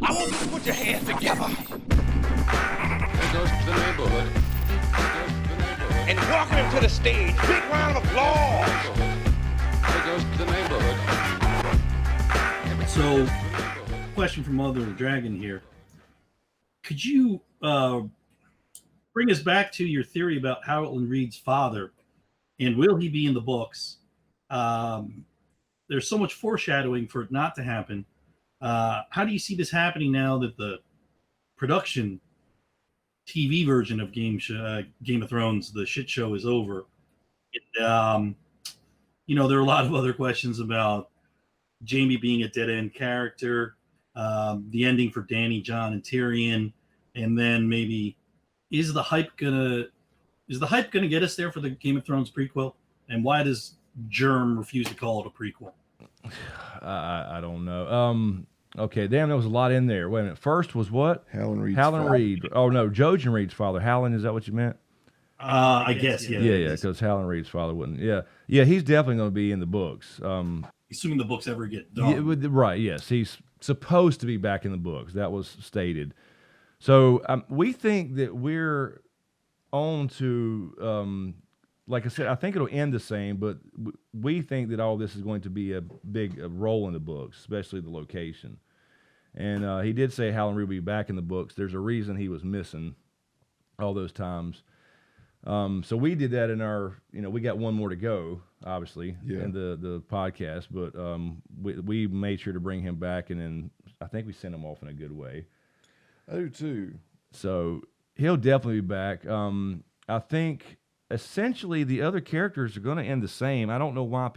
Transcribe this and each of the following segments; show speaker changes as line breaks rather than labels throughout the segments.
I want you to put your hands together.
There goes to the neighborhood. There goes to the neighborhood.
And welcome him to the stage. Big round of applause.
There goes to the neighborhood.
So, question from Mother of the Dragon here. Could you bring us back to your theory about Howland Reed's father, and will he be in the books? There's so much foreshadowing for it not to happen. How do you see this happening now that the production TV version of Game of Thrones, the shit show, is over? And, there are a lot of other questions about Jaime being a dead-end character, the ending for Dany, Jon, and Tyrion, and then maybe is the hype gonna get us there for the Game of Thrones prequel? And why does Germ refuse to call it a prequel?
I don't know. Okay, damn, there was a lot in there. Wait a minute. First was what?
Howland Reed's
Howland
father.
Reed. Oh no, Jojen Reed's father. Howland, is that what you meant?
I guess, yeah.
Yeah, because Howland Reed's father wouldn't. Yeah, he's definitely going to be in the books.
Assuming the books ever get done.
Yeah, right, yes. He's supposed to be back in the books. That was stated. So we think that we're on to, like I said, I think it'll end the same, but we think that all this is going to be a big role in the books, especially the location. And he did say Howland Reed will be back in the books. There's a reason he was missing all those times. So we did that in our, we got one more to go, obviously, in the podcast, but we made sure to bring him back, and then I think we sent him off in a good way.
I do too.
So he'll definitely be back. I think essentially the other characters are going to end the same. I don't know why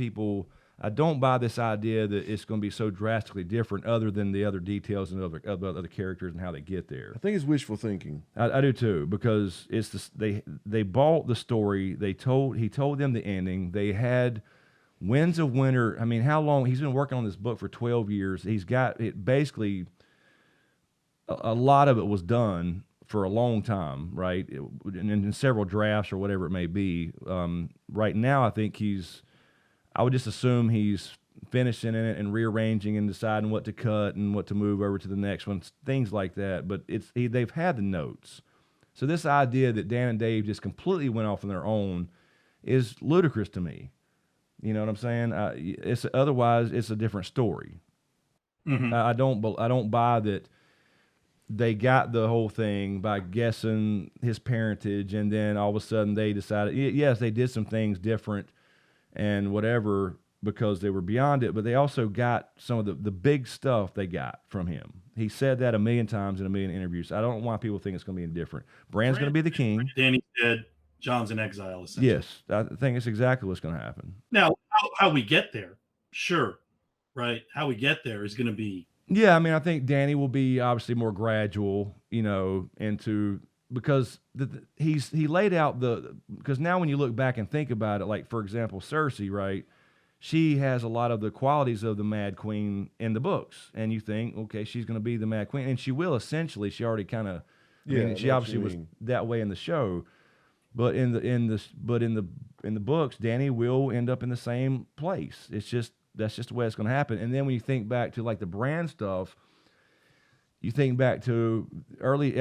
I don't buy this idea that it's going to be so drastically different other than the other details and other characters and how they get there.
I think it's wishful thinking.
I do too, because it's they bought the story. He told them the ending. They had Winds of Winter. I mean, how long? He's been working on this book for 12 years. He's got it basically. A lot of it was done for a long time, right? In several drafts or whatever it may be. Right now, I think I would just assume he's finishing in it and rearranging and deciding what to cut and what to move over to the next one, things like that. But they've had the notes. So this idea that Dan and Dave just completely went off on their own is ludicrous to me. You know what I'm saying? Otherwise, it's a different story.
Mm-hmm.
I don't buy that. They got the whole thing by guessing his parentage, and then all of a sudden they decided, yes, they did some things different and whatever because they were beyond it, but they also got some of the big stuff they got from him. He said that a million times in a million interviews. I don't know why people think it's going to be any different. Bran's going to be the king.
Danny's dead. John's in exile, essentially.
Yes, I think it's exactly what's going to happen.
Now, how we get there, sure, right? How we get there is going to be.
Yeah, I mean, I think Dany will be obviously more gradual, because he laid out because now when you look back and think about it, like for example, Cersei, right? She has a lot of the qualities of the Mad Queen in the books, and you think, okay, she's going to be the Mad Queen, and she will essentially. She already kind of, she obviously was that way in the show, but in the books, Dany will end up in the same place. That's just the way it's going to happen. And then when you think back to like the Bran stuff, you think back to early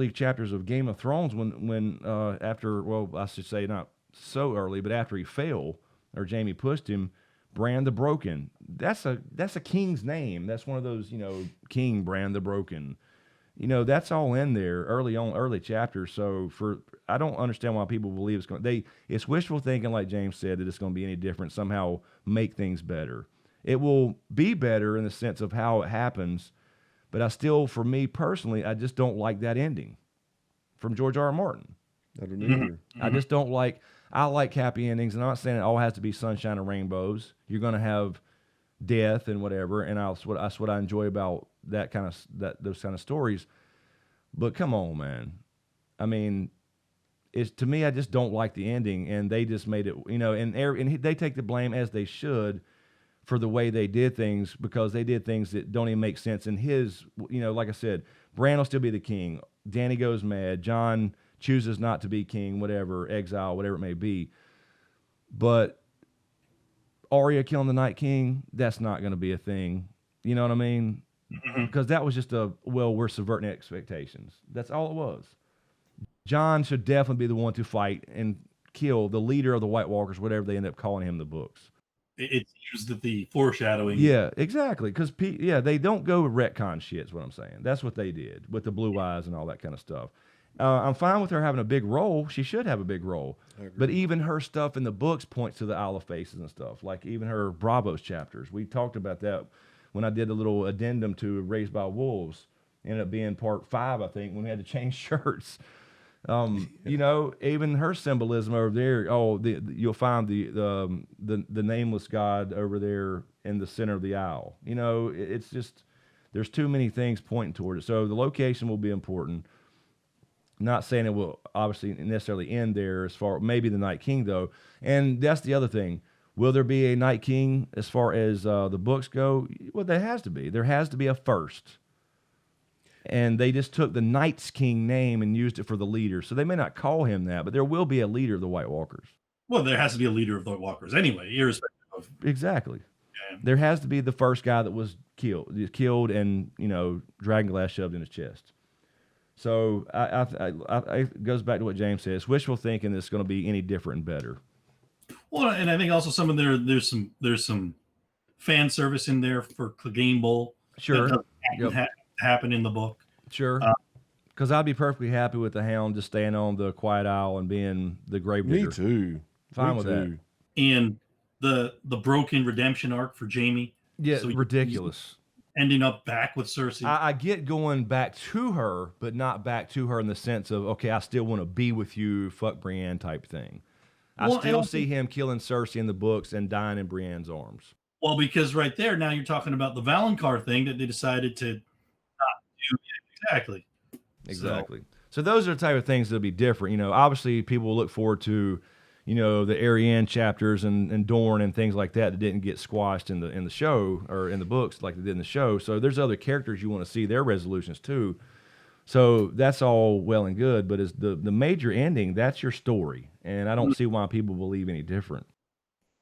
chapters of Game of Thrones when I should say not so early, but after he fell or Jaime pushed him, Bran the Broken. That's a king's name. That's one of those, King Bran the Broken. That's all in there early chapters. So I don't understand why people believe it's wishful thinking, like James said, that it's going to be any different, somehow make things better. It will be better in the sense of how it happens, but for me personally, I just don't like that ending from George R. R. Martin.
I don't either.
Mm-hmm.
I just don't like, I like happy endings, and I'm not saying it all has to be sunshine and rainbows. You're going to have death and whatever, and that's what I enjoy about those kind of stories. But come on, man. I mean, to me, I just don't like the ending, and they just made it, and they take the blame, as they should, for the way they did things, because they did things that don't even make sense in his, like I said, Bran will still be the king. Dany goes mad. Jon chooses not to be king, whatever, exile, whatever it may be. But Arya killing the Night King, that's not going to be a thing. You know what I mean? because that was just we're subverting expectations. That's all it was. Jon should definitely be the one to fight and kill the leader of the White Walkers, whatever they end up calling him in the books.
It seems that the foreshadowing.
Yeah, exactly. Because they don't go retcon shit. Is what I'm saying. That's what they did with the blue eyes and all that kind of stuff. I'm fine with her having a big role. She should have a big role. But even her stuff in the books points to the Isle of Faces and stuff. Like even her Bravos chapters. We talked about that when I did a little addendum to Raised by Wolves. Ended up being part 5, I think, when we had to change shirts. You know, even her symbolism over there. Oh, you'll find the nameless god over there in the center of the aisle. You know, it's just there's too many things pointing toward it. So the location will be important. Not saying it will obviously necessarily end there as far maybe the Night King though, and that's the other thing. Will there be a Night King as far as the books go? Well, there has to be. There has to be a first. And they just took the Night's King name and used it for the leader. So they may not call him that, but there will be a leader of the White Walkers.
Well, there has to be a leader of the White Walkers anyway, irrespective of.
Exactly.
Yeah.
There has to be the first guy that was killed and, you know, dragonglass shoved in his chest. So it goes back to what James says. Wishful thinking that it's going to be any different and better.
Well, and I think also some of there's some fan service in there for Clegane Bowl.
Sure.
That doesn't happen in the book.
Sure. Because I'd be perfectly happy with the Hound just staying on the Quiet Isle and being the gravedigger.
Me too.
Fine with that.
And the broken redemption arc for Jaime.
Yeah,
So
ridiculous.
Ending up back with Cersei.
I get going back to her, but not back to her in the sense of, okay, I still want to be with you, fuck Brienne type thing. I still see him killing Cersei in the books and dying in Brienne's arms.
Well, because right there, now you're talking about the Valonqar thing that they decided to not do. Exactly.
Exactly. So those are the type of things that'll be different. You know, obviously people will look forward to, you know, the Arianne chapters and Dorne and things like that didn't get squashed in the show or in the books like they did in the show. So there's other characters you want to see their resolutions too. So that's all well and good, but as the major ending, that's your story, and I don't see why people believe any different.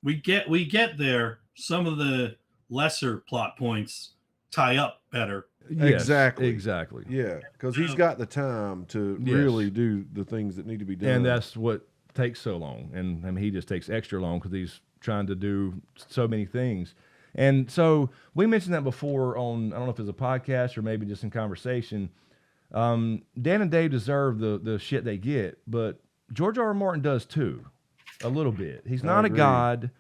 We get there. Some of the lesser plot points tie up better.
Yes,
Exactly.
exactly.
Yeah, because he's got the time to really do the things that need to be done.
And that's what takes so long. And I mean, he just takes extra long because he's trying to do so many things. And so we mentioned that before on, I don't know if it's a podcast or maybe just in conversation. Dan and Dave deserve the shit they get, but George R.R. Martin does too, a little bit. He's not a god.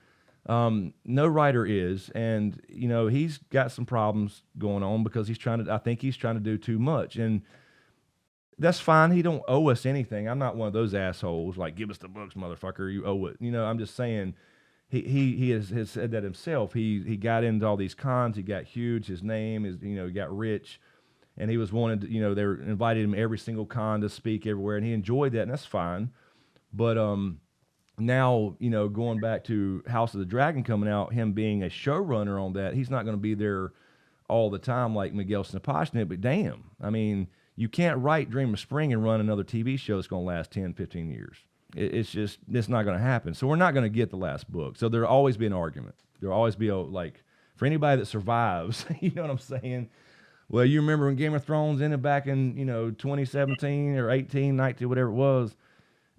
No writer is, and you know he's got some problems going on because I think he's trying to do too much, and that's fine. He don't owe us anything. I'm not one of those assholes like give us the books, motherfucker. You owe it. You know, I'm just saying. He has said that himself. He got into all these cons. He got huge. His name is, you know, he got rich. And he was wanted, you know, they invited him every single con to speak everywhere, and he enjoyed that, and that's fine. But now, you know, going back to House of the Dragon coming out, him being a showrunner on that, he's not going to be there all the time like Miguel Sapochnik, but damn, I mean, you can't write Dream of Spring and run another TV show that's going to last 10, 15 years. It's not going to happen. So we're not going to get the last book. So there'll always be an argument. There'll always be for anybody that survives, you know what I'm saying? Well, you remember when Game of Thrones ended back in, you know, 2017 or 18, 19, whatever it was,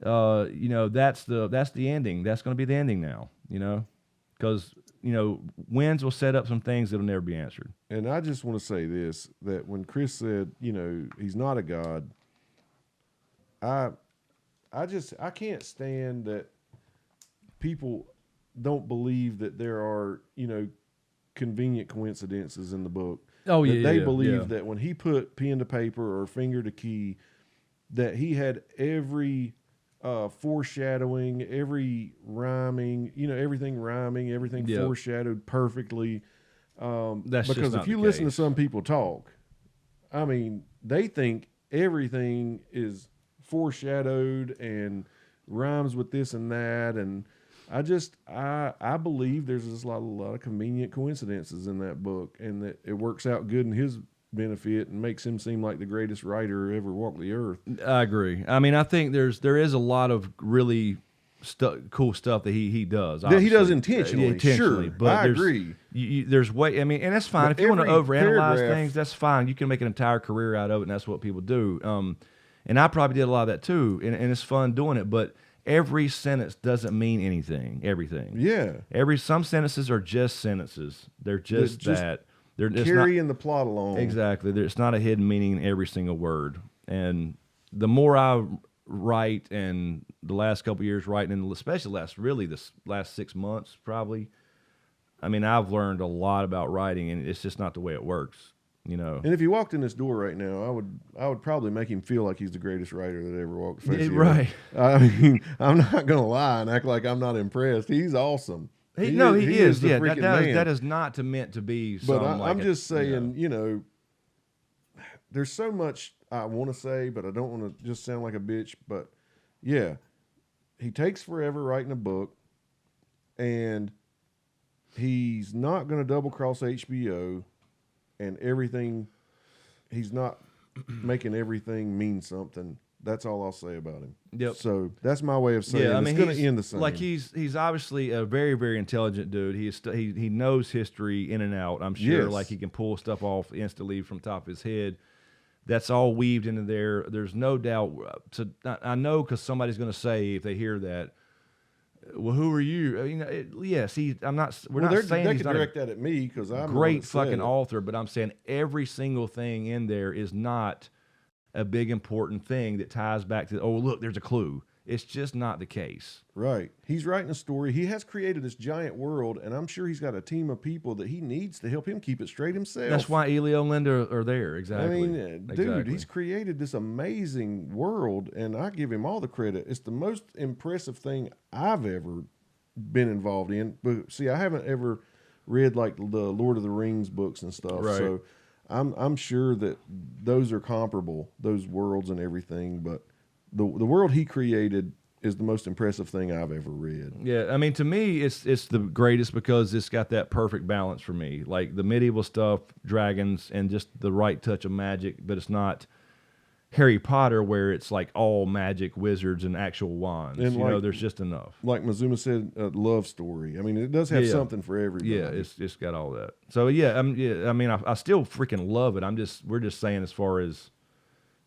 you know, that's the ending. That's going to be the ending now, you know, because, you know, winds will set up some things that'll never be answered.
And I just want to say this, that when Chris said, you know, he's not a god, I can't stand that people don't believe that there are, you know, convenient coincidences in the book.
Oh,
that
yeah.
They believe that when he put pen to paper or finger to key, that he had every foreshadowing, every rhyming, you know, everything rhyming, everything foreshadowed perfectly.
That's
because
just not
if you
the
listen to
case.
some people talk, I mean, they think everything is foreshadowed and rhymes with this and that, and I believe there's just a lot of convenient coincidences in that book, and that it works out good in his benefit and makes him seem like the greatest writer who ever walked the earth.
I agree. I mean, I think there is a lot of really cool stuff that he does.
That he does
obviously.
intentionally. Sure,
but
I
there's,
agree.
There's way. I mean, and that's fine.
But
If you want to
every
overanalyze
paragraph-
things, that's fine. You can make an entire career out of it, and that's what people do. And I probably did a lot of that too, and it's fun doing it. But every sentence doesn't mean anything. Everything.
Yeah.
Some sentences are just sentences. They're just that. They're it's
Carrying the plot along.
Exactly. It's not a hidden meaning in every single word. And the more I write, and the last couple of years writing, and especially this last 6 months probably, I mean, I've learned a lot about writing, and it's just not the way it works, you know.
And if he walked in this door right now, I would probably make him feel like he's the greatest writer that ever walked the face of the
Right.
earth. I mean, I'm not gonna lie and act like I'm not impressed. He's awesome.
He is.
the
Yeah,
freaking
that
man.
is not meant to be.
But
I'm
just saying, you know, there's so much I want to say, but I don't want to just sound like a bitch. But yeah, he takes forever writing a book, and he's not going to double cross HBO, and everything. He's not making everything mean something. That's all I'll say about him.
Yep.
So that's my way of saying
I mean,
it's going to end the same.
Like he's obviously a very, very intelligent dude. He knows history in and out. I'm sure.
Yes.
Like he can pull stuff off instantly from top of his head. That's all weaved into there. There's no doubt. So I know, because somebody's going to say, if they hear that, well, who are you? You know, yes, I'm not. We're not saying
they
he's
could
not
direct that at me because I'm
great fucking author, but I'm saying every single thing in there is not a big important thing that ties back to, oh, look, there's a clue. It's just not the case.
Right. He's writing a story. He has created this giant world, and I'm sure he's got a team of people that he needs to help him keep it straight himself.
That's why Elio and Linda are there. Exactly.
I mean, dude,
Exactly.
he's created this amazing world, and I give him all the credit. It's the most impressive thing I've ever been involved in. But see, I haven't ever read like the Lord of the Rings books and stuff.
Right.
So I'm sure that those are comparable, those worlds and everything. But the world he created is the most impressive thing I've ever read.
Yeah, I mean, to me, it's the greatest because it's got that perfect balance for me. Like the medieval stuff, dragons, and just the right touch of magic, but it's not Harry Potter where it's like all magic, wizards, and actual wands.
And
you know, there's just enough.
Like Mizuma said, a love story. I mean, it does have something for everybody.
Yeah, it's got all that. So yeah, I mean, I still freaking love it. We're just saying, as far as,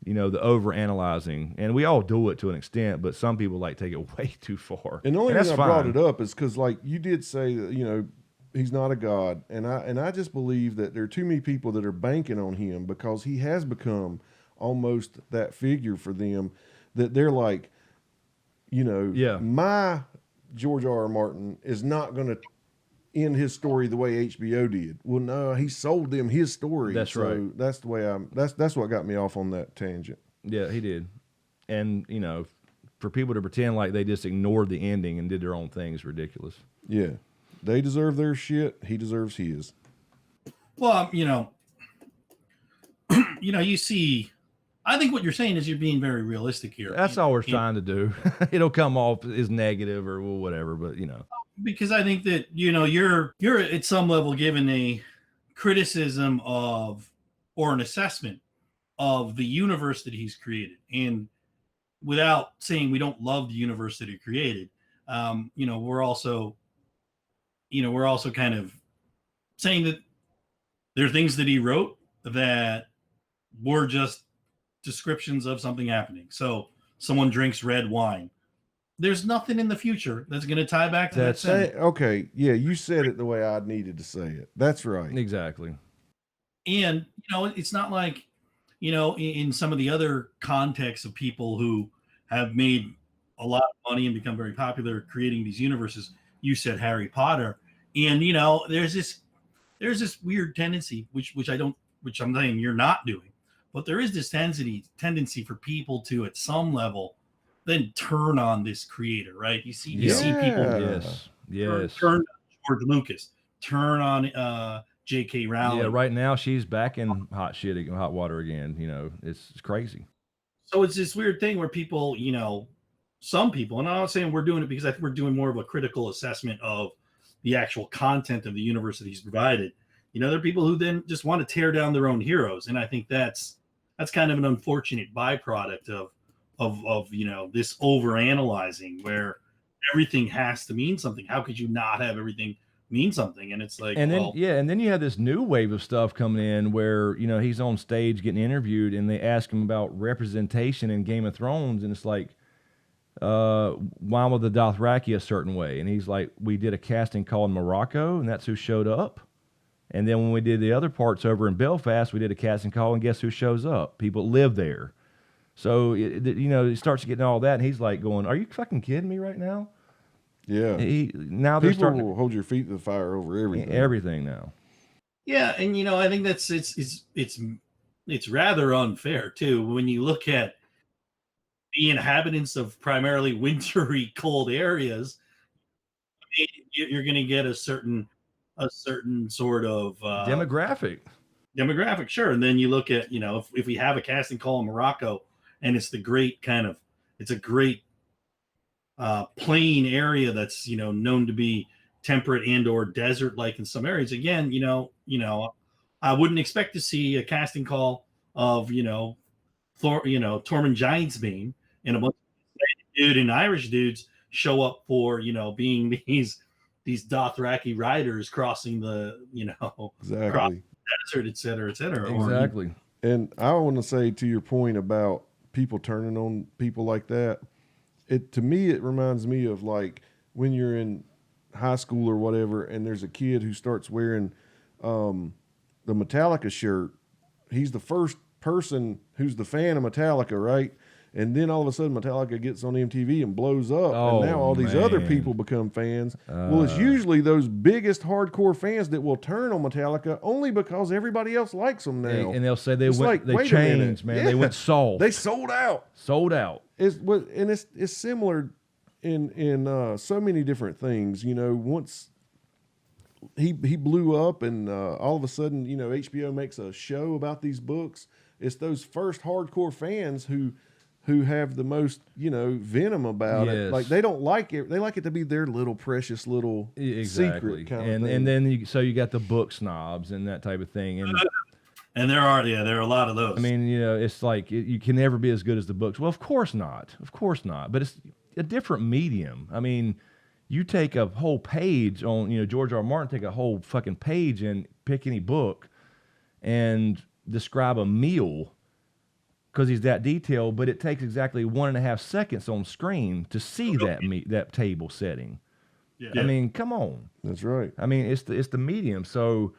you know, the over analyzing, and we all do it to an extent, but some people like take it way too far.
And the only
that's
reason I brought
fine.
it up is because, like, you did say that, you know, he's not a god, and I just believe that there are too many people that are banking on him because he has become almost that figure for them, that they're like, you know, my George R.R. Martin is not going to end his story the way HBO did. Well, no, he sold them his story.
That's right.
That's the way that's what got me off on that tangent.
Yeah, he did. And, you know, for people to pretend like they just ignored the ending and did their own thing is ridiculous.
Yeah. They deserve their shit. He deserves his.
Well, you know, you see, I think what you're saying is you're being very realistic here.
That's all we're trying to do. It'll come off as negative or whatever, but, you know.
Because I think that, you know, you're at some level given a criticism of, or an assessment of the universe that he's created. And without saying we don't love the universe that he created, you know, we're also kind of saying that there are things that he wrote that were just descriptions of something happening. So someone drinks red wine. There's nothing in the future that's going to tie back to that scene.
Okay, yeah, you said it the way I needed to say it. That's right.
Exactly.
And, you know, it's not like, you know, in some of the other contexts of people who have made a lot of money and become very popular creating these universes. You said Harry Potter. And, you know, there's this weird tendency, which I'm saying you're not doing, but there is this tendency for people to, at some level, then turn on this creator, right? You see people turn on George Lucas, turn on J.K. Rowling.
Yeah, right now she's back in hot water again. You know, it's crazy.
So it's this weird thing where people, you know, some people, and I'm not saying we're doing it because I think we're doing more of a critical assessment of the actual content of the universe that he's provided. You know, there are people who then just want to tear down their own heroes, and I think that's kind of an unfortunate byproduct of you know, this over analyzing, where everything has to mean something. How could you not have everything mean something? And it's like,
And then
well,
and then you have this new wave of stuff coming in where he's on stage getting interviewed, and they ask him about representation in Game of Thrones, and it's like, why were the Dothraki a certain way? And he's like, we did a casting call in Morocco, and that's who showed up. And then when we did the other parts over in Belfast, we did a casting call, and guess who shows up? People live there. So he starts getting all that, and he's like going, "Are you fucking kidding me right now?"
Yeah.
Now they're
People
starting
will hold your feet to the fire over everything.
everything now.
yeah, and I think that's it's rather unfair too when you look at the inhabitants of primarily wintry, cold areas. I mean, you're going to get a certain sort of
Demographic.
Sure. And then you look at if we have a casting call in Morocco, and it's a great plain area that's known to be temperate and or desert like in some areas. Again, I wouldn't expect to see a casting call of Tormund Giantsbane and a bunch of dude and Irish dudes show up for being these Dothraki riders crossing the
Exactly.
cross the desert, et cetera, et cetera.
Exactly.
And I want to say, to your point about people turning on people like that, to me it reminds me of like when you're in high school or whatever, and there's a kid who starts wearing the Metallica shirt. He's the first person who's the fan of Metallica, right? And then all of a sudden Metallica gets on MTV and blows up, and now all these other people become fans. Well, it's usually those biggest hardcore fans that will turn on Metallica only because everybody else likes them now.
And they'll say they
It's
went,
like,
they
wait a minute.
changed, man.
Yeah.
They went soft.
They sold out.
Sold out.
It's similar in so many different things. Once he blew up, and all of a sudden, HBO makes a show about these books. It's those first hardcore fans who have the most, venom about it. Like, they don't like it. They like it to be their little precious little secret kind of thing.
And then you got the book snobs and that type of thing.
And there are a lot of those.
I mean, it's like you can never be as good as the books. Well, of course not. Of course not. But it's a different medium. I mean, you take a whole page on, George R. R. Martin, take a whole fucking page and pick any book and describe a meal because he's that detailed, but it takes exactly 1.5 seconds on screen to see that table setting. Yeah. I mean, come on.
That's right.
I mean, it's the medium. So,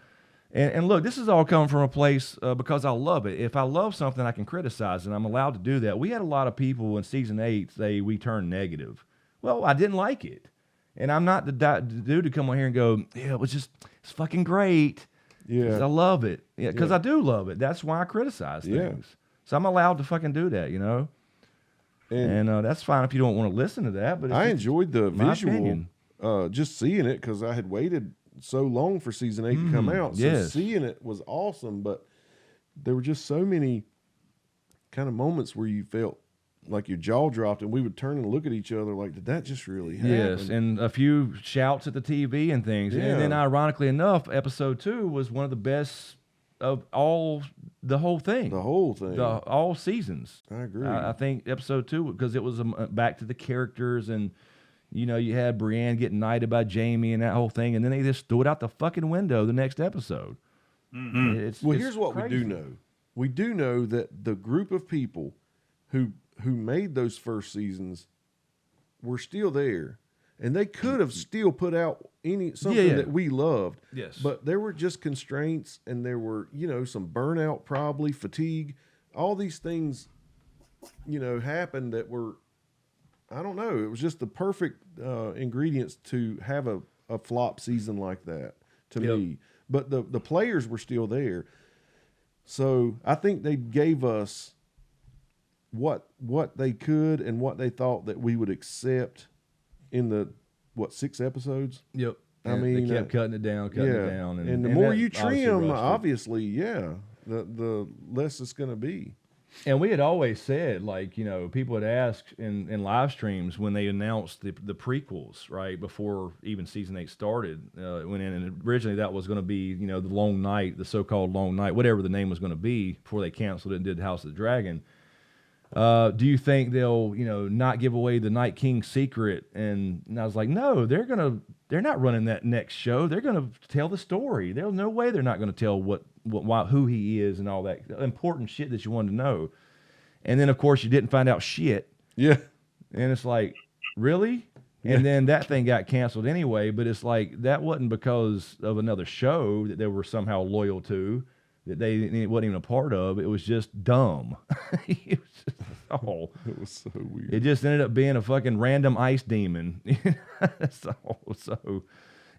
and look, this is all coming from a place because I love it. If I love something, I can criticize, and I'm allowed to do that. We had a lot of people in season 8 say we turned negative. Well, I didn't like it, and I'm not the dude to come on here and go, yeah, it's fucking great.
Yeah,
I love it. Yeah, because I do love it. That's why I criticize things. So I'm allowed to fucking do that, And that's fine if you don't want to listen to that. But
I enjoyed the visual,
opinion.
Just seeing it, because I had waited so long for season 8 to come out. So seeing it was awesome, but there were just so many kind of moments where you felt like your jaw dropped, and we would turn and look at each other like, did that just really happen?
Yes, and a few shouts at the TV and things. Yeah. And then ironically enough, episode 2 was one of the best of the whole thing. All seasons.
I agree.
I think episode 2, because it was back to the characters, and you had Brienne getting knighted by Jaime and that whole thing, and then they just threw it out the fucking window the next episode.
Mm-hmm. Here's what crazy. We do know. We do know that the group of people who made those first seasons were still there. And they could have still put out something that we loved.
Yes.
But there were just constraints, and there were, some burnout, probably fatigue. All these things, happened that were, I don't know. It was just the perfect ingredients to have a flop season like that, to me. But the players were still there. So I think they gave us what they could and what they thought that we would accept in the 6 episodes.
Yep.
I mean,
they kept cutting it down,
and the more you trim, obviously, the less it's going to be.
And we had always said, like, people would ask in live streams when they announced the prequels, right, before even season 8 started, and originally that was going to be, the long night, the so-called long night, whatever the name was going to be, before they canceled it and did House of the Dragon. Do you think they'll, not give away the Night King's secret? And I was like, no, they're not running that next show. They're gonna tell the story. There's no way they're not gonna tell who he is and all that important shit that you wanted to know. And then of course you didn't find out shit.
Yeah.
And it's like, really? And then that thing got canceled anyway. But it's like that wasn't because of another show that they were somehow loyal to, that it wasn't even a part of. It was just dumb. It was just,
It was so weird.
it just ended up being a fucking random ice demon. So,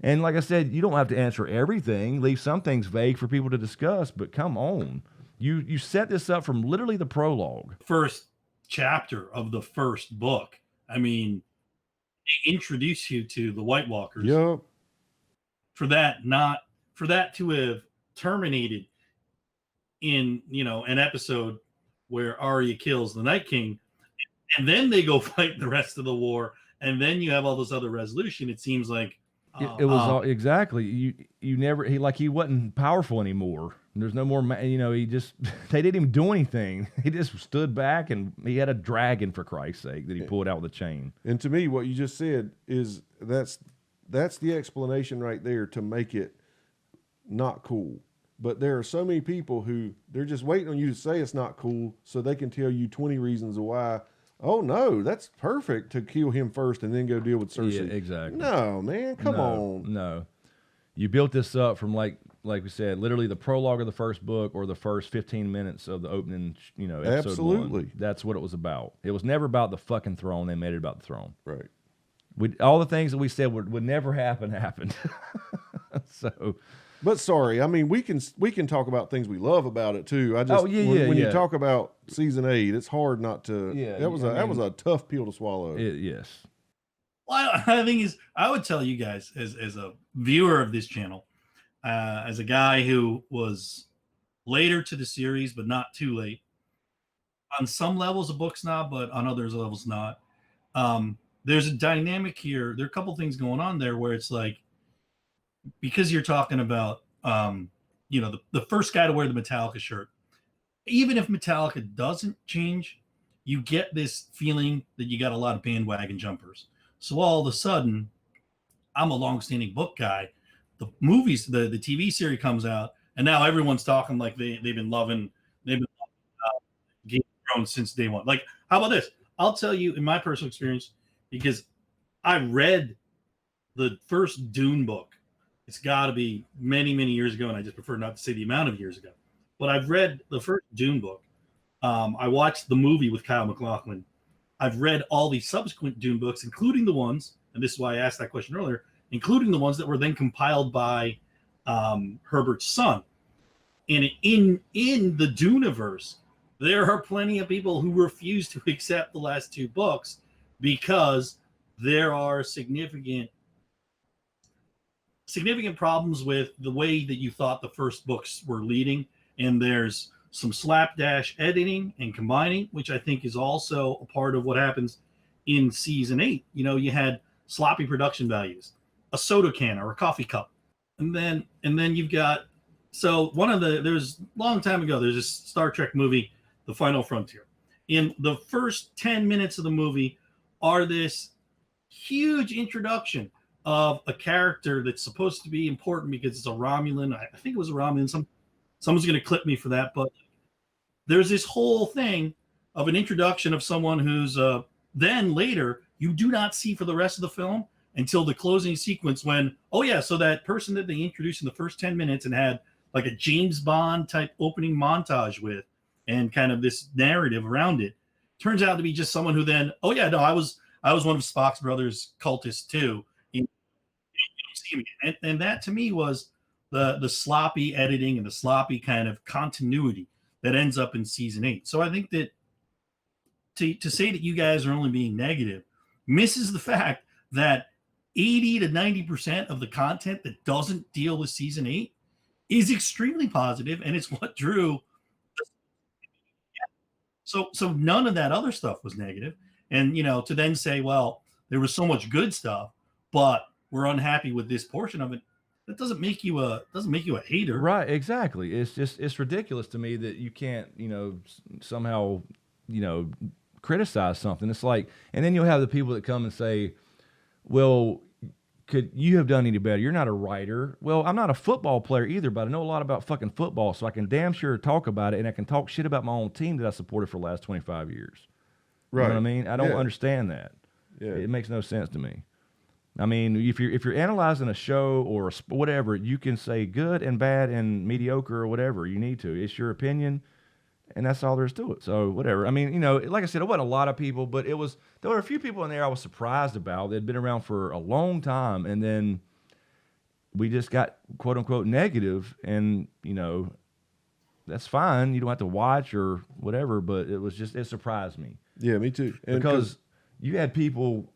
and like I said, you don't have to answer everything. Leave some things vague for people to discuss. But come on, you set this up from literally the prologue.
First chapter of the first book. I mean, they introduce you to the White Walkers.
Yup.
For that to have terminated in an episode where Arya kills the Night King, and then they go fight the rest of the war, and then you have all this other resolution. It seems like
It was all, exactly. He wasn't powerful anymore. There's no more. He just they didn't even do anything. He just stood back, and he had a dragon, for Christ's sake, that he pulled out with a chain.
And to me, what you just said is that's the explanation right there to make it not cool. But there are so many people who they're just waiting on you to say it's not cool so they can tell you 20 reasons why. Oh no, that's perfect to kill him first and then go deal with Cersei.
Yeah, exactly.
No, man, come on.
No, you built this up from like we said, literally the prologue of the first book or the first 15 minutes of the opening, episode
Absolutely.
1. That's what it was about. It was never about the fucking throne. They made it about the throne.
Right.
All the things that we said would never happen happened. So.
But sorry, I mean we can talk about things we love about it too. I just when you talk about season 8, it's hard not to.
Yeah,
that was a tough pill to swallow.
Yes.
Well, the thing is, I would tell you guys as a viewer of this channel, as a guy who was later to the series but not too late. On some levels, a book snob, but on others levels not. There's a dynamic here. There are a couple things going on there where it's like, because you're talking about, the first guy to wear the Metallica shirt, even if Metallica doesn't change, you get this feeling that you got a lot of bandwagon jumpers. So all of a sudden, I'm a long-standing book guy. The movies, the TV series comes out, and now everyone's talking like they've been loving Game of Thrones since day one. Like, how about this? I'll tell you in my personal experience, because I read the first Dune book. It's got to be many, many years ago, and I just prefer not to say the amount of years ago. But I've read the first Dune book. I watched the movie with Kyle MacLachlan. I've read all the subsequent Dune books, including the ones, and this is why I asked that question earlier, including the ones that were then compiled by Herbert's son. And in the Duneverse, there are plenty of people who refuse to accept the last 2 books because there are significant problems with the way that you thought the first books were leading, and there's some slapdash editing and combining, which I think is also a part of what happens in season 8. You had sloppy production values, a soda can or a coffee cup, and then you've got, there's a long time ago, there's this Star Trek movie, The Final Frontier. In the first 10 minutes of the movie are this huge introduction of a character that's supposed to be important because it's a Romulan. I think it was a Romulan. Someone's going to clip me for that, but there's this whole thing of an introduction of someone who's then later you do not see for the rest of the film until the closing sequence when, so that person that they introduced in the first 10 minutes and had like a James Bond type opening montage with and kind of this narrative around it turns out to be just someone who then, I was one of Spock's brothers cultists too. And that to me was the sloppy editing and the sloppy kind of continuity that ends up in season 8. So I think that to say that you guys are only being negative misses the fact that 80 to 90% of the content that doesn't deal with season 8 is extremely positive, and it's what drew. So none of that other stuff was negative. And to then say, well, there was so much good stuff, but we're unhappy with this portion of it, that doesn't make you a hater.
Right, exactly. It's ridiculous to me that you can't, somehow criticize something. It's like, and then you'll have the people that come and say, well, could you have done any better? You're not a writer. Well, I'm not a football player either, but I know a lot about fucking football, so I can damn sure talk about it, and I can talk shit about my own team that I supported for the last 25 years.
Right.
You know what I mean? I don't understand that.
Yeah.
It makes no sense to me. I mean, if you're analyzing a show or whatever, you can say good and bad and mediocre or whatever you need to. It's your opinion, and that's all there is to it. So whatever. I mean, like I said, it wasn't a lot of people, but there were a few people in there I was surprised about that had been around for a long time, and then we just got quote unquote negative, and that's fine. You don't have to watch or whatever, but it surprised me.
Yeah, me too. And
because you had people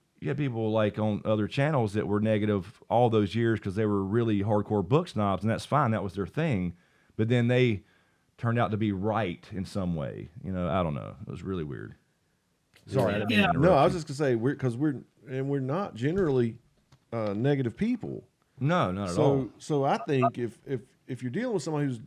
like on other channels that were negative all those years because they were really hardcore book snobs, and that's fine. That was their thing. But then they turned out to be right in some way. I don't know. It was really weird. Sorry.
No, I was just gonna say we're not generally negative people.
No, not at all.
So I think if you're dealing with somebody who's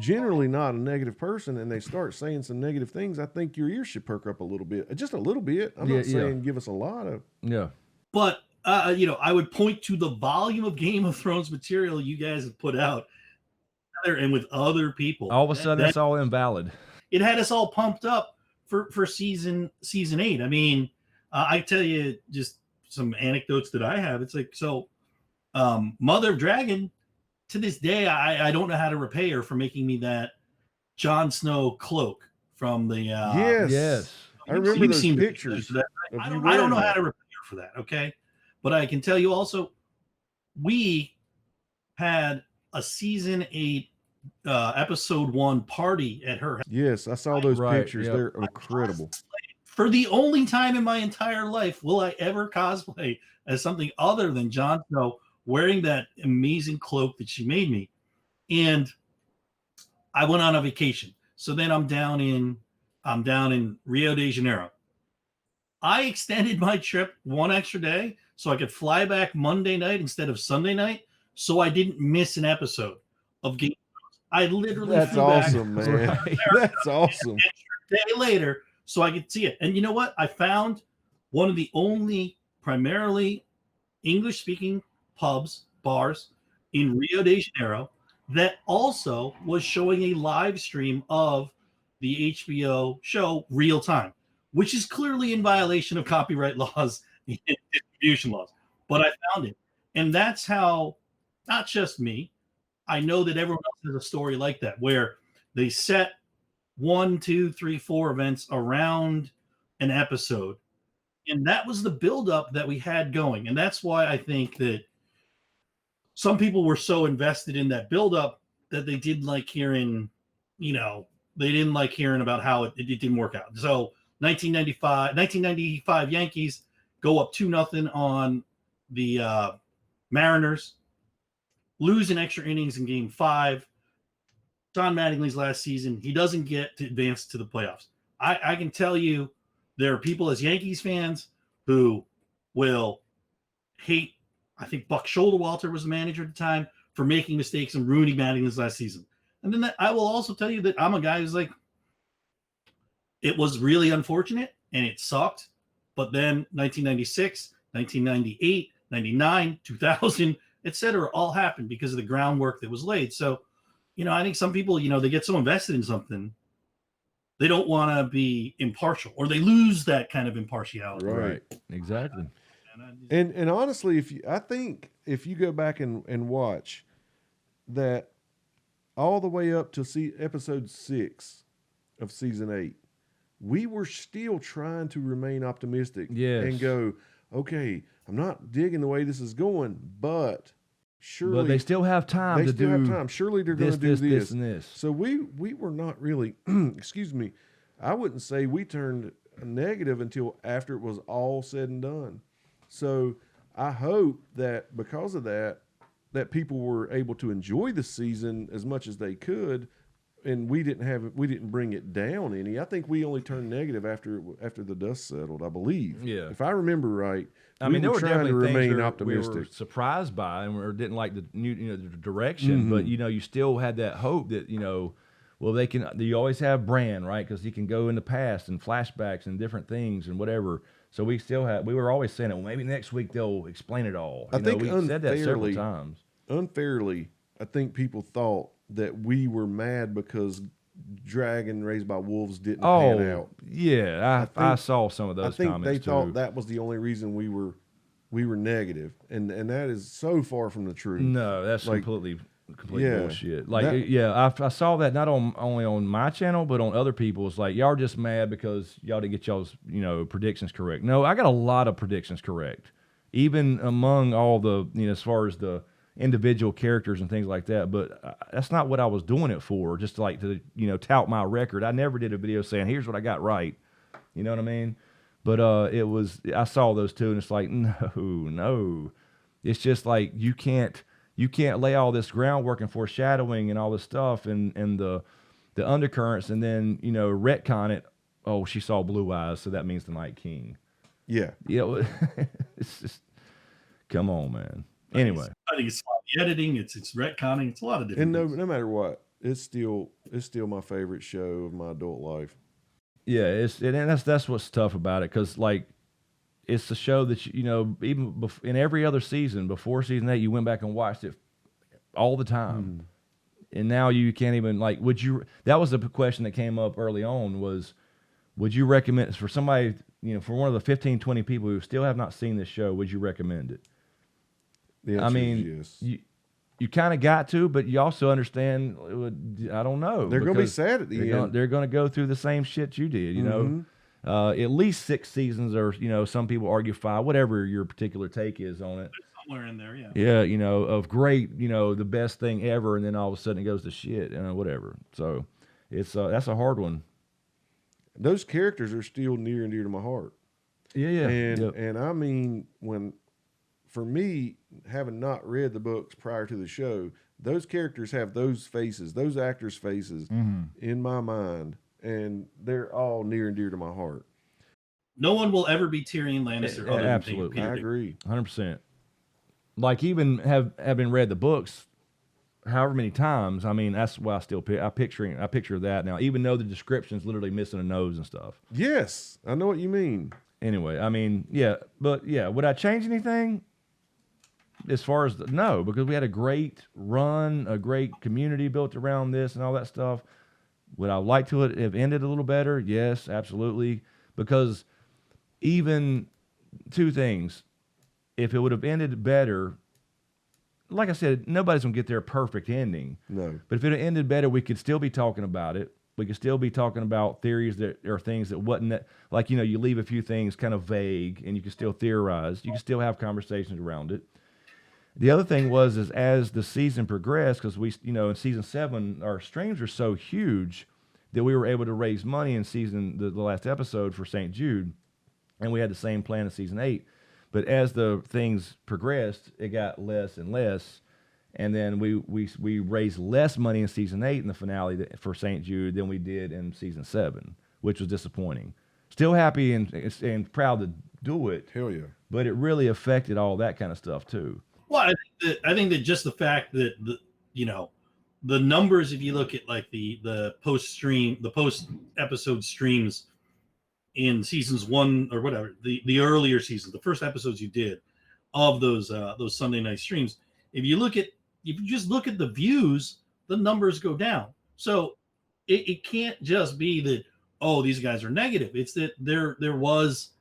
generally not a negative person and they start saying some negative things, I think your ears should perk up a little bit, just a little bit. I'm not saying give us a lot of.
Yeah.
But I would point to the volume of Game of Thrones material you guys have put out, and with other people.
All of a sudden, that's all invalid.
It had us all pumped up for season 8. I mean, I tell you just some anecdotes that I have. It's like, so Mother of Dragon, to this day, I don't know how to repay her for making me that Jon Snow cloak from the
yes. I remember those pictures.
I don't know how to repay her for that, okay? But I can tell you also, we had a season 8 episode 1 party at her house.
Yes, I saw those pictures. Yep. They're incredible.
For the only time in my entire life will I ever cosplay as something other than Jon Snow, wearing that amazing cloak that she made me. And I went on a vacation. So then I'm down in Rio de Janeiro. I extended my trip 1 extra day so I could fly back Monday night instead of Sunday night, so I didn't miss an episode of Game of Thrones. I literally flew
awesome,
back
man. That's awesome.
An extra day later so I could see it. And you know what? I found one of the only primarily English-speaking bars in Rio de Janeiro that also was showing a live stream of the HBO show real time, which is clearly in violation of copyright laws and distribution laws. But I found it. And that's how, not just me, I know that everyone else has a story like that, where they set 1, 2, 3, 4 events around an episode. And that was the buildup that we had going. And that's why I think that some people were so invested in that buildup that they didn't like hearing, they didn't like hearing about how it didn't work out. So 1995 Yankees go up 2-0 on the Mariners, lose in extra innings in Game 5. John Mattingly's last season, he doesn't get to advance to the playoffs. I can tell you there are people as Yankees fans who will hate, I think Buck Showalter was the manager at the time, for making mistakes and ruining Mattingly's last season. And then I will also tell you that I'm a guy who's like, it was really unfortunate and it sucked. But then 1996, 1998, 99, 2000, etc., all happened because of the groundwork that was laid. So, I think some people, they get so invested in something, they don't want to be impartial, or they lose that kind of impartiality.
Right.
Exactly.
And honestly, I think if you go back and watch that all the way up to see episode 6 of season 8, we were still trying to remain optimistic and go, okay, I'm not digging the way this is going, but surely.
But they still have time to do.
Surely they're going to do
this, and this.
So we were not really, excuse me, I wouldn't say we turned negative until after it was all said and done. So I hope that because of that people were able to enjoy the season as much as they could, and we didn't bring it down any. I think we only turned negative after the dust settled, I believe.
Yeah.
If I remember right.
I mean, there were
trying
definitely
to remain
things
optimistic.
we were surprised by and didn't like the new, the direction, but you still had that hope that, Well, they can. You always have Bran, right? Because he can go in the past and flashbacks and different things and whatever. So we still have. We were always saying it. Well, maybe next week they'll explain it all.
I think
we said that several times.
Unfairly, I think people thought that we were mad because Dragon Raised by Wolves didn't pan out.
Yeah, I saw some of those.
I think
comments
they
too.
thought that was the only reason we were negative, and that is so far from the truth.
No, that's
Like,
complete
yeah,
bullshit. Like,
that-
I saw that not only on my channel, but on other people's. Like, y'all are just mad because y'all didn't get y'all's, predictions correct. No, I got a lot of predictions correct, even among all the, as far as the individual characters and things like that. But that's not what I was doing it for. Just like to, tout my record. I never did a video saying, here's what I got right. You know what I mean? But I saw those two, and it's like, no. It's just like you can't lay all this groundwork and foreshadowing and all this stuff and the undercurrents and then, retcon it. Oh, she saw blue eyes, so that means the Night King.
Yeah.
It's just, come on, man. Anyway.
I think it's sloppy editing, it's retconning, it's a lot of different
And
things.
no matter what, it's still my favorite show of my adult life.
Yeah, and that's what's tough about it, because like it's a show that even in every other season before season 8, you went back and watched it all the time, and now you can't even like. Would you? That was the question that came up early on. Was would you recommend for somebody for one of the 15, 20 people who still have not seen this show? Would you recommend it?
The answer is yes.
You kind of got to, but you also understand. I don't know.
They're going to be sad at the end.
They're going to go through the same shit you did. At least 6 seasons, or some people argue 5. Whatever your particular take is on it.
Somewhere in there, yeah.
Yeah, of great, the best thing ever, and then all of a sudden it goes to shit, whatever. So it's that's a hard one.
Those characters are still near and dear to my heart.
Yeah.
And I mean, for me, having not read the books prior to the show, those characters have those faces, those actors' faces in my mind, and they're all near and dear to my heart.
No one will ever be Tyrion Lannister. Other
Absolutely.
than
I agree.
100%. Like, even having read the books however many times, I mean, that's why I picture that now, even though the description's literally missing a nose and stuff.
Yes, I know what you mean.
Anyway, I mean, would I change anything? As far as no, because we had a great run, a great community built around this and all that stuff. Would I like to have ended a little better? Yes, absolutely. Because even 2 things, if it would have ended better, like I said, nobody's gonna get their perfect ending.
No.
But if it had ended better, we could still be talking about it. We could still be talking about theories that are things that wasn't like, you leave a few things kind of vague and you can still theorize. You can still have conversations around it. The other thing was as the season progressed, because we, in season 7, our streams were so huge that we were able to raise money in the last episode for St. Jude, and we had the same plan in season 8. But as the things progressed, it got less and less, and then we raised less money in season 8 in the finale for St. Jude than we did in season 7, which was disappointing. Still happy and proud to do it.
Hell yeah.
But it really affected all that kind of stuff too.
Well, I think that just the fact that the numbers, if you look at like the post episode streams in seasons 1 or whatever, the earlier seasons, the first episodes you did of those Sunday night streams, if you just look at the views, the numbers go down. So it can't just be that, oh, these guys are negative. It's that there was,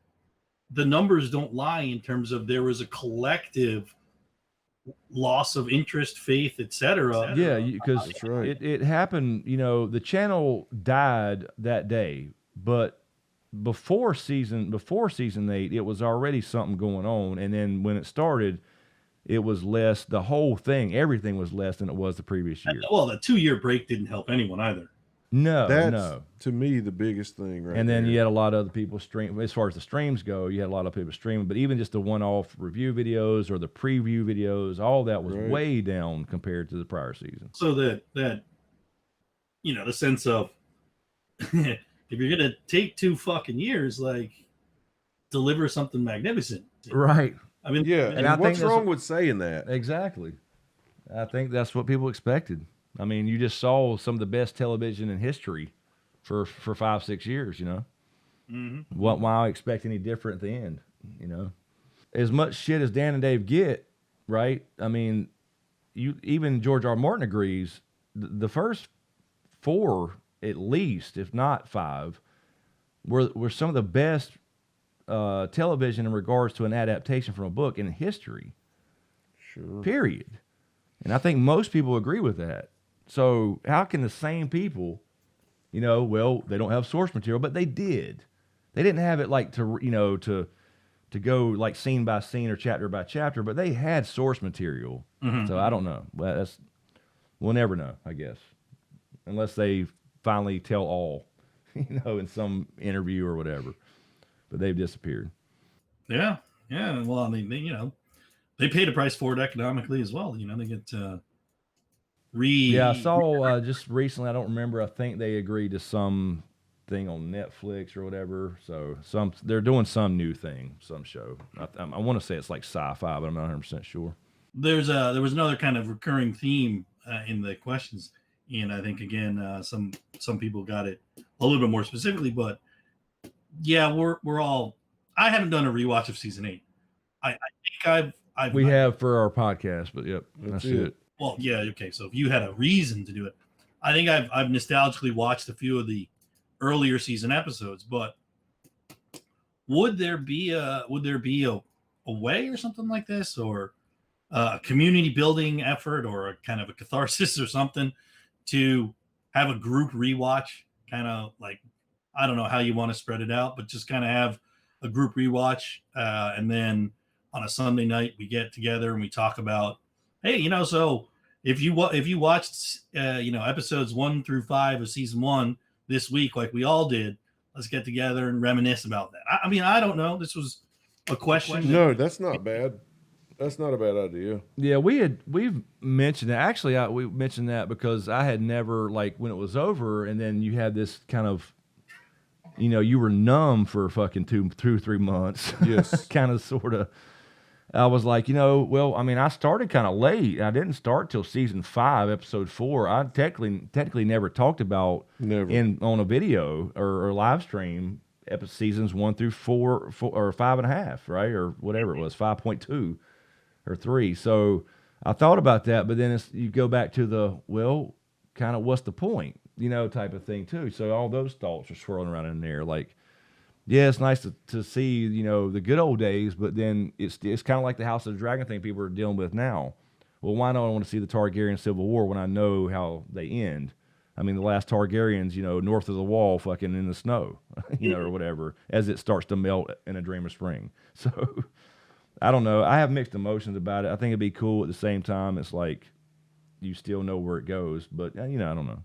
the numbers don't lie in terms of there was a collective loss of interest, faith, etc.
Yeah, because
That's right.
it happened. The channel died that day, but before season 8, it was already something going on. And then when it started, it was less. The whole thing, everything was less than it was the previous year.
Well, the 2-year break didn't help anyone either.
That's to me the biggest thing, right?
And then
there.
you had a lot of other people stream. As far as the streams go, you had a lot of people streaming. But even just the one-off review videos or the preview videos, all that was way down compared to the prior season.
So that the sense of if you're gonna take 2 fucking years, like, deliver something magnificent,
Right?
I mean,
yeah. And
I think
what's
that's
wrong with saying that?
Exactly. I think that's what people expected. I mean, you just saw some of the best television in history for 5-6 years. You know, why expect any different at the end? You know, as much shit as Dan and Dave get, right? I mean, even George R. R. Martin agrees. The first 4, at least, if not 5, were some of the best television in regards to an adaptation from a book in history.
Sure.
Period. And I think most people agree with that. So how can the same people, you know, well, they don't have source material, but they did. They didn't have it like to go like scene by scene or chapter by chapter, but they had source material. So I don't know. Well, we'll never know, I guess, unless they finally tell all, you know, in some interview or whatever. But they've disappeared.
Yeah. Well, I mean, they paid a price for it economically as well. You know, they get
Yeah, I saw just recently. I don't remember. I think they agreed to some thing on Netflix or whatever. So they're doing some new thing, some show. I want to say it's like sci-fi, but I'm not 100% sure.
there was another kind of recurring theme in the questions, and I think again some people got it a little bit more specifically, but yeah, we're all. I haven't done a rewatch of season 8. I think I've
We have for our podcast, but yep, that's it.
Well, yeah, okay. So if you had a reason to do it, I think I've nostalgically watched a few of the earlier season episodes, but would there be a way or something like this, or a community building effort, or a kind of a catharsis or something to have a group rewatch, kind of like, I don't know how you want to spread it out, but just kind of have a group rewatch, and then on a Sunday night we get together and we talk about, hey, so if you watched episodes 1 through 5 of season 1 this week, like we all did, let's get together and reminisce about that. I mean, I don't know. This was a question.
No, that's not bad. That's not a bad idea.
Yeah, we've mentioned that. Actually, we mentioned that because I had never, like, when it was over, and then you had this kind of, you were numb for fucking 2-3 months.
Yes.
Kind of, sort of. I was like, well, I mean, I started kind of late. I didn't start till season 5, episode 4. I technically never talked about on a video or live stream seasons 1 through 4 or 5.5, right, or whatever it was, 5.2 or 3. So I thought about that, but then you go back to the, well, kind of what's the point, type of thing too. So all those thoughts are swirling around in there, like. Yeah, it's nice to see, the good old days, but then it's kind of like the House of the Dragon thing people are dealing with now. Well, why not? I want to see the Targaryen Civil War when I know how they end. I mean, the last Targaryens, north of the wall, fucking in the snow, or whatever, as it starts to melt in A Dream of Spring. So, I don't know. I have mixed emotions about it. I think it'd be cool. At the same time, it's like you still know where it goes, but I don't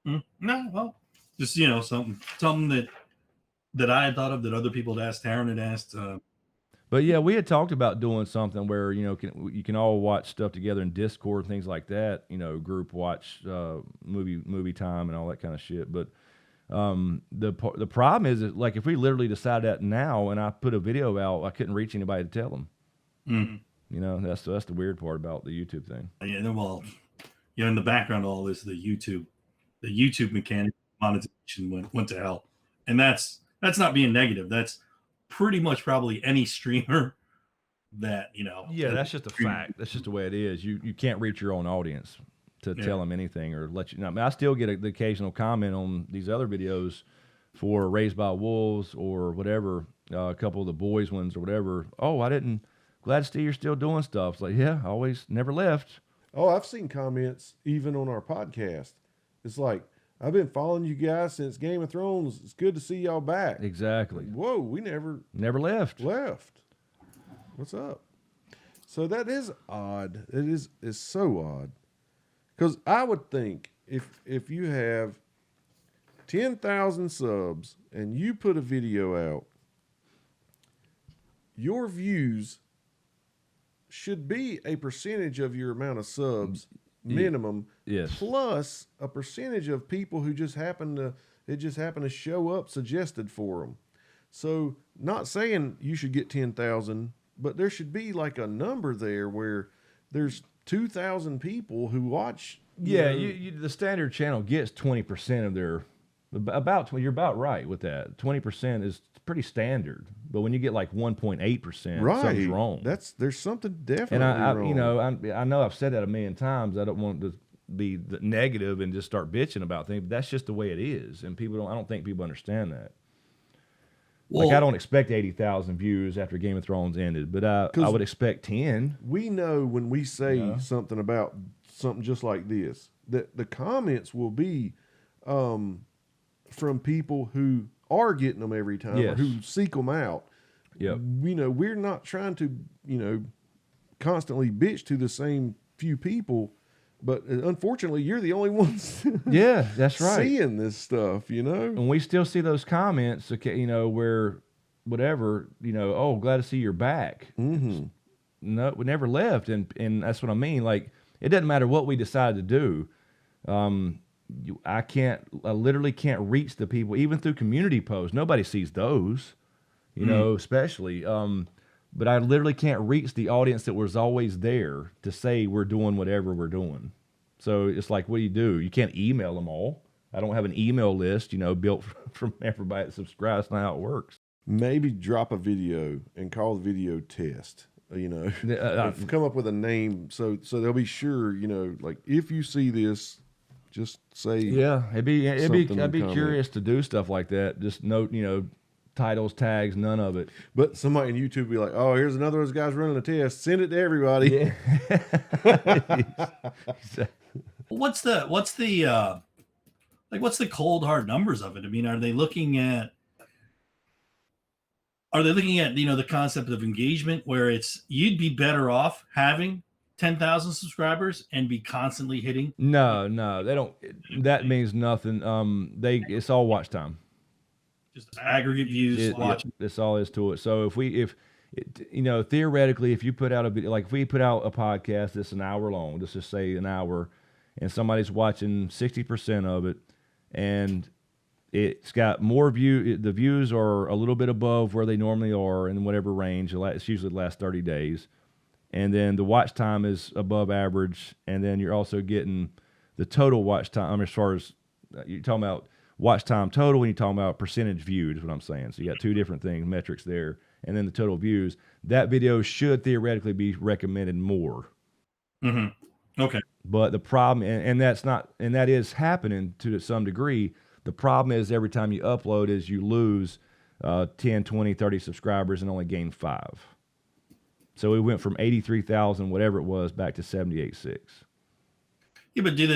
know.
No, well, just something that I had thought of, that other people had asked, Taryn had asked.
But yeah, we had talked about doing something where you can all watch stuff together in Discord, things like that. Group watch, movie time, and all that kind of shit. But the problem is that, like, if we literally decide that now, and I put a video out, I couldn't reach anybody to tell them. Mm-hmm. That's the weird part about the YouTube thing.
Yeah, well, in the background of all this, the YouTube mechanic monetization went to hell, and that's not being negative. That's pretty much probably any streamer that,
Yeah, that's just a fact. That's just the way it is. You can't reach your own audience to tell them anything or let you know. I mean, I still get the occasional comment on these other videos for Raised by Wolves or whatever, a couple of the boys ones or whatever. Oh, glad to see you're still doing stuff. It's like, yeah, always, never left.
Oh, I've seen comments even on our podcast. It's like, I've been following you guys since Game of Thrones. It's good to see y'all back.
Exactly.
Whoa, we never
left.
What's up? So that is odd. It's so odd. Because I would think if you have 10,000 subs and you put a video out, your views should be a percentage of your amount of subs minimum,
yes,
plus a percentage of people who just happen to show up suggested for them. So, not saying you should get 10,000, but there should be like a number there where there's 2,000 people who watch
Yeah,
know,
the standard channel gets 20% of their you're about right with that. 20% is pretty standard, but when you get like 1.8%,
right?
something's wrong.
There's something definitely
And I
wrong.
you know, I know I've said that a million times. I don't want to be negative and just start bitching about things. But that's just the way it is, and people don't. I don't think people understand that.
Well,
Like I don't expect 80,000 views after Game of Thrones ended, but I would expect 10.
We know when we say
Yeah.
something about something just like this, that the comments will be from people who are getting them every time, or
Yes.
who seek them out.
Yep.
You know, we're not trying to, you know, constantly bitch to the same few people, but unfortunately, you're the only ones.
Yeah, that's right.
Seeing this stuff, you know.
And we still see those comments, okay, you know, where whatever, you know, oh, glad to see you're back.
Mm-hmm.
No, we never left, and that's what I mean. Like, it doesn't matter what we decide to do. I literally can't reach the people, even through community posts. Nobody sees those, you know, especially. But I literally can't reach the audience that was always there to say we're doing whatever we're doing. So it's like, what do? You can't email them all. I don't have an email list, you know, built from everybody that subscribes. That's not how it works.
Maybe drop a video and call the video test. You know, and come up with a name so they'll be sure. You know, like if you see this, just say
Yeah, I'd be
comment.
curious to do stuff like that. Just note, you know, titles, tags, none of it.
But somebody on YouTube will be like, "Oh, here's another of those guys running a test. Send it to everybody."
Yeah.
what's the what's the cold hard numbers of it? I mean, are they looking at you know the concept of engagement where it's you'd be better off having 10,000 subscribers and be constantly hitting?
No, they don't. That means nothing. It's all watch time.
Just aggregate views, watching.
That's all is to it. So you know, theoretically, if you put out a video, like if we put out a podcast that's an hour long, let's just say an hour, and somebody's watching 60% of it, and it's got more the views are a little bit above where they normally are in whatever range. It's usually the last 30 days. And then the watch time is above average. And then you're also getting the total watch time as far as you're talking about watch time total, and you're talking about percentage viewed is what I'm saying. So you got two different things, metrics there. And then the total views. That video should theoretically be recommended more.
Mm-hmm. Okay.
But the problem, and that is happening to some degree. The problem is every time you upload is you lose 10, 20, 30 subscribers and only gain 5. So we went from 83,000, whatever it was, back to 78.6.
Yeah, but do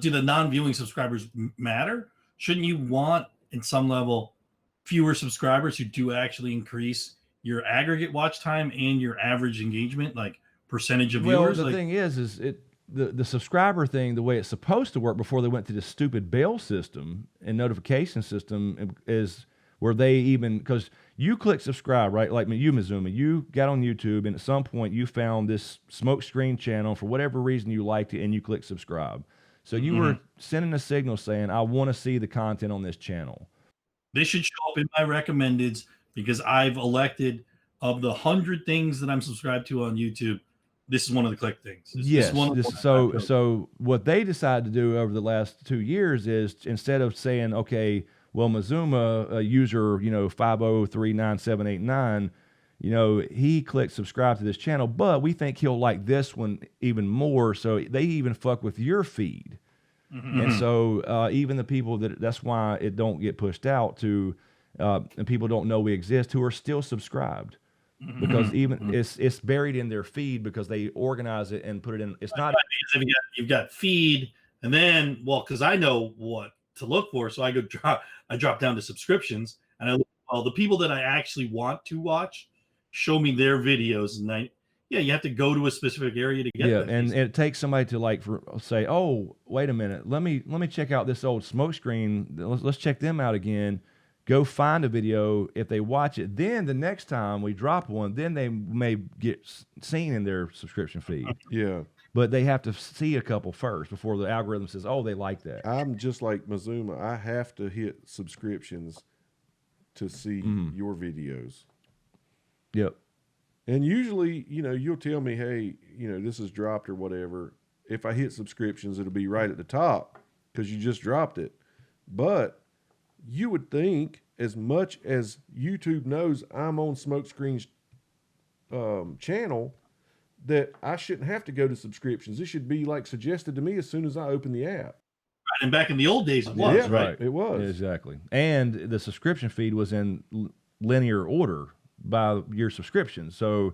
the non-viewing subscribers matter? Shouldn't you want, in some level, fewer subscribers who do actually increase your aggregate watch time and your average engagement, like percentage of viewers?
Well, the thing is the subscriber thing, the way it's supposed to work before they went to the stupid bail system and notification system is where they even, because you click subscribe, right? Like you, Mizuma, you got on YouTube and at some point you found this SmokeScreen channel for whatever reason you liked it and you click subscribe. So you were sending a signal saying, I want to see the content on this channel.
They should show up in my recommendeds because I've elected of the 100 things that I'm subscribed to on YouTube. This is one of the click things.
So what they decided to do over the last 2 years is instead of saying, okay, well, Mizuma, user, 5039789, he clicked subscribe to this channel, but we think he'll like this one even more. So they even fuck with your feed. Mm-hmm. And so even the people that's why it don't get pushed out to, and people don't know we exist who are still subscribed. Because even it's buried in their feed because they organize it and put it in. It's not.
You've got feed, and then because I know what to look for, so I drop down to subscriptions, and I look. Well, the people that I actually want to watch show me their videos, and you have to go to a specific area to get.
Yeah, and it takes somebody to say, oh, wait a minute, let me check out this old SmokeScreen. Let's check them out again. Go find a video. If they watch it, then the next time we drop one, then they may get seen in their subscription feed.
Yeah.
But they have to see a couple first before the algorithm says, oh, they like that.
I'm just like Mizuma. I have to hit subscriptions to see your videos.
Yep.
And usually, you'll tell me, hey, this is dropped or whatever. if I hit subscriptions, it'll be right at the top because you just dropped it. But you would think, as much as YouTube knows I'm on SmokeScreen's channel, that I shouldn't have to go to subscriptions. It should be like suggested to me as soon as I open the app.
And back in the old days, it was,
Yeah,
right?
It was.
Exactly. And the subscription feed was in linear order by your subscription. So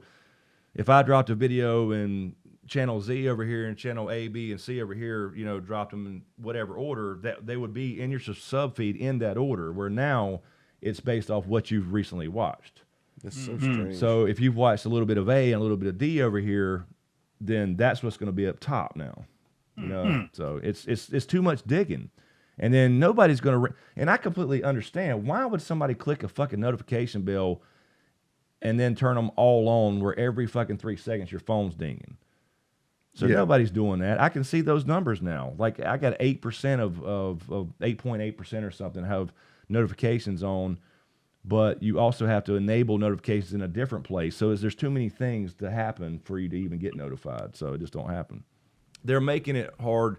if I dropped a video in channel Z over here and channel A, B, and C over here, you know, dropped them in whatever order, that they would be in your sub feed in that order, where now it's based off what you've recently watched.
That's so strange.
So if you've watched a little bit of A and a little bit of D over here, then that's what's going to be up top now. You know, so it's too much digging. And then nobody's going to, and I completely understand, why would somebody click a fucking notification bell and then turn them all on where every fucking 3 seconds your phone's dinging? So nobody's doing that. I can see those numbers now. Like I got 8% of 8.8% or something have notifications on, but you also have to enable notifications in a different place. So there's too many things to happen for you to even get notified. So it just don't happen. They're making it hard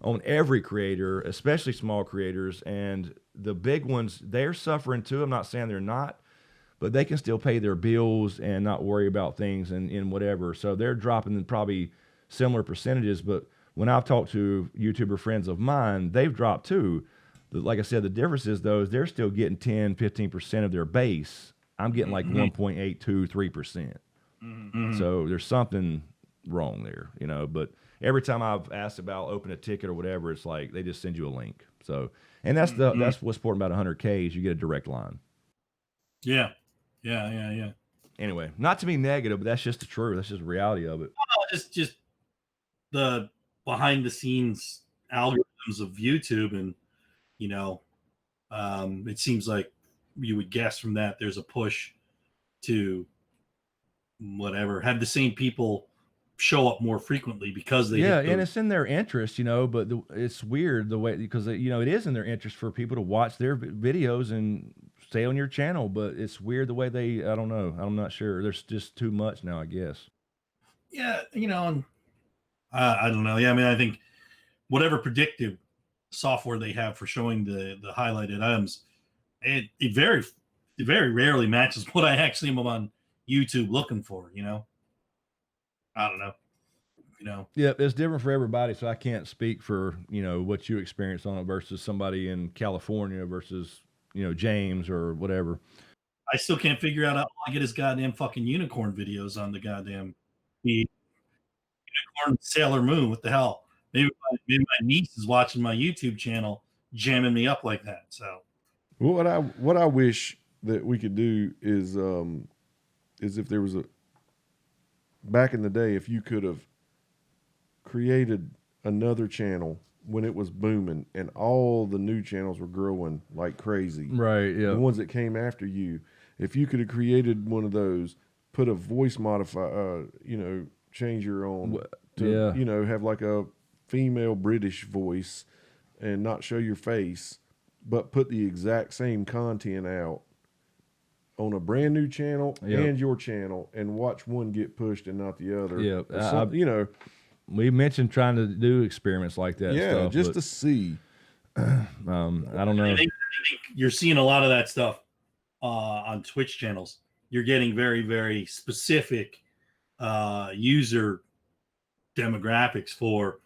on every creator, especially small creators, and the big ones, they're suffering too. I'm not saying they're not, but they can still pay their bills and not worry about things and whatever. So they're dropping probably similar percentages, but when I've talked to YouTuber friends of mine, they've dropped too. Like I said, the difference is those they're still getting 10, 15% of their base. I'm getting like 1.82, 3%. So there's something wrong there, you know, but every time I've asked about open a ticket or whatever, it's like they just send you a link. So, and that's that's what's important about 100K is you get a direct line.
Yeah.
Anyway, not to be negative, but that's just the truth. That's just the reality of it.
Well, it's just the behind the scenes algorithms of YouTube, and you know, it seems like you would guess from that there's a push to whatever have the same people show up more frequently because they
and it's in their interest, you know, but it's weird the way, because you know it is in their interest for people to watch their videos and stay on your channel, but it's weird the way they, I don't know, I'm not sure, there's just too much now, I guess.
Yeah, you know, and I don't know. Yeah, I mean, I think whatever predictive software they have for showing the highlighted items, it very rarely matches what I actually am on YouTube looking for, you know. I don't know. You know.
Yeah, it's different for everybody, so I can't speak for, you know, what you experience on it versus somebody in California versus, you know, James or whatever.
I still can't figure out how I get his goddamn fucking unicorn videos on the goddamn feed. Unicorn Sailor Moon, what the hell? Maybe my niece is watching my YouTube channel jamming me up like that. So
what I wish that we could do is if there was a, back in the day, if you could have created another channel when it was booming and all the new channels were growing like crazy.
Right, yeah.
The ones that came after you, if you could have created one of those, put a voice modify, you know, changer on to, you know, have like a female British voice and not show your face, but put the exact same content out on a brand new channel and your channel, and watch one get pushed and not the other.
Yeah,
you know,
we mentioned trying to do experiments like that.
Yeah,
stuff,
just to see.
I don't know.
I think you're seeing a lot of that stuff on Twitch channels. You're getting very, very specific user demographics for,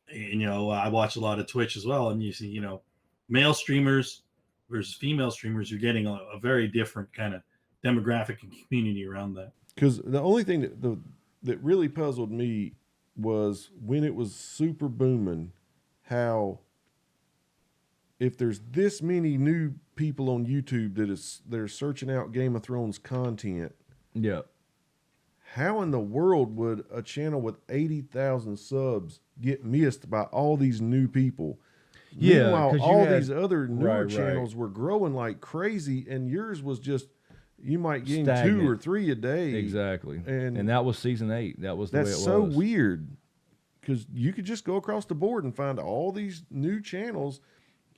you know, I watch a lot of Twitch as well, and you see, you know, male streamers versus female streamers. You're getting a very different kind of demographic and community around that.
Because the only thing that really puzzled me was when it was super booming, how if there's this many new people on YouTube they're searching out Game of Thrones content.
Yeah.
How in the world would a channel with 80,000 subs get missed by all these new people?
Yeah,
meanwhile, all these other newer channels were growing like crazy, and yours was just, you might gain
stagnant.
2 or 3 a day.
Exactly.
And
that was season 8. That was the way it was.
That's so weird, because you could just go across the board and find all these new channels,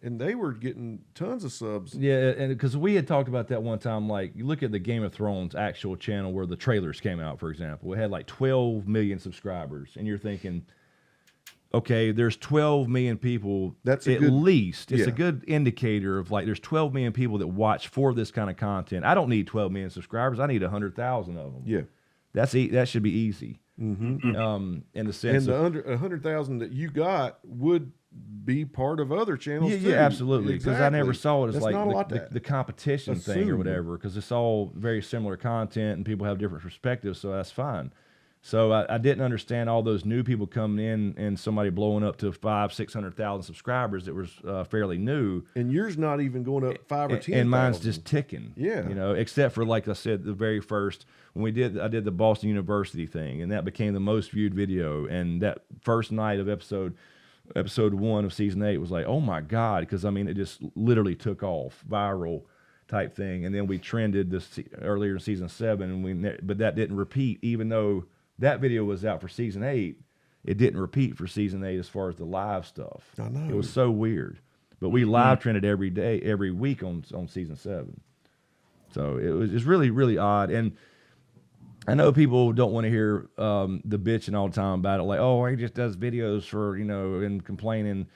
and they were getting tons of subs.
Yeah, and because we had talked about that one time, like you look at the Game of Thrones actual channel where the trailers came out, for example, it had like 12 million subscribers, and you're thinking, okay, there's 12 million people.
That's a
at
good-
least. It's a
yeah.
good indicator of like there's 12 million people that watch for this kind of content. I don't need 12 million subscribers. I need 100,000 of them.
Yeah.
That should be easy.
Mm-hmm.
In the sense
And
of,
the 100,000 that you got would be part of other channels too.
yeah, absolutely. Because I never
Exactly.
saw it as
That's
like
not a lot
the,
to
the competition thing or
assume.
whatever. Because it's all very similar content and people have different perspectives, so that's fine. So I didn't understand all those new people coming in and somebody blowing up to 500,000-600,000 subscribers that was fairly new.
And yours not even going up 5 or 10.
And mine's just ticking.
Yeah.
You know, except for, like I said, the very first, when I did the Boston University thing, and that became the most viewed video. And that first night of episode 1 of season 8 was like, oh my God. Because, I mean, it just literally took off, viral type thing. And then we trended earlier in season 7, but that didn't repeat, even though that video was out for season 8. It didn't repeat for season 8 as far as the live stuff.
I know.
It was so weird. But we live trended every day, every week on season 7. So it's really, really odd. And I know people don't want to hear the bitching all the time about it. Like, oh, he just does videos for, and complaining.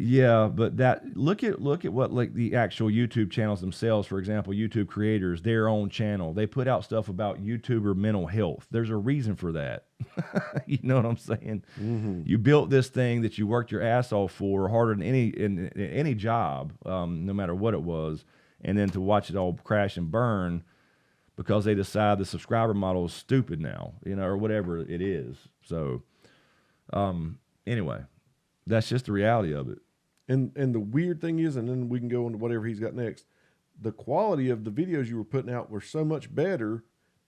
Yeah, but look at what like the actual YouTube channels themselves, for example, YouTube creators, their own channel. They put out stuff about YouTuber mental health. There's a reason for that. You know what I'm saying?
Mm-hmm.
You built this thing that you worked your ass off for, harder than any job, no matter what it was, and then to watch it all crash and burn because they decide the subscriber model is stupid now, or whatever it is. So, anyway, that's just the reality of it.
And the weird thing is, and then we can go into whatever he's got next, the quality of the videos you were putting out were so much better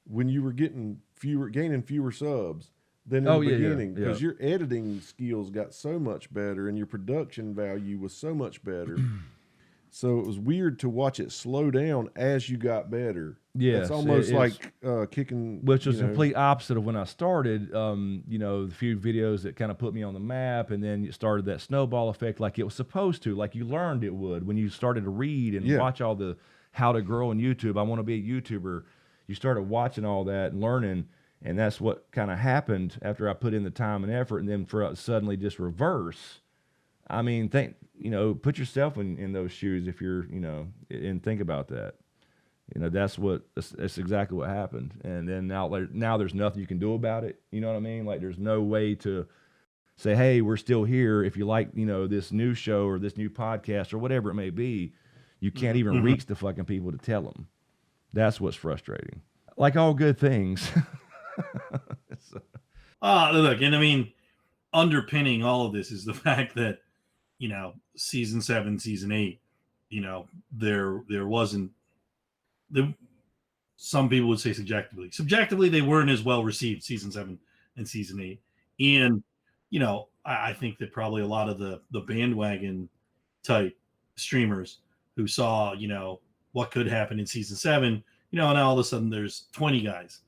when you were gaining fewer subs than in the beginning, because your editing skills got so much better and your production value was so much better. So it was weird to watch it slow down as you got better.
Yeah,
it's almost like kicking,
which was the complete opposite of when I started. The few videos that kind of put me on the map, and then it started that snowball effect, like it was supposed to, like you learned it would when you started to read and watch all the how to grow on YouTube. I want to be a YouTuber. You started watching all that and learning, and that's what kind of happened after I put in the time and effort, and then for it suddenly just reverse. I mean, put yourself in those shoes if you're, and think about that. That's exactly what happened. And then now there's nothing you can do about it. You know what I mean? Like there's no way to say, hey, we're still here. If you like, this new show or this new podcast or whatever it may be, you can't even reach the fucking people to tell them. That's what's frustrating. Like all good things.
Look, and I mean, underpinning all of this is the fact that, season 7, season 8, there wasn't. Some people would say subjectively they weren't as well received, season 7 and season 8. And I think that probably a lot of the bandwagon type streamers who saw what could happen in season 7, and all of a sudden there's 20 guys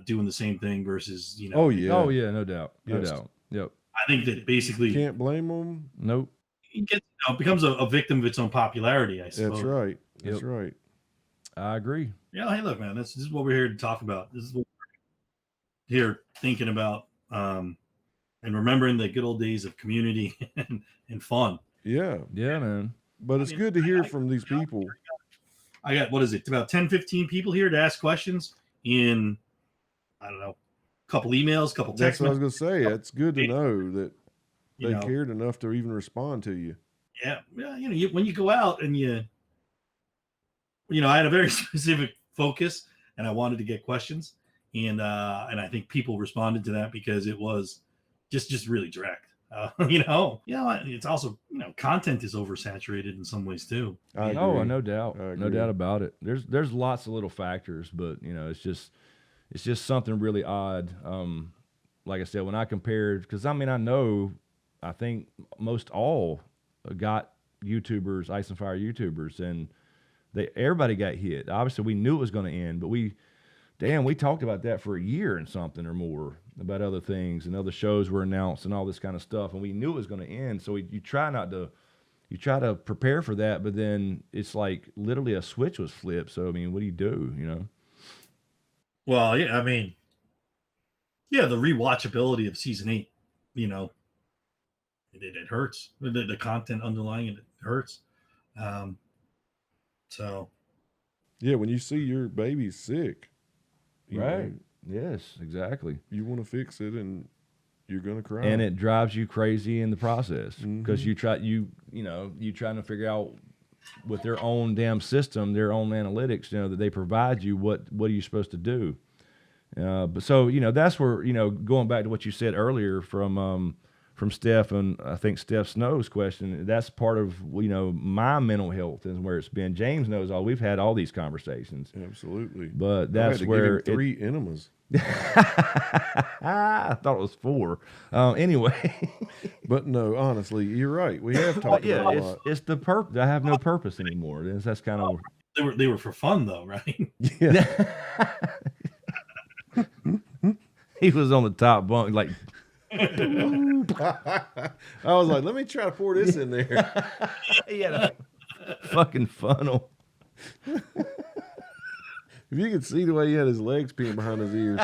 doing the same thing versus
Oh yeah,
no doubt. Yep.
I think that basically
can't blame them.
Nope.
it becomes a victim of its own popularity, I suppose.
That's right.
I agree.
Yeah, hey, look, man, this is what we're here to talk about. This is what we're here thinking about, and remembering the good old days of community and fun.
Yeah,
man.
But it's good to hear from these people.
I got, what is it, about 10, 15 people here to ask questions in, I don't know, a couple emails, a couple texts.
That's what I was going to say. It's good to know that they
You know.
cared enough to even respond to you.
Yeah, when you go out and I had a very specific focus and I wanted to get questions, and I think people responded to that because it was just really direct. It's also content is oversaturated in some ways too.
I agree.
Oh, no doubt,
I
no
agree.
doubt about it. There's lots of little factors, but it's just something really odd. Like I said, when I compared, because I think most all got YouTubers, Ice and Fire YouTubers, and everybody got hit. Obviously, we knew it was going to end, but we talked about that for a year and something or more, about other things, and other shows were announced and all this kind of stuff, and we knew it was going to end. So you try to prepare for that, but then it's like literally a switch was flipped. So I mean, what do you do?
Well, yeah, I mean, the rewatchability of season 8, it hurts. The content underlying it hurts. So
Yeah, when you see your baby sick, you
Right.
know,
Yes, exactly.
you want to fix it, and you're gonna cry.
And it drives you crazy in the process
Mm-hmm.
because you trying to figure out with their own damn system, their own analytics, that they provide you, what are you supposed to do? But so that's where going back to what you said earlier from Steph, and I think Steph Snow's question. That's part of my mental health is where it's been. James knows all. We've had all these conversations.
Absolutely.
But
I
that's
had to
where
give him 3 enemas.
I thought it was 4. Anyway.
But no, honestly, you're right. We have talked about a lot.
It's the purpose. I have no purpose anymore. That's kind of
they were for fun though, right?
Yeah.
He was on the top bunk like.
I was like, let me try to pour this in there.
He had a fucking funnel.
If you could see the way he had his legs peeing behind his ears.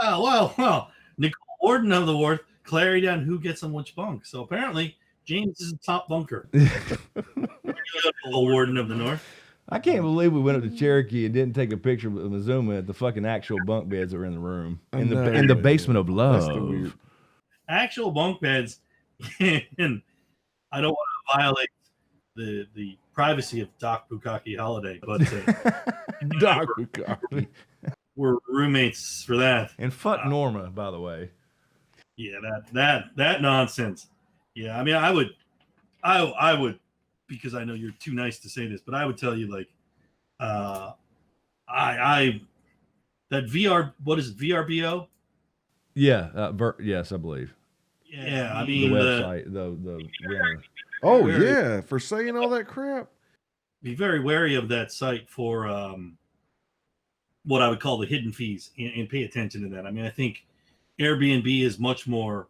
Well, Nicole Warden of the Wharf clarity on who gets on which bunk. So apparently, James is the top bunker. Nicole Warden of the North.
I can't believe we went up to Cherokee and didn't take a picture of Mizuma at the fucking actual bunk beds that were in the room in the basement of love.
That's the weird.
Actual bunk beds, and I don't want to violate the privacy of Doc Bukaki Holiday, but
Doc Bukaki.
We're roommates for that.
And fuck Norma, by the way.
Yeah, that nonsense. Yeah, I mean, I would, because I know you're too nice to say this, but I would tell you like, that VR, what is it, VRBO?
Yeah, yes, I believe.
Yeah, I
The
mean,
website, the winner.
Oh, yeah, for saying all that crap.
Be very wary of that site for what I would call the hidden fees, and pay attention to that. I mean, I think Airbnb is much more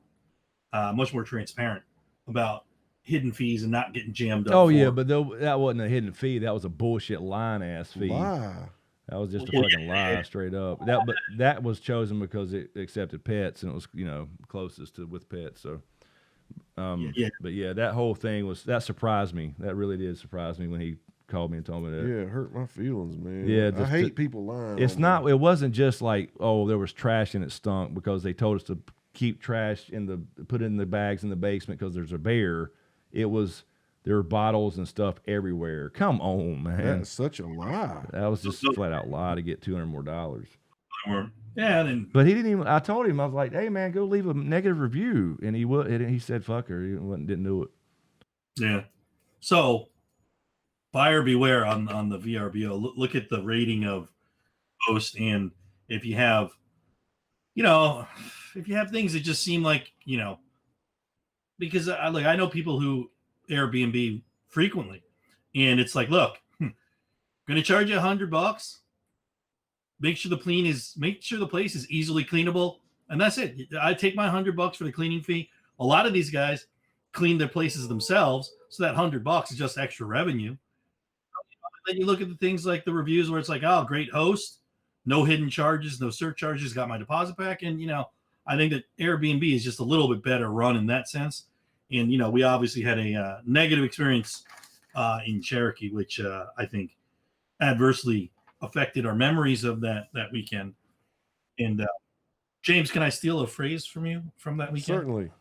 transparent about hidden fees and not getting jammed up.
Oh yeah, but that wasn't a hidden fee. That was a bullshit line ass fee.
Lie.
That was just a fucking lie, straight up. But that was chosen because it accepted pets and it was closest to with pets. So, but yeah, that whole thing that surprised me. That really did surprise me when he called me and told me that.
Yeah, it hurt my feelings, man.
Yeah,
I hate people lying.
It's not. It wasn't just like, oh, there was trash and it stunk because they told us to keep trash put it in the bags in the basement because there's a bear. It was. There were bottles and stuff everywhere. Come on, man.
That's such a lie.
That was just a flat out lie to get $200 more.
Yeah,
But he didn't even. I told him, I was like, "Hey, man, go leave a negative review," and he would. And he said, "Fuck her." He didn't do it.
Yeah. So, buyer beware on the VRBO. Look at the rating of post, and if you have, things that just seem like, because I know people who Airbnb frequently, and it's like, look, I'm gonna charge you $100. Make sure the place is easily cleanable, and that's it. I take my $100 for the cleaning fee. A lot of these guys clean their places themselves, so that $100 is just extra revenue. Then you look at the things like the reviews where it's like, oh, great host, no hidden charges, no surcharges, got my deposit back, and I think that Airbnb is just a little bit better run in that sense. And, we obviously had a negative experience in Cherokee, which I think adversely affected our memories of that weekend. And James, can I steal a phrase from you from that weekend?
Certainly.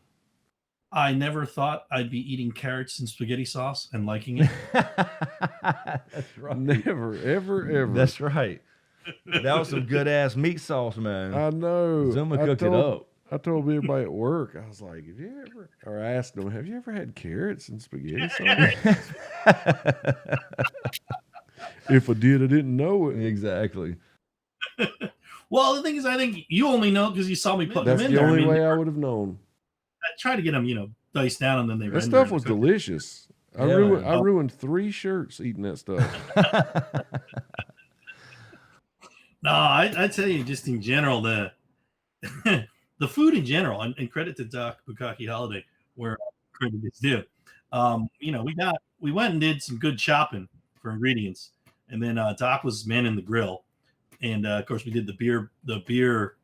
I never thought I'd be eating carrots and spaghetti sauce and liking it.
That's right.
Never, ever, ever.
That's right. That was some good ass meat sauce, man.
I know.
Zuma cooked it up.
I told everybody at work, I was like, I asked them, have you ever had carrots and spaghetti sauce? If I did, I didn't know it.
Exactly.
Well, the thing is, I think you only know because you saw me put them in there.
That's the only way I would have known.
I tried to get them, diced down, and then they.
That stuff was delicious. I ruined 3 shirts eating that stuff.
No, I tell you, just in general, the food in general, and credit to Doc Bukaki Holiday, where credit is due. We went and did some good shopping for ingredients, and then Doc was manning the grill, and of course we did the beer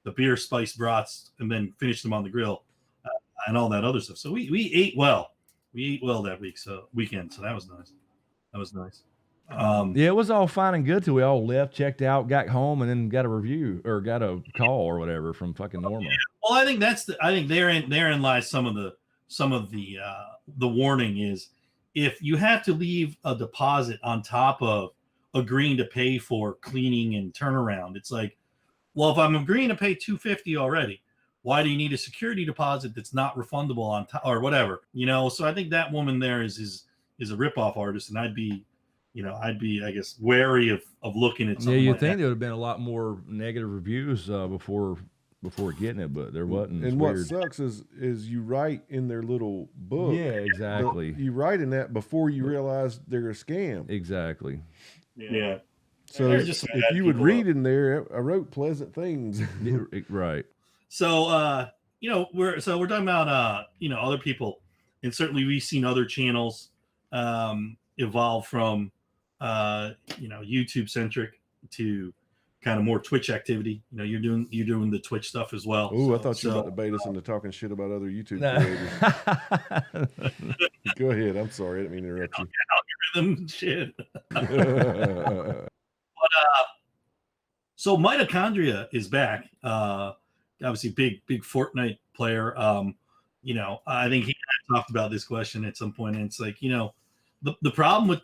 the beer spiced brats and then finished them on the grill and all that other stuff. So we ate well. We ate well that weekend. So that was nice. That was nice.
Yeah, it was all fine and good till we all left, checked out, got home, and then got a review or got a call or whatever from fucking Norma.
Well, I think therein lies some of the warning is if you have to leave a deposit on top of agreeing to pay for cleaning and turnaround, it's like, well, if I'm agreeing to pay $250 already, why do you need a security deposit that's not refundable on top or whatever? So I think that woman there is a ripoff artist, and I'd be, I guess, wary of looking at something.
Yeah,
like
think
that.
there would have been a lot more negative reviews before getting it, but there wasn't.
And what sucks is you write in their little book.
Yeah, exactly.
You write in that before you realize they're a scam.
Exactly.
Yeah.
So if you would read in there, I wrote pleasant things.
Right.
So we're talking about other people, and certainly we've seen other channels evolve from YouTube centric to kind of more Twitch activity. You're doing the Twitch stuff as well.
Oh, I thought you were about to bait us into talking shit about other YouTube creators. Go ahead. I'm sorry, I didn't mean to interrupt you.
Algorithm shit. So Mitochondria is back. Obviously, big Fortnite player. I think he talked about this question at some point, and it's like, the problem with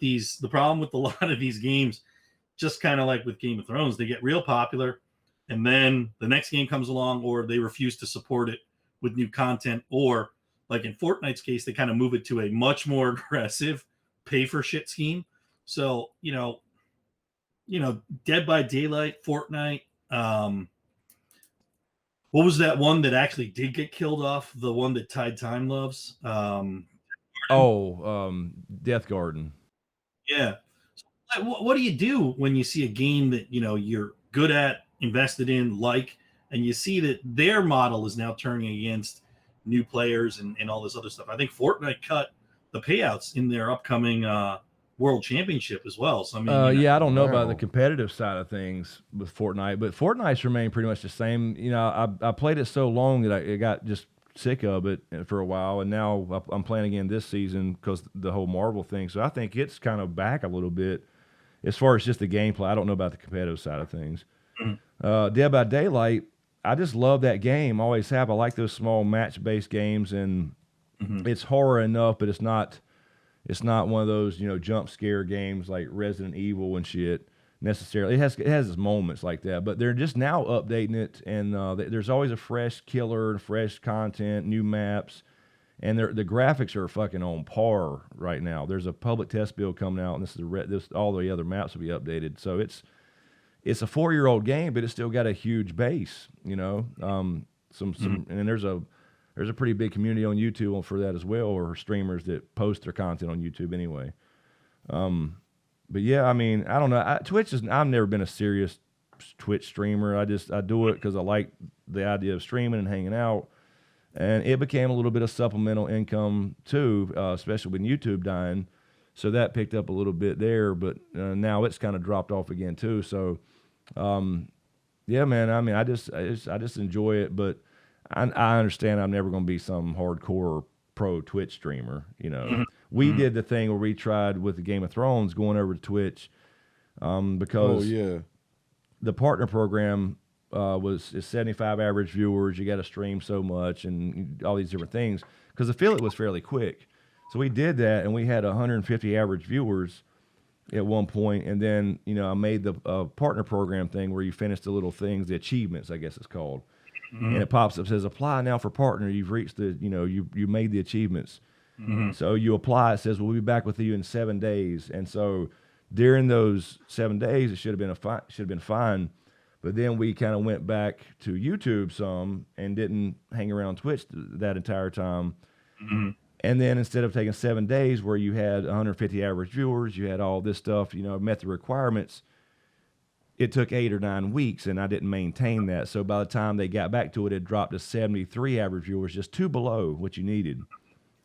a lot of these games, just kind of like with Game of Thrones, they get real popular, and then the next game comes along, or they refuse to support it with new content, or like in Fortnite's case, they kind of move it to a much more aggressive pay for shit scheme. So, Dead by Daylight, Fortnite. What was that one that actually did get killed off? The one that Tide Time loves?
Death Garden.
Yeah. So what do you do when you see a game that, you're good at, invested in, and you see that their model is now turning against new players and all this other stuff? I think Fortnite cut the payouts in their upcoming World Championship as well. So I
don't know about the competitive side of things with Fortnite, but Fortnite's remained pretty much the same. I played it so long that I got just sick of it for a while, and now I'm playing again this season because the whole Marvel thing. So I think it's kind of back a little bit as far as just the gameplay. I don't know about the competitive side of things. Mm-hmm. Dead by Daylight, I just love that game. Always have. I like those small match-based games, and it's horror enough, but it's not one of those, jump scare games like Resident Evil and shit necessarily. It has its moments like that, but they're just now updating it, and there's always a fresh killer and fresh content, new maps, and the graphics are fucking on par right now. There's a public test build coming out, and this all the other maps will be updated. So it's a 4-year-old game, but it's still got a huge base, and there's a pretty big community on YouTube for that as well, or streamers that post their content on YouTube anyway. But yeah, I don't know. I've never been a serious Twitch streamer. I do it because I like the idea of streaming and hanging out. And it became a little bit of supplemental income too, especially with YouTube dying. So that picked up a little bit there, but now it's kind of dropped off again too. So, yeah, man, I just enjoy it, but I understand I'm never going to be some hardcore pro Twitch streamer. We did the thing where we tried with the Game of Thrones going over to Twitch because the partner program is 75 average viewers. You got to stream so much and all these different things because affiliate was fairly quick. So we did that, and we had 150 average viewers at one point, and then I made the partner program thing where you finish the little things, the achievements, I guess it's called. And it pops up, says apply now for partner. You've reached the, you made the achievements. So you apply. It says we'll be back with you in 7 days. And so during those 7 days, it should have been fine. But then we kind of went back to YouTube some and didn't hang around Twitch that entire time. And then instead of taking 7 days where you had 150 average viewers, you had all this stuff, met the requirements. It took 8 or 9 weeks, and I didn't maintain that. So by the time they got back to it, it dropped to 73 average viewers, just 2 below what you needed.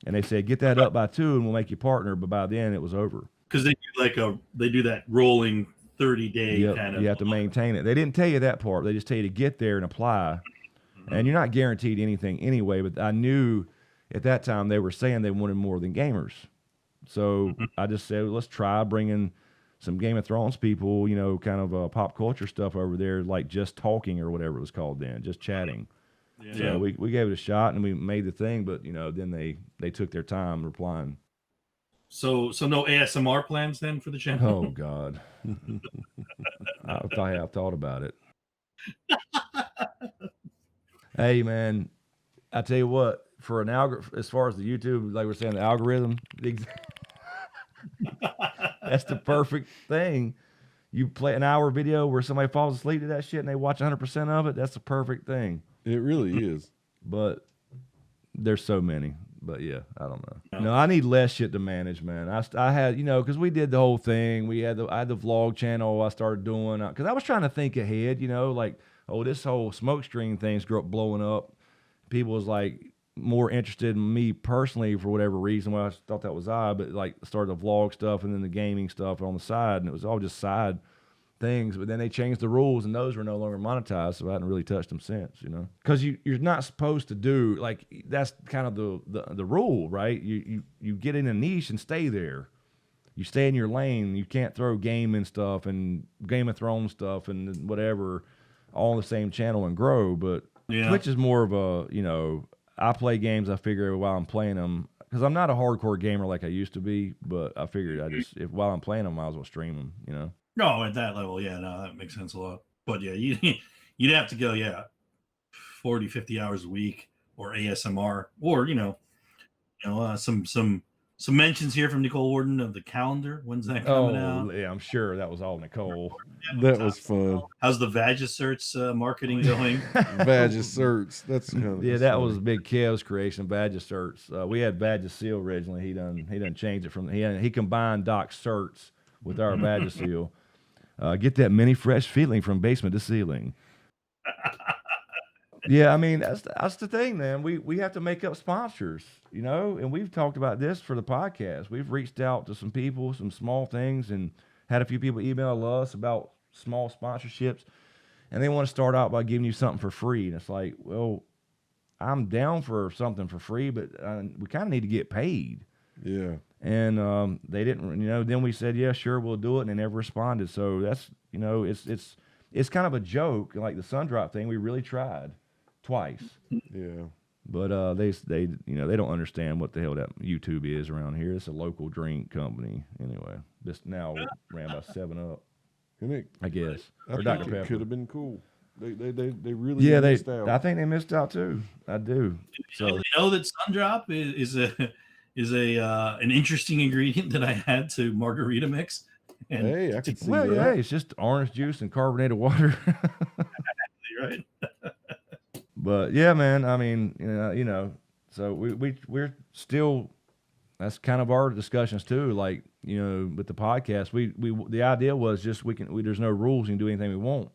And they said, get that up by 2, and we'll make you partner. But by then, it was over.
Because they do they do that rolling 30-day kind of.
You have to maintain it. They didn't tell you that part. They just tell you to get there and apply. And you're not guaranteed anything anyway, but I knew at that time they were saying they wanted more than gamers. So I just said, let's try bringing some Game of Thrones people, you know, kind of pop culture stuff over there, like just talking or whatever it was called then, just chatting.
Yeah.
So we gave it a shot and we made the thing, but, you know, then they took their time replying.
So no ASMR plans then for the channel?
Oh, God. I have thought about it. Hey, man, I tell you what, for an algorithm, as far as the YouTube, like we're saying, the algorithm, that's the perfect thing. You play an hour video where somebody falls asleep to that shit and they watch 100% of it. That's the perfect thing.
It really is.
But there's so many. But yeah, I don't know. No, I need less shit to manage, man. I had, you know, because we did the whole thing. I had the vlog channel I started doing. Because I was trying to think ahead, you know, like, oh, this whole SmokeScreen thing's blowing up. People was like more interested in me personally for whatever reason. Well, I thought that was odd, but like started the vlog stuff and then the gaming stuff on the side, and it was all just side things. But then they changed the rules, and those were no longer monetized, so I hadn't really touched them since, you know. Because you're not supposed to do, like, that's kind of the rule, right? You get in a niche and stay there. You stay in your lane. You can't throw gaming stuff and Game of Thrones stuff and whatever all on the same channel and grow. But Twitch is more of a, you know, I play games, I figure while I'm playing them, because I'm not a hardcore gamer like I used to be, but I figured while I'm playing them, I might as well stream them, you know.
No, at that level, yeah, no, that makes sense a lot. But yeah, you'd have to go, 40, 50 hours a week or ASMR, or, you know, some mentions here from Nicole Warden of the calendar. When's that coming out?
Yeah, I'm sure that was all Nicole.
That was fun.
How's the Vagicerts marketing going?
Vagicerts. That's kind of
that was Big Kev's creation. Vagicerts. We had Vagisil originally. He done changed it from he combined Doc Certs with our Vagisil. Get that mini fresh feeling from basement to ceiling. Yeah, I mean, that's the thing, man. We have to make up sponsors, you know, and we've talked about this for the podcast. We've reached out to some people, some small things, and had a few people email us about small sponsorships, and they want to start out by giving you something for free. And it's like, well, I'm down for something for free, but we kind of need to get paid.
Yeah.
And they didn't, you know, then we said, yeah, sure, we'll do it, and they never responded. So that's, you know, it's kind of a joke, like the Sundrop thing. We really tried. Twice.
Yeah.
But they you know, they don't understand what the hell that YouTube is around here. It's a local drink company. Anyway, this now ran by 7-Up. I guess. Or Dr. Pepper.
It could have been cool. They really missed out.
I think they missed out too. I do. So
you know that Sundrop is an interesting ingredient that I had to margarita mix. And
hey, I can see
well,
that.
yeah, it's just orange juice and carbonated water.
Right.
But yeah, man, I mean, you know, so we're still, that's kind of our discussions too. Like, you know, with the podcast, the idea was just there's no rules, we can do anything we want.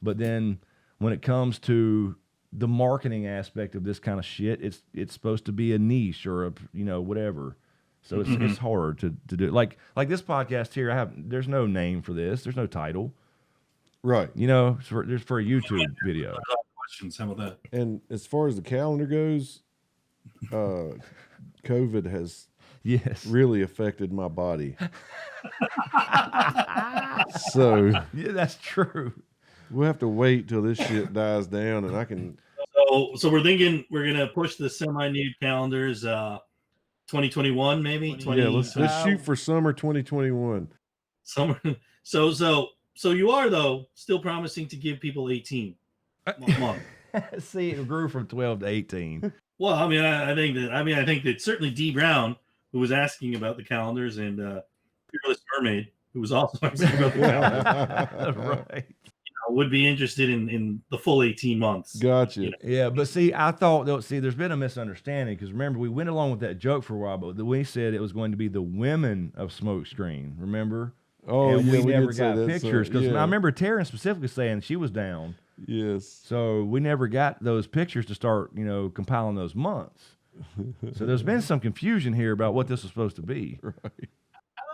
But then when it comes to the marketing aspect of this kind of shit, it's supposed to be a niche or a, you know, whatever. So it's hard to do. Like this podcast here, there's no name for this. There's no title.
Right.
You know, there's for a YouTube video.
Questions. How about that?
And as far as the calendar goes, COVID has really affected my body. So
yeah, that's true.
We'll have to wait till this shit dies down, and I can.
So we're thinking we're gonna push the semi-nude calendars, 2021 maybe.
Yeah, let's shoot for summer 2021.
Summer. So you are though still promising to give people 18 month.
See, it grew from 12 to 18.
Well, I mean, I think that certainly D Brown, who was asking about the calendars, and Fearless Mermaid, who was also asking about the calendars,
Right.
Would be interested in the full 18 months.
Gotcha.
You know?
Yeah, but see, I thought, there's been a misunderstanding, because remember, we went along with that joke for a while, but we said it was going to be the women of SmokeScreen, remember?
Oh,
and
yeah,
we never got pictures, because
yeah.
I remember Tyrion specifically saying she was down.
Yes.
So we never got those pictures to start, you know, compiling those months. So there's been some confusion here about what this was supposed to be.
Right.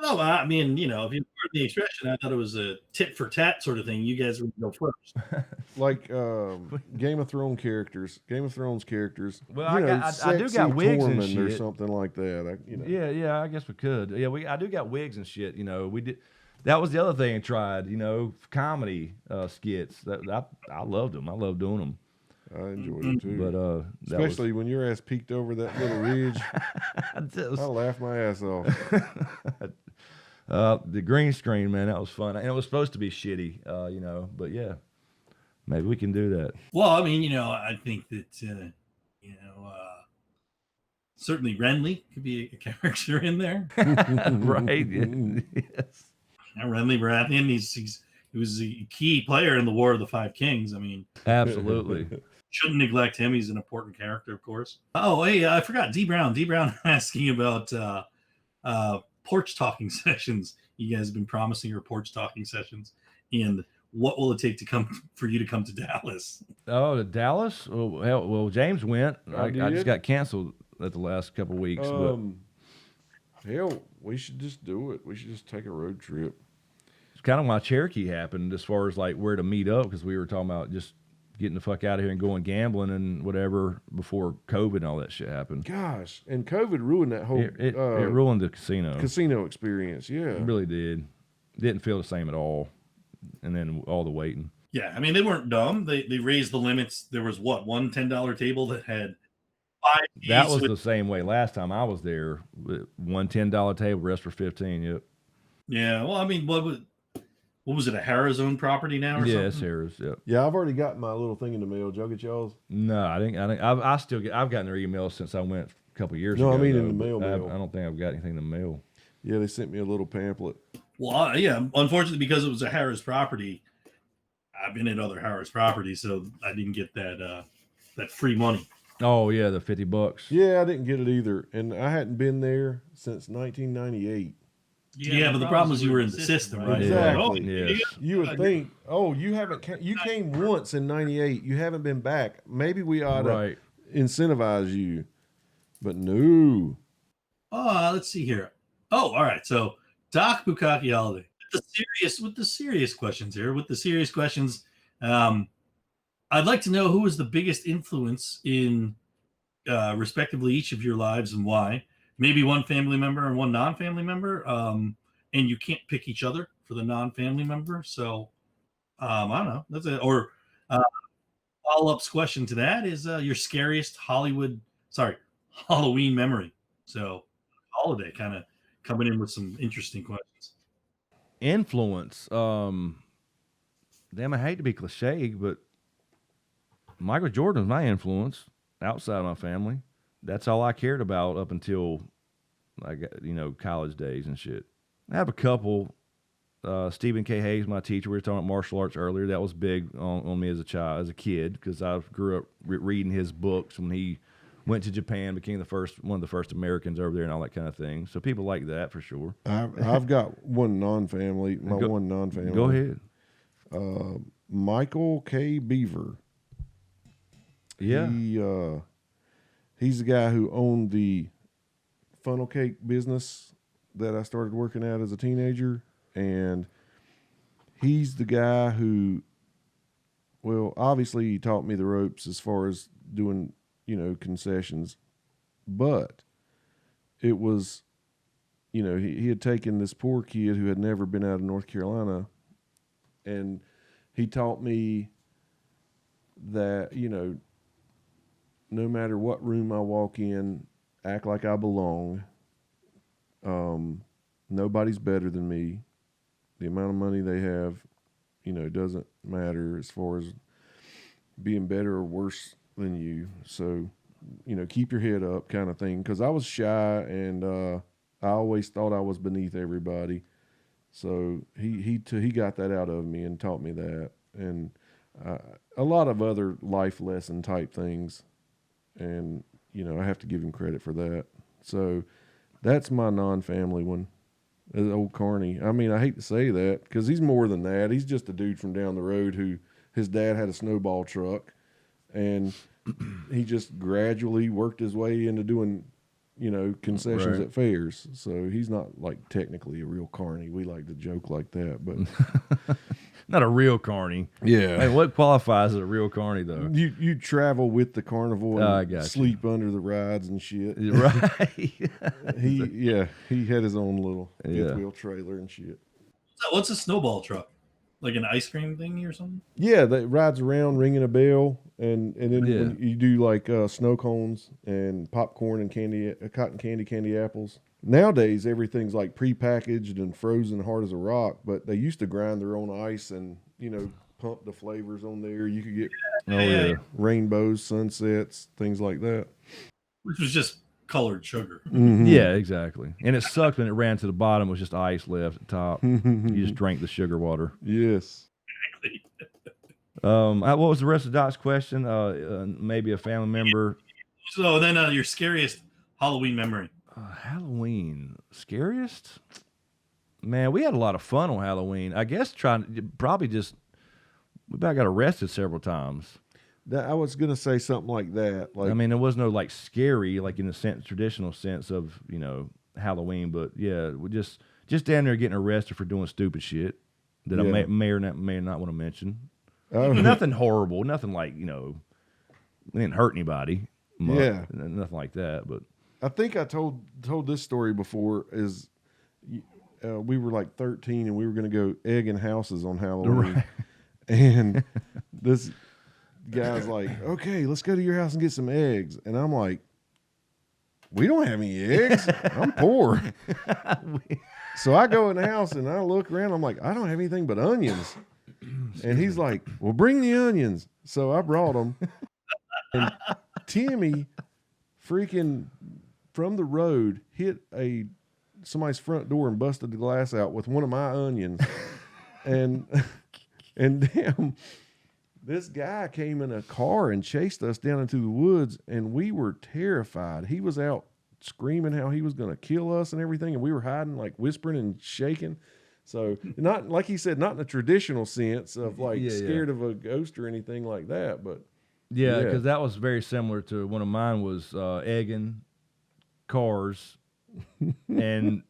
No, I mean, if you pardon the expression, I thought it was a tit for tat sort of thing. You guys would go first.
Like Game of Thrones characters.
Well, I do
sexy
got wigs and
Tormund or
shit.
something like that.
Yeah, I guess we could. Yeah, I do got wigs and shit. We did. That was the other thing I tried. Comedy skits. I loved them. I loved doing them.
I enjoyed them too.
But
especially when your ass peeked over that little ridge, I laughed my ass off.
The green screen, man, that was fun. And it was supposed to be shitty, But yeah, maybe we can do that.
Well, I mean, I think that certainly Renly could be a character in there.
Right? Yes.
Now, Renly Baratheon, he was a key player in the War of the Five Kings. I mean,
Absolutely.
Shouldn't neglect him. He's an important character, of course. Oh, hey, I forgot D Brown. D Brown asking about porch talking sessions. You guys have been promising your porch talking sessions, and what will it take for you to come to Dallas?
Oh, to Dallas? Oh, hell, well, James went. I just got canceled at the last couple of weeks.
Hell, we should just do it. We should just take a road trip.
It's kind of why Cherokee happened, as far as like where to meet up, because we were talking about just getting the fuck out of here and going gambling and whatever before COVID and all that shit happened.
Gosh, and COVID ruined that whole
It ruined the casino
experience. Yeah,
it really did. Didn't feel the same at all. And then all the waiting.
Yeah, I mean, they weren't dumb. They raised the limits. There was one $10 table that had 5.
That was the same way last time I was there. One $10 table, rest for 15. Yep.
Yeah. Well, I mean, what was it? A Harrah's own property now, or
yes,
something?
Harrah's. Yep.
Yeah, I've already got my little thing in the mail. Did y'all get y'all's?
No, I think I've gotten their emails since I went a couple of years ago.
No, I mean in the mail.
I don't think I've got anything in the mail.
Yeah, they sent me a little pamphlet.
Well, yeah. Unfortunately, because it was a Harrah's property, I've been at other Harrah's properties, so I didn't get that free money.
Oh yeah, the $50.
Yeah, I didn't get it either, and I hadn't been there since 1998.
Yeah, but the problem is you were in the system, right?
Exactly.
Yes.
You would think, you came once in 98. You haven't been back. Maybe we ought to incentivize you. But no.
Let's see here. Oh, all right. So Doc Bukaki Holiday. With the serious questions here. I'd like to know who was the biggest influence in respectively each of your lives and why. Maybe one family member and one non-family member, and you can't pick each other for the non-family member. So I don't know. That's it. Or follow-up question to that is your scariest Halloween memory. So Holiday kind of coming in with some interesting questions.
Influence. Damn, I hate to be cliche, but Michael Jordan was my influence outside of my family. That's all I cared about up until college days and shit. I have a couple. Stephen K. Hayes, my teacher, we were talking about martial arts earlier. That was big on me as a kid, because I grew up reading his books when he went to Japan, became one of the first Americans over there and all that kind of thing. So people like that for sure.
I've got one non-family. One non-family.
Go ahead.
Michael K. Beaver.
Yeah.
He's the guy who owned the funnel cake business that I started working at as a teenager. And he's the guy who, well, obviously he taught me the ropes as far as doing, concessions. But it was, he had taken this poor kid who had never been out of North Carolina, and he taught me that, no matter what room I walk in, act like I belong. Nobody's better than me. The amount of money they have, doesn't matter as far as being better or worse than you. So, keep your head up kind of thing. Because I was shy, and I always thought I was beneath everybody. So he got that out of me and taught me that. And a lot of other life lesson type things. And, I have to give him credit for that. So that's my non-family one. Old Carney. I mean, I hate to say that because he's more than that. He's just a dude from down the road who his dad had a snowball truck, and he just gradually worked his way into doing concessions
Right.
at fairs. So he's not like technically a real carny. We like to joke like that, but
Not a real carny.
yeah.
Hey, what qualifies as a real carny though?
You travel with the carnival
I
and
got you.
sleep under the rides and shit.
Right.
He had his own little
Yeah.
fifth wheel trailer and shit.
What's a snowball truck? Like an ice cream thingy or something?
Yeah, that rides around ringing a bell, and then when you do like snow cones and popcorn and candy, cotton candy apples. Nowadays, everything's like prepackaged and frozen hard as a rock. But they used to grind their own ice and pump the flavors on there. You could get
Yeah.
rainbows, sunsets, things like that.
Which was just colored sugar.
Mhm.
Yeah, exactly. And it sucked when it ran to the bottom. It was just ice left at the top. You just drank the sugar water.
Yes.
What was the rest of Doc's question? Maybe a family member.
So then your scariest Halloween memory.
Halloween. Scariest? Man, we had a lot of fun on Halloween. I guess we about got arrested several times.
I was gonna say something like that. Like,
I mean, there was no like scary, like in the traditional sense of Halloween, but yeah, we just down there getting arrested for doing stupid shit that I may or not want to mention. Nothing horrible, nothing like we didn't hurt anybody.
Yeah,
nothing like that. But
I think I told this story before. Is we were like 13 and we were gonna go egging houses on Halloween,
Right.
and this guy's like, "Okay, let's go to your house and get some eggs," and I'm like, "We don't have any eggs. I'm poor." So I go in the house and I look around. I'm like, "I don't have anything but onions." And he's like, "Well, bring the onions." So I brought them. And Timmy, freaking from the road, hit somebody's front door and busted the glass out with one of my onions. and damn, this guy came in a car and chased us down into the woods, and we were terrified. He was out screaming how he was going to kill us and everything, and we were hiding, like whispering and shaking. So not like he said, not in the traditional sense of like scared of a ghost or anything like that, but
yeah, because that was very similar to one of mine was egging cars, and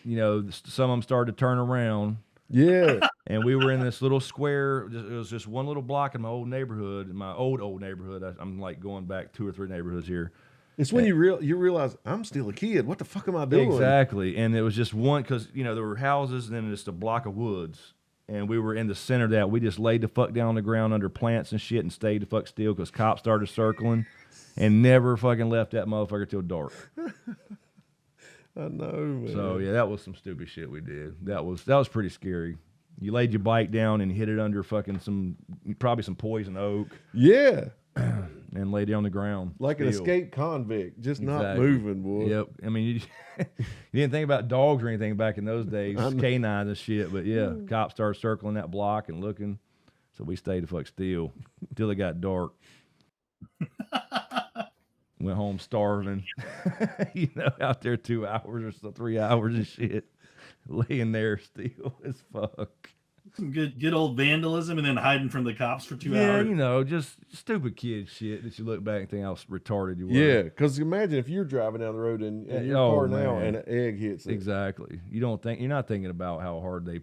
some of them started to turn around.
Yeah.
And we were in this little square. It was just one little block in my old neighborhood. In my old neighborhood, I'm like going back 2 or 3 neighborhoods here.
It's when you realize I'm still a kid. What the fuck am I doing?
Exactly. And it was just one, because there were houses and then just a block of woods. And we were in the center of that. We just laid the fuck down on the ground under plants and shit and stayed the fuck still because cops started circling and never fucking left that motherfucker till dark.
I know, man.
So yeah, that was some stupid shit we did. That was pretty scary. You laid your bike down and hit it under fucking probably some poison oak.
Yeah.
And lay down on the ground.
Like an escaped convict, just not moving, boy.
Yep. I mean, you didn't think about dogs or anything back in those days, canines and shit. But yeah, cops started circling that block and looking. So we stayed the fuck still until it got dark. Went home starving. Out there 2 hours or so, 3 hours and shit. Laying there still as fuck.
Some good old vandalism and then hiding from the cops for 2 hours.
Yeah, just stupid kid shit that you look back and think how retarded you were.
Yeah, because imagine if you're driving down the road in your car now and an egg hits it.
Exactly. You're not thinking about how hard they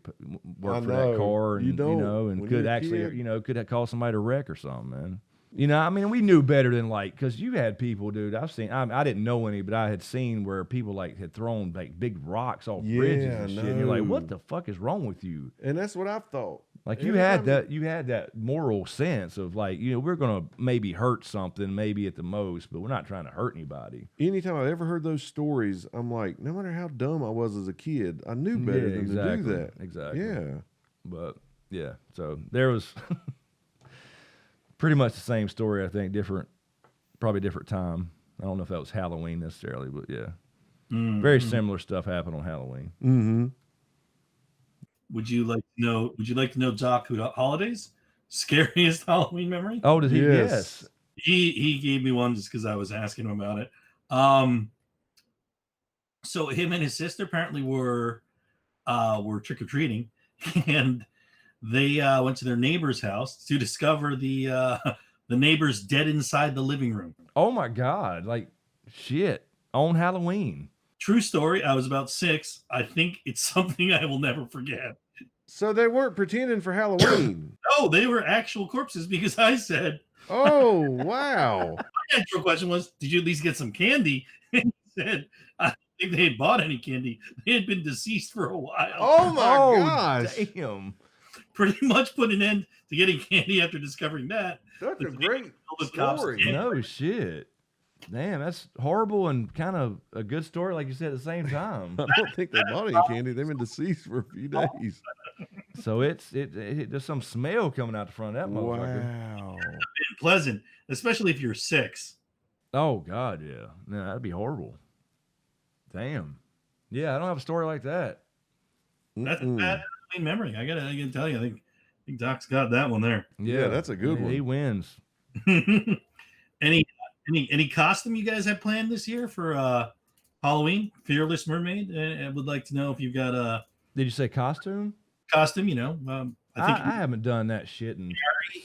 work for
know.
that car, and
You don't.
and
When
could
you're a
actually
kid.
could have caused somebody to wreck or something, man. I mean, we knew better than because you had people, dude. I've seen. I didn't know any, but I had seen where people had thrown like big rocks off bridges and shit. And you're like, what the fuck is wrong with you?
And that's what I thought.
Like you had that moral sense of like, we're gonna maybe hurt something, maybe at the most, but we're not trying to hurt anybody.
Anytime I've ever heard those stories, I'm like, no matter how dumb I was as a kid, I knew better than to do that.
Exactly.
Yeah.
But yeah, so there was pretty much the same story. I think probably different time. I don't know if that was Halloween necessarily, but yeah, very similar stuff happened on Halloween.
Mm-hmm.
Would you like to know Doc Holliday's scariest Halloween memory?
Oh, did he?
Yes.
He gave me one just because I was asking him about it. So him and his sister apparently were trick or treating, and they went to their neighbor's house to discover the neighbor's dead inside the living room.
Oh my God! Like shit. on Halloween.
True story. I was about 6. I think it's something I will never forget.
So they weren't pretending for Halloween.
No, they were actual corpses because I said,
Oh, wow.
my actual question was, did you at least get some candy? And he said, I don't think they had bought any candy. They had been deceased for a while.
Oh, my gosh.
Damn.
Pretty much put an end to getting candy after discovering that.
That's a great
The cops
story.
can't-
No shit. Damn, that's horrible and kind of a good story, like you said, at the same time.
I don't think they bought any candy. They've been deceased for a few days.
So there's some smell coming out the front of that motherfucker.
Wow.
Pleasant, especially if you're 6.
Oh God, yeah. No, that'd be horrible. Damn. Yeah, I don't have a story like that.
That's a bad memory. I gotta tell you, I think Doc's got that one there.
Yeah, that's a good one.
He wins.
Any costume you guys have planned this year for Halloween? Fearless Mermaid. I would like to know if you've got a
Did you say costume?
costume. I think
I haven't done that shit in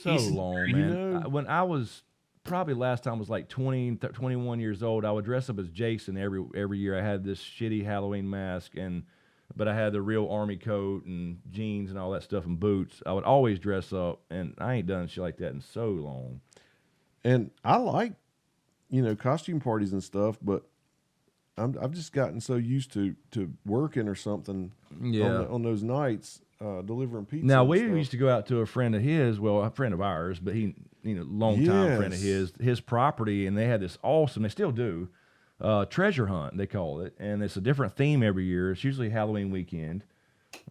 so
Easton,
long,
you
man. When I was probably last time I was like 20, 21 years old, I would dress up as Jason every year. I had this shitty Halloween mask but I had the real army coat and jeans and all that stuff and boots. I would always dress up, and I ain't done shit like that in so long.
And I like, costume parties and stuff, but I've just gotten so used to working or something on those nights, delivering pizza.
Now,
and
we
stuff.
used to go out to a friend of his, a friend of ours, but he, long-time friend of his property, and they had this awesome, they still do, treasure hunt, they call it, and it's a different theme every year. It's usually Halloween weekend,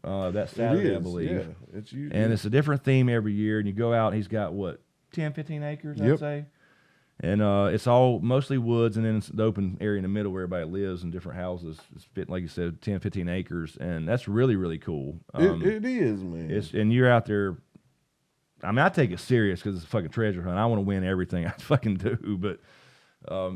that Saturday, I believe.
Yeah, it's usually,
and it's a different theme every year, and you go out, and he's got, 10, 15 acres, I'd say? And it's all mostly woods, and then it's the open area in the middle where everybody lives in different houses. It's like you said, 10, 15 acres, and that's really, really cool.
It is, man.
And you're out there. I mean, I take it serious because it's a fucking treasure hunt. I want to win everything I fucking do. But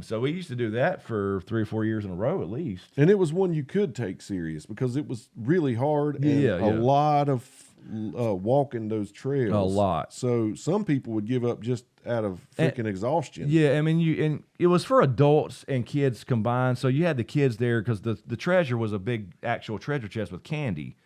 so we used to do that for 3 or 4 years in a row at least.
And it was one you could take serious because it was really hard and
a
lot of walking those trails.
A lot.
So some people would give up just out of freaking exhaustion.
Yeah, I mean, and it was for adults and kids combined. So you had the kids there because the treasure was a big actual treasure chest with candy.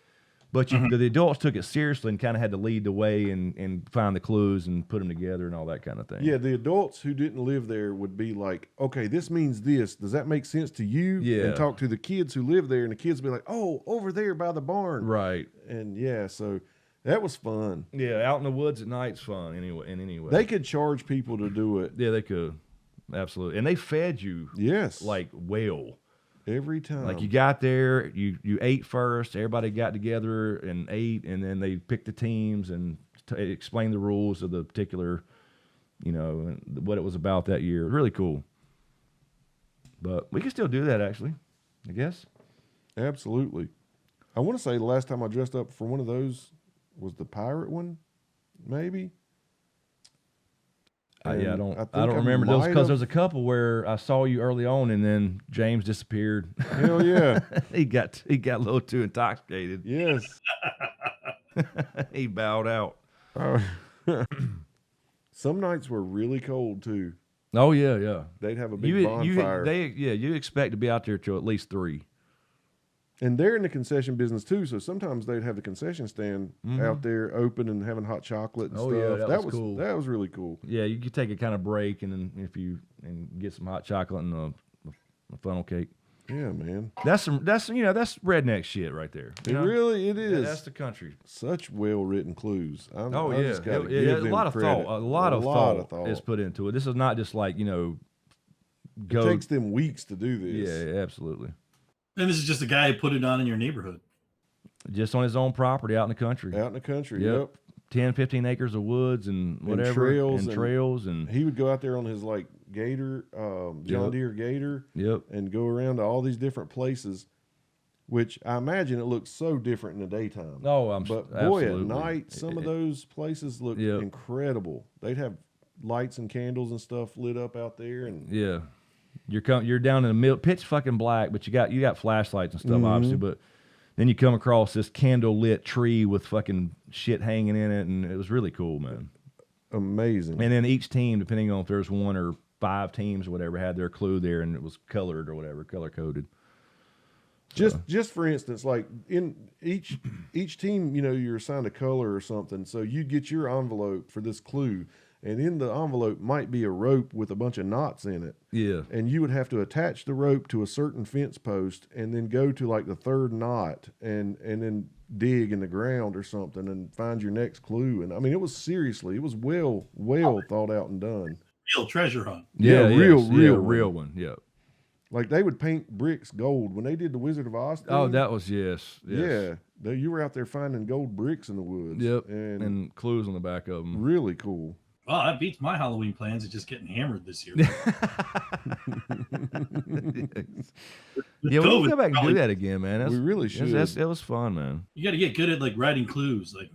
But the adults took it seriously and kind of had to lead the way and find the clues and put them together and all that kind of thing.
Yeah, the adults who didn't live there would be like, okay, this means this. Does that make sense to you?
Yeah.
And talk to the kids who live there, and the kids would be like, oh, over there by the barn.
Right.
And yeah, so that was fun.
Yeah, out in the woods at night's fun anyway.
They could charge people to do it.
Yeah, they could. Absolutely. And they fed you
Yes.
like well.
Every time.
Like you got there, you ate first, everybody got together and ate, and then they picked the teams and explained the rules of the particular, and what it was about that year. Really cool. But we can still do that, actually, I guess.
Absolutely. I want to say the last time I dressed up for one of those was the pirate one, maybe.
I don't
I
remember those
might
because
have-
there was a couple where I saw you early on, and then James disappeared.
Hell yeah.
he got a little too intoxicated.
Yes.
He bowed out.
Some nights were really cold too.
Oh yeah.
They'd have a big bonfire.
You expect to be out there till at least 3.
And they're in the concession business too, so sometimes they'd have the concession stand out there open and having hot chocolate and
Oh,
stuff.
yeah, that was cool.
That was really cool.
Yeah, you could take a kind of break and then get some hot chocolate and a funnel cake.
Yeah, man.
That's redneck shit right there.
It is.
Yeah, that's the country.
Such well written clues. I
Yeah,
just gotta
a
give them
lot of
credit.
thought. A lot of thought is put into it. This is not just like
It
go.
takes them weeks to do this.
Yeah, absolutely.
And this is just a guy who put it on in your neighborhood.
Just on his own property out in the country.
Out in the country.
Yep.
Yep.
10, 15 acres of woods and whatever.
trails
And
He would go out there on his like Gator, John Deere Gator,
Yep.
and go around to all these different places, which I imagine it looks so different in the daytime.
Oh,
But boy,
absolutely.
at night, some of those places look
Yep.
incredible. They'd have lights and candles and stuff lit up out there, and
Yeah, you're down in the middle, pitch fucking black, but you got flashlights and stuff, obviously. But then you come across this candle lit tree with fucking shit hanging in it, and it was really cool, man.
amazing.
And then each team, depending on if there's one or 5 teams or whatever had their clue there, and it was colored or whatever, color coded.
Just for instance, like in each team, you know, you're assigned a color or something. So you'd get your envelope for this clue, and in the envelope might be a rope with a bunch of knots in it.
Yeah.
And you would have to attach the rope to a certain fence post and then go to like the 3rd knot and then dig in the ground or something and find your next clue. And I mean, it was well thought out and done.
Real treasure hunt.
Yeah, real
one. Yeah.
Like they would paint bricks gold when they did the Wizard of Oz thing.
Oh, that was yes.
Yeah, you were out there finding gold bricks in the woods.
Yep, and clues on the back of them.
Really cool.
Well, that beats my Halloween plans of just getting hammered this year.
Yeah, we'll go back and do that again, man.
We really should.
It was fun, man.
You got to get good at like writing clues. Like,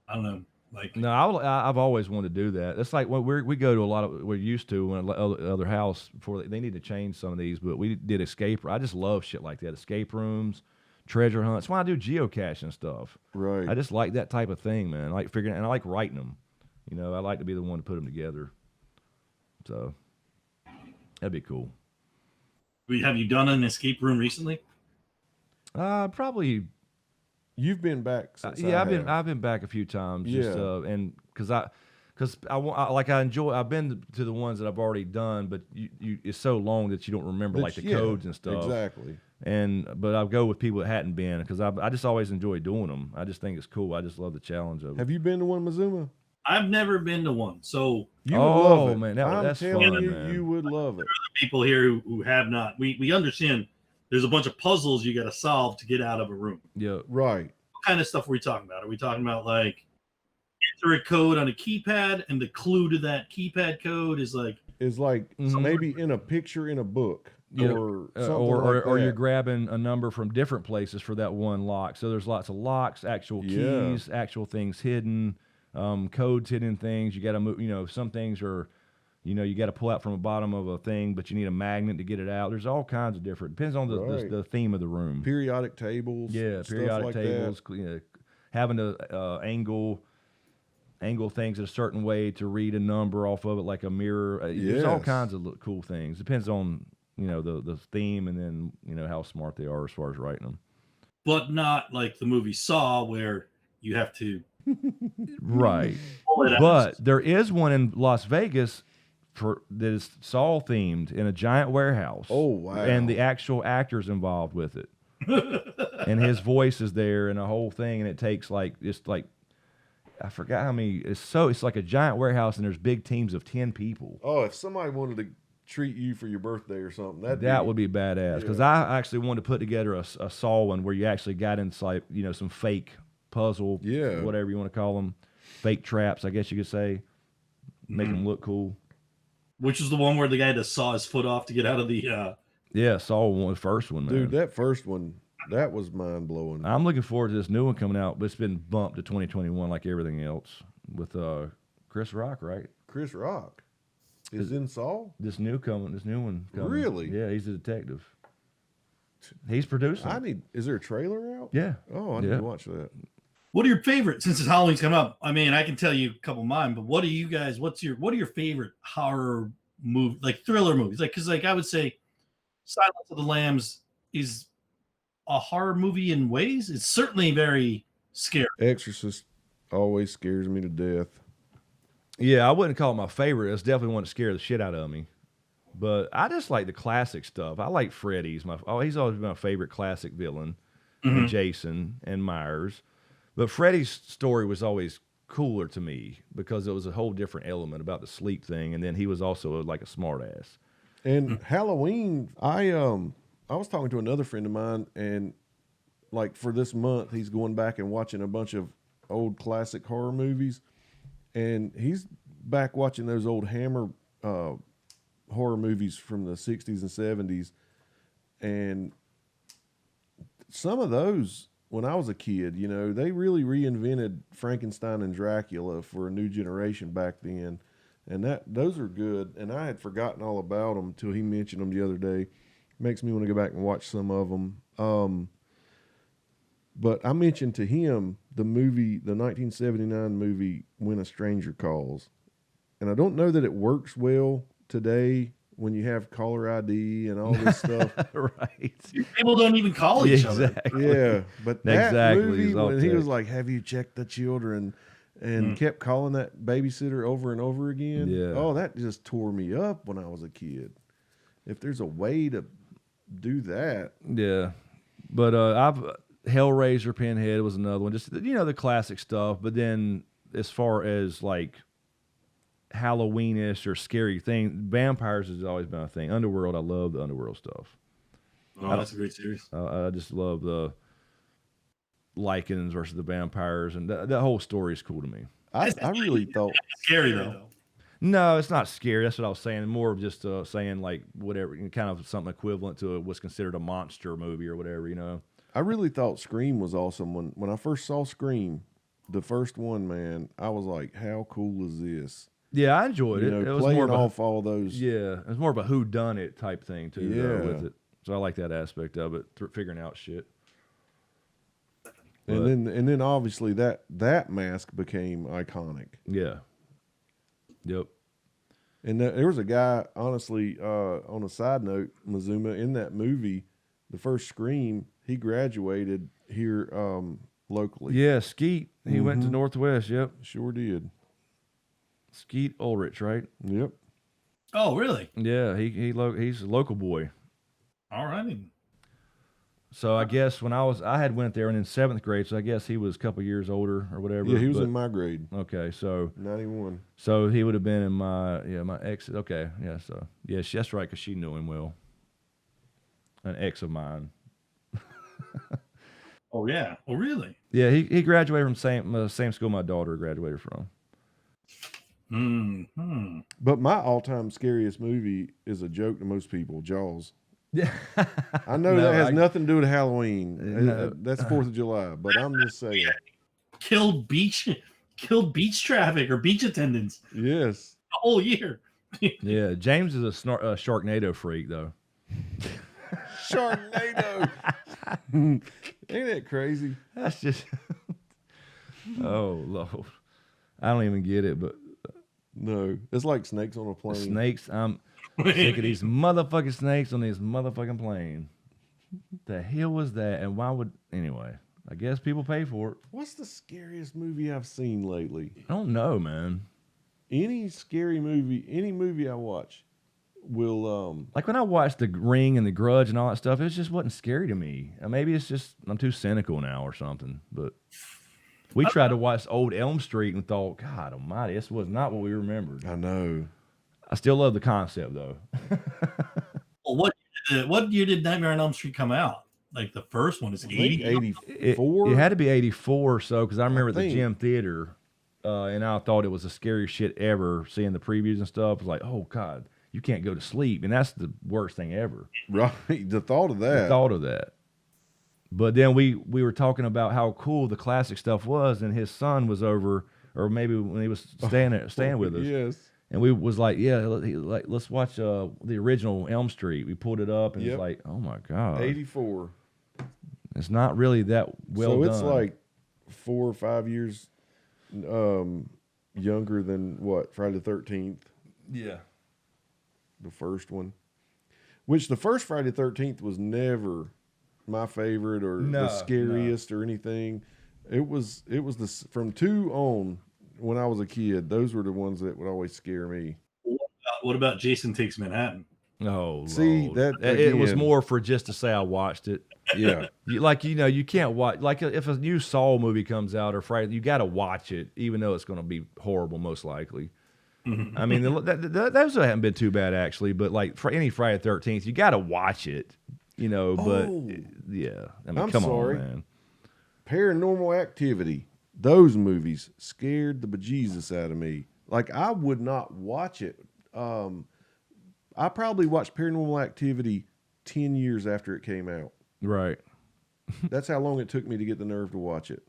I don't know. Like,
No, I've always wanted to do that. It's like what we go to a lot of. We're used to when other house before they need to change some of these, but we did escape. I just love shit like that. Escape rooms, treasure hunts. That's why I do geocaching stuff.
Right.
I just like that type of thing, man. I like figuring, and I like writing them. You know, I like to be the one to put them together. So that'd be cool.
have you done an escape room recently?
Probably.
You've been back since
I've been back a few times.
Yeah.
Just, and because I enjoy. I've been to the ones that I've already done, but you it's so long that you don't remember like the codes and stuff.
Exactly.
But I'll go with people that hadn't been because I just always enjoy doing them. I just think it's cool. I just love the challenge of it.
Have you been to one, Mizuma?
I've never been to one, so
you would love it.
Man,
I'm telling
fun,
you,
man.
you would love it.
people here who have not. We understand there's a bunch of puzzles you got to solve to get out of a room.
Yeah.
Right.
What kind of stuff are we talking about? Are we talking about like enter a code on a keypad and the clue to that keypad code is like
maybe in a picture in a book.
Yeah.
Or something
or
like
you're
that.
grabbing a number from different places for that one lock. So there's lots of locks, actual keys, actual things hidden, codes hidden in things. You got to move. You know, some things are, you know, you got to pull out from the bottom of a thing, but you need a magnet to get it out. There's all kinds of different. Depends on the theme of the room.
Periodic tables.
Yeah,
stuff
periodic
like
tables. You know, having to angle things in a certain way to read a number off of it, like a mirror. There's all kinds of cool things. Depends on, you know, the theme, and then, you know, how smart they are as far as writing them.
But not like the movie Saw, where you have to
Right.
pull it out.
But there is one in Las Vegas that is Saw themed in a giant warehouse.
Oh, wow.
And the actual actor's involved with it. And his voice is there and a whole thing, and it takes I forgot how many. It's like a giant warehouse, and there's big teams of 10 people.
Oh, if somebody wanted to treat you for your birthday or something,
that would be badass. Because I actually wanted to put together a Saw one where you actually got inside, you know, some fake puzzle, whatever you want to call them, fake traps, I guess you could say, make them look cool.
Which is the one where the guy had to saw his foot off to get out of the.
Saw one, the first one, man.
Dude, that first one, that was mind blowing.
I'm looking forward to this new one coming out, but it's been bumped to 2021 like everything else with Chris Rock, right?
Chris Rock is in Saw?
This new one coming.
Really?
Yeah, he's a detective. He's producing.
Is there a trailer out?
Yeah.
Oh, I need to watch that.
What are your favorites since it's Halloween's come up? I mean, I can tell you a couple of mine, but what are you guys? What are your favorite horror movie, like thriller movies? Like, because like I would say, Silence of the Lambs is a horror movie in ways. It's certainly very scary.
Exorcist always scares me to death.
Yeah, I wouldn't call it my favorite. It's definitely one to scare the shit out of me. But I just like the classic stuff. I like Freddy's. He's always been my favorite classic villain, and Jason and Myers. But Freddy's story was always cooler to me because it was a whole different element about the sleep thing, and then he was also like a smartass.
And Halloween, I was talking to another friend of mine, and like for this month, he's going back and watching a bunch of old classic horror movies, and he's back watching those old Hammer horror movies from the 60s and 70s, and some of those, when I was a kid, you know, they really reinvented Frankenstein and Dracula for a new generation back then, and those are good, and I had forgotten all about them until he mentioned them the other day. Makes me want to go back and watch some of them. But I mentioned to him the 1979 movie When a Stranger Calls, and I don't know that it works well today when you have caller ID and all this stuff.
Right.
People don't even call each other.
Exactly.
Yeah, but that
Exactly,
movie
it's all
when he was
text.
like, "Have you checked the children?" and kept calling that babysitter over and over again.
Yeah.
Oh, that just tore me up when I was a kid. If there's a way to do that,
Yeah. But Hellraiser, Pinhead was another one. Just the classic stuff. But then as far as like Halloweenish or scary thing, vampires has always been a thing. Underworld, I love the Underworld stuff.
Oh, that's a great series.
I just love the Lycans versus the vampires, and that whole story is cool to me.
I really thought
Scary though.
No, it's not scary. That's what I was saying. More of just saying like whatever, kind of something equivalent to what's considered a monster movie or whatever,
I really thought Scream was awesome. When I first saw Scream, the first one, man, I was like, how cool is this?
Yeah, I enjoyed it.
You know,
It was
playing
more of
off all those.
yeah, it was more of a whodunit type thing too, though,
Yeah.
with it. So I like that aspect of it, figuring out shit.
And then obviously that mask became iconic.
Yeah. Yep.
And there was a guy, honestly, on a side note, Mizuma, in that movie, the first Scream, he graduated here locally.
Yeah, Skeet. He went to Northwest. Yep.
Sure did.
Skeet Ulrich, right?
Yep.
Oh, really?
Yeah, he's a local boy.
All right.
So I guess when I had went there and in 7th grade, so I guess he was a couple years older or whatever.
Yeah, he was
but-
in my grade,
Okay, so
91.
so he would have been in my ex. Okay, yeah, so yeah, that's right, because she knew him well. An ex of mine.
Oh, yeah. Oh, really?
Yeah, he graduated from same school my daughter graduated from.
Hmm.
But my all-time scariest movie is a joke to most people, Jaws.
Yeah,
I know
No,
that has
I-
nothing to do with Halloween.
No.
That's 4th of July, but I'm just saying.
Killed beach traffic or beach attendants
Yes.
the whole year.
yeah. James is a Sharknado freak though.
Sharknado. Ain't that crazy?
That's just. Oh Lord, I don't even get it, but
No. It's like snakes on a plane.
snakes. I'm sick of these motherfucking snakes on this motherfucking plane. The hell was that? And why would anyway? I guess people pay for it.
What's the scariest movie I've seen lately?
I don't know, man.
Any scary movie, any movie I watch will
Like when I watched The Ring and The Grudge and all that stuff, it just wasn't scary to me. Maybe it's just I'm too cynical now or something. But we tried to watch Old Elm Street and thought, God Almighty, this was not what we remembered.
I know.
I still love the concept though.
Well, what year did Nightmare on Elm Street come out? Like the first one is
I think
80.
84.
It had to be 84 or so because I remember at the
think.
gym theater, and I thought it was the scariest shit ever. Seeing the previews and stuff, it was like, oh God, you can't go to sleep, and that's the worst thing ever.
Right. The thought of
The
that.
thought of that. But then we were talking about how cool the classic stuff was, and his son was over, or maybe when he was staying with us.
Yes.
And we was like, yeah, let's watch the original Elm Street. We pulled it up, and
Yep.
it's like, oh my God,
84.
it's not really that well
so
done.
it's like 4 or 5 years younger than what? Friday the 13th,
yeah.
the first one. Which the first Friday the 13th was never my favorite or the scariest or anything. It was from 2 on when I was a kid. Those were the ones that would always scare me.
What about Jason Takes Manhattan?
Oh,
See,
Lord.
that
it was
again.
more for just to say I watched it.
Yeah.
You can't watch, like if a new Saw movie comes out or Friday, you got to watch it, even though it's going to be horrible, most likely. I mean, those haven't been too bad actually, but like for any Friday the 13th, you got to watch it, But
Oh.
yeah, I mean,
I'm
come
sorry.
on, man.
Paranormal Activity. Those movies scared the bejesus out of me. Like I would not watch it. I probably watched Paranormal Activity 10 years after it came out.
Right.
That's how long it took me to get the nerve to watch it.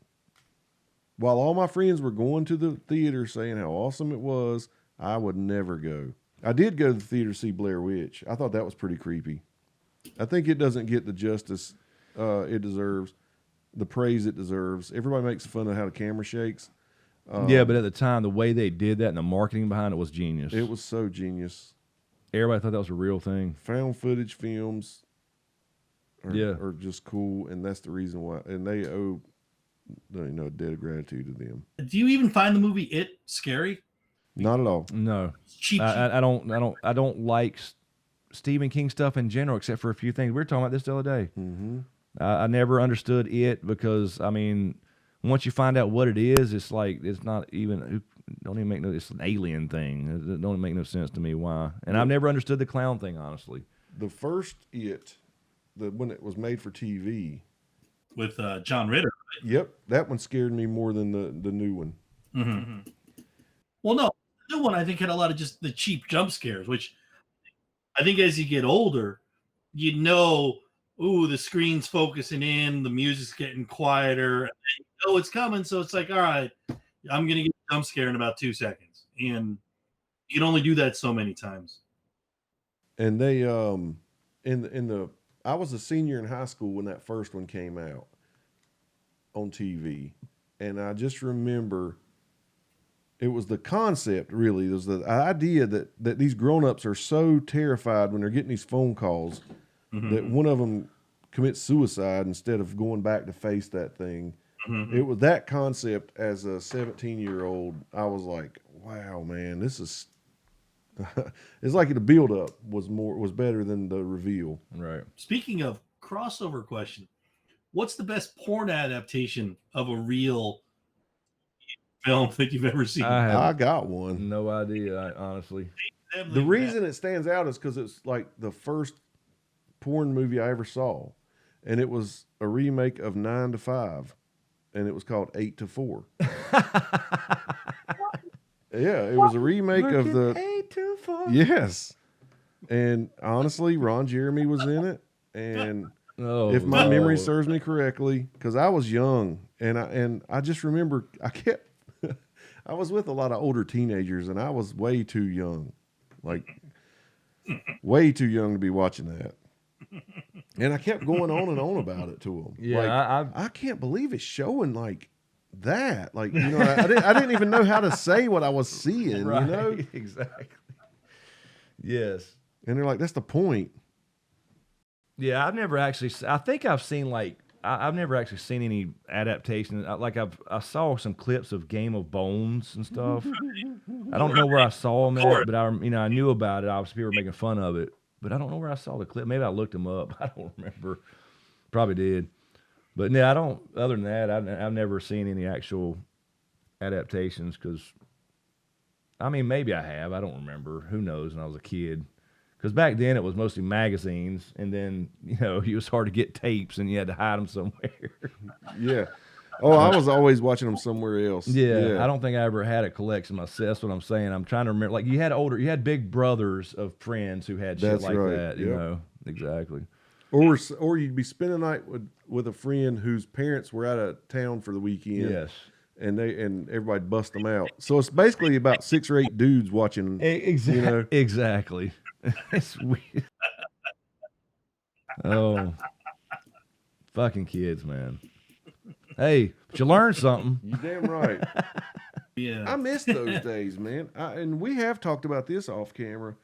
While all my friends were going to the theater saying how awesome it was, I would never go. I did go to the theater to see Blair Witch. I thought that was pretty creepy. I think it doesn't get the justice it deserves, the praise it deserves. Everybody makes fun of how the camera shakes.
Yeah, but at the time, the way they did that and the marketing behind it was genius.
It was so genius.
Everybody thought that was a real thing.
Found footage films
Yeah.
are just cool, and that's the reason why. And they owe, a debt of gratitude to them.
Do you even find the movie It scary?
Not at all.
No,
Cheap.
I don't like Stephen King stuff in general, except for a few things. We were talking about this the other day.
Mm-hmm.
I never understood it because, I mean, once you find out what it is, it's like it's not even. Don't even make no. It's an alien thing. It don't make no sense to me why. And I've never understood the clown thing, honestly.
The first when it was made for TV,
With John Ritter. Right?
yep, that one scared me more than the new one.
Mm-hmm. Well, no, the new one I think had a lot of just the cheap jump scares, which I think as you get older, ooh, the screen's focusing in, the music's getting quieter, and it's coming, so it's like, all right, I'm gonna get a jump scare in about 2 seconds, and you can only do that so many times.
And they I was a senior in high school when that first one came out on TV, and I just remember it was the concept, really. It was the idea that these grown-ups are so terrified when they're getting these phone calls that one of them commits suicide instead of going back to face that thing. It was that concept. As a 17-year-old, I was like, wow, man, this is it's like the build-up was better than the reveal.
Right.
Speaking of crossover question, what's the best porn adaptation of a real film that you've ever seen?
I got one.
No idea, honestly.
The reason it stands out is because it's like the first porn movie I ever saw, and it was a remake of 9 to 5, and it was called 8 to 4. Yeah, it was a remake of the
8 to 4.
Yes, and honestly, Ron Jeremy was in it, and
Oh,
if my
Lord.
memory serves me correctly, because I was young, and I just remember I was with a lot of older teenagers, and I was way too young, like way too young to be watching that. And I kept going on and on about it to them.
Yeah,
like, I can't believe it's showing like that. Like, I didn't even know how to say what I was seeing.
Right, exactly. Yes.
And they're like, that's the point.
Yeah, I've never actually. I think I've seen I've never actually seen any adaptation. I saw some clips of Game of Bones and stuff. I don't know where I saw them at, but I knew about it. Obviously, people were making fun of it, but I don't know where I saw the clip. Maybe I looked them up. I don't remember. Probably did, but no, I don't. Other than that, I've never seen any actual adaptations because, I mean, maybe I have. I don't remember. Who knows? When I was a kid. Because back then it was mostly magazines, and then it was hard to get tapes, and you had to hide them somewhere.
Yeah. Oh, I was always watching them somewhere else.
Yeah, I don't think I ever had a collection myself. That's what I'm saying. I'm trying to remember. Like you had big brothers of friends who had shit
That's
like
right.
that.
Yep.
Exactly.
Or you'd be spending the night with a friend whose parents were out of town for the weekend.
Yes.
And everybody bust them out. So it's basically about 6 or 8 dudes watching.
Exactly. Exactly. It's weird. Oh, fucking kids, man. Hey, but you learned something.
You damn right.
Yeah.
I miss those days, man. And we have talked about this off camera,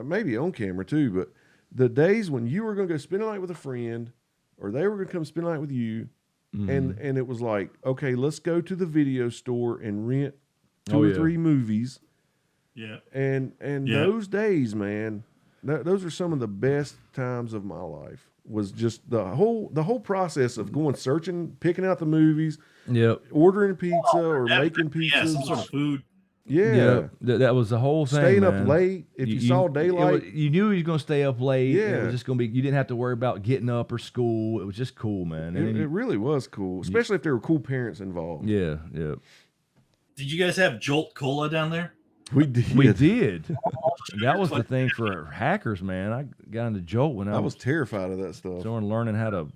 maybe on camera too, but the days when you were going to go spend a night with a friend, or they were going to come spend a night with you, and it was like, okay, let's go to the video store and rent 2 or 3 movies.
Yeah.
And those days, man, those are some of the best times of my life. Was just the whole process of going searching, picking out the movies, ordering pizza or making pizzas,
some sort of food.
Yeah,
that was the whole thing.
Staying
man.
up late if you saw daylight.
You knew you was gonna stay up late.
Yeah,
it was just gonna be. You didn't have to worry about getting up or school. It was just cool, man.
It really was cool, especially if there were cool parents involved.
Did you guys have Jolt Cola down there?
We did.
We did. That was the thing for hackers, man. I got into Jolt when I
was terrified of that stuff.
So learning how to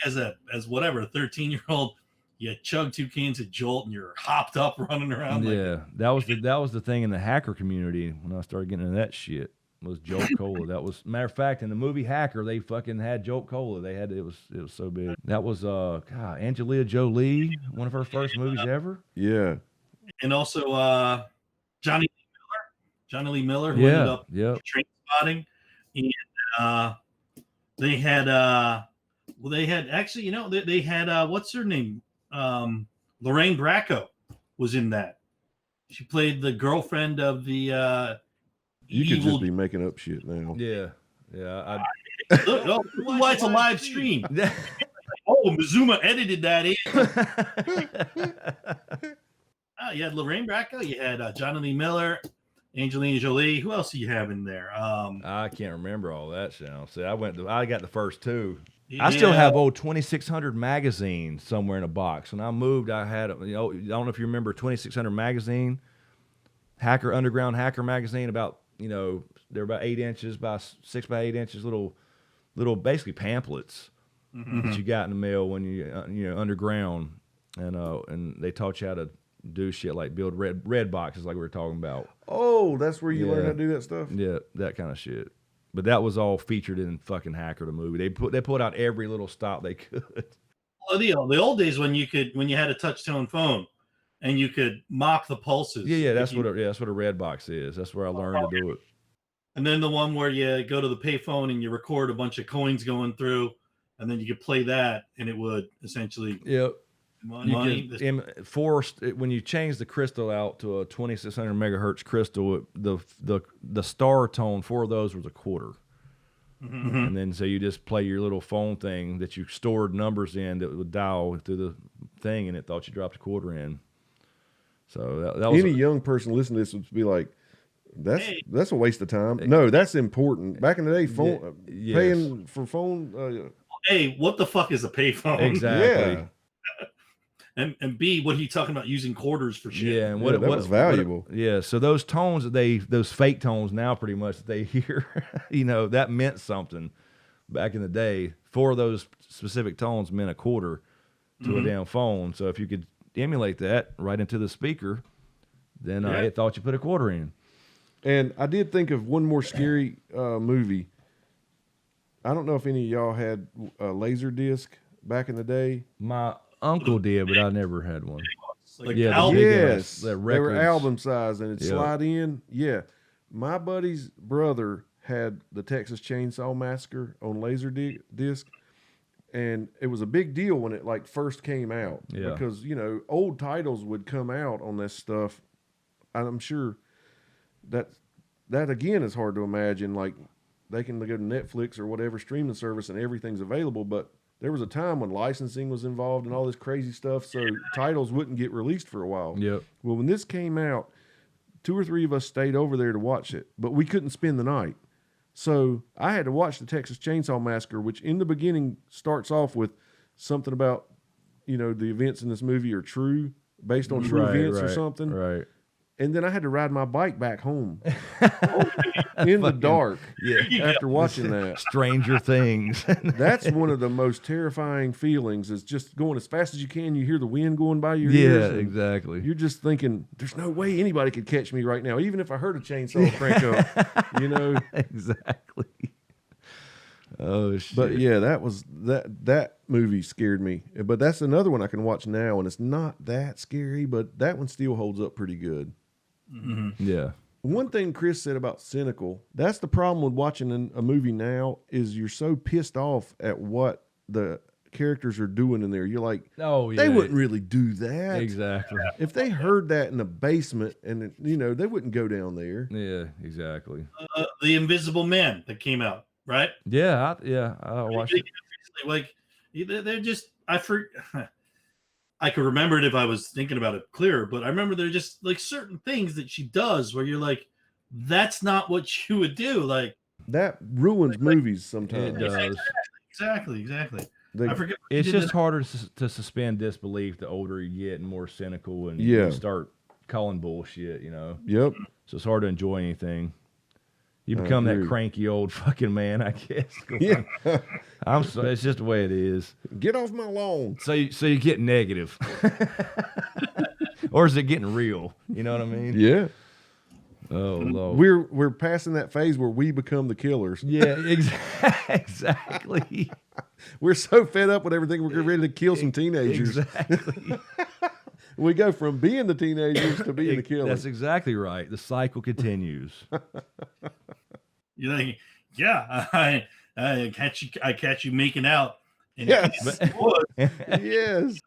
as whatever 13-year-old, you chug 2 cans of Jolt and you're hopped up running around.
That was the thing in the hacker community when I started getting into that shit. Was Jolt Cola. That was, matter of fact, in the movie Hacker, they fucking had Jolt Cola. They had it was so big. That was Angelina Jolie, one of her first movies ever.
Yeah.
And also Johnny Johnny Lee Miller, who ended up
Yep.
train spotting, and they had actually, they had what's her name, Lorraine Bracco was in that. She played the girlfriend of the
You could
evil.
just be making up shit now.
Yeah. Yeah.
Look, why it's a live stream. Oh, Mizuma edited that in. You had Lorraine Bracco, you had Johnny Lee Miller, Angelina Jolie. Who else do you have in there?
I can't remember all that now. See, I got the first two. I still have old 2600 magazine somewhere in a box. When I moved, I had, I don't know if you remember 2600 magazine, Underground Hacker magazine. About, they're about 8 inches by 6 by 8 inches, little basically pamphlets that you got in the mail when you underground, and they taught you how to do shit like build red boxes like we were talking about.
Oh, that's where you learn how to do that stuff?
Yeah, that kind of shit. But that was all featured in fucking Hacker the movie. They put out every little stop they could.
Well, the old days when you had a touch tone phone and you could mock the pulses.
Yeah, that's what a red box is. That's where I learned to do it.
And then the one where you go to the payphone and you record a bunch of coins going through, and then you could play that, and it would essentially money. When you change the crystal out to a 2600 megahertz crystal, the star tone for those was a quarter. And then so you just play your little phone thing that you stored numbers in that would dial through the thing, and it thought you dropped a quarter in. So that was
any young person listening to this would be like, that's a waste of time. No, that's important. Back in the day, paying for phone.
A, what the fuck is a payphone?
Exactly.
Yeah.
And B, what are you talking about using quarters for shit?
Yeah, and
that was valuable.
So those tones those fake tones now pretty much that they hear, that meant something back in the day. 4 of those specific tones meant a quarter to a damn phone. So if you could emulate that right into the speaker, then it thought you put a quarter in.
And I did think of one more scary movie. I don't know if any of y'all had a laser disc back in the day.
My uncle did, but I never had one.
Like
the
album.
big
Yes,
ones,
they were album size, and it'd
Yep.
slide in. Yeah, my buddy's brother had the Texas Chainsaw Massacre on laser disc, and it was a big deal when it first came out because old titles would come out on this stuff. I'm sure that again is hard to imagine. Like they can go to Netflix or whatever streaming service and everything's available, but there was a time when licensing was involved and all this crazy stuff, so titles wouldn't get released for a while.
Yep.
Well, when this came out, 2 or 3 of us stayed over there to watch it, but we couldn't spend the night. So I had to watch the Texas Chainsaw Massacre, which in the beginning starts off with something about, the events in this movie are true, based on true events or something.
Right.
And then I had to ride my bike back home in the dark after watching that.
Stranger Things.
That's one of the most terrifying feelings is just going as fast as you can. You hear the wind going by your ears.
Yeah, exactly.
You're just thinking, there's no way anybody could catch me right now, even if I heard a chainsaw crank up,
Exactly. Oh, shit.
But yeah, that movie scared me. But that's another one I can watch now, and it's not that scary, but that one still holds up pretty good.
Yeah.
One thing Chris said about cynical, that's the problem with watching a movie now is you're so pissed off at what the characters are doing in there. You're like,
oh, yeah.
They wouldn't really do that.
Exactly.
If they heard that in the basement and, they wouldn't go down there.
Yeah, exactly.
The Invisible Man that came out, right?
Yeah, I watched it.
Like, they're just, I could remember it if I was thinking about it clearer, but I remember there are just like certain things that she does where you're like, that's not what you would do. Like
that ruins movies sometimes.
It does.
Exactly. I forget.
It's just harder to suspend disbelief the older you get and more cynical, and you start calling bullshit.
Yep.
So it's hard to enjoy anything. You become that cranky old fucking man, I guess.
Yeah.
It's just the way it is.
Get off my lawn.
So you get negative. Or is it getting real? You know what I mean?
Yeah.
Oh, Lord.
We're passing that phase where we become the killers.
Yeah, exactly.
We're so fed up with everything, we're ready to kill some teenagers.
Exactly.
We go from being the teenagers to being the killer.
That's exactly right. The cycle continues.
You're like, yeah, I catch you making out. And
Yes.
making
Yes.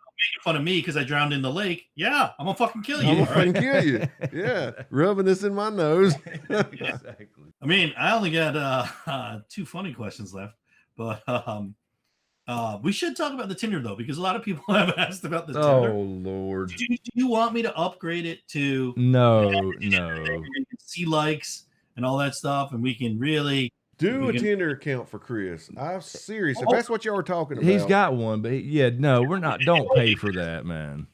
fun of me because I drowned in the lake. Yeah, I'm gonna fucking kill you.
I'm
all
gonna
right?
fucking kill you. Yeah. Rubbing this in my nose.
Exactly.
I mean, I only got 2 funny questions left, but we should talk about the Tinder though, because a lot of people have asked about the Tinder.
Oh Lord.
Do you want me to upgrade it to
No.
see likes and all that stuff, and we can really
Do a Tinder account for Chris. I'm serious. If
Oh.
that's what y'all are talking about.
He's got one, but we're not. Don't pay for that, man.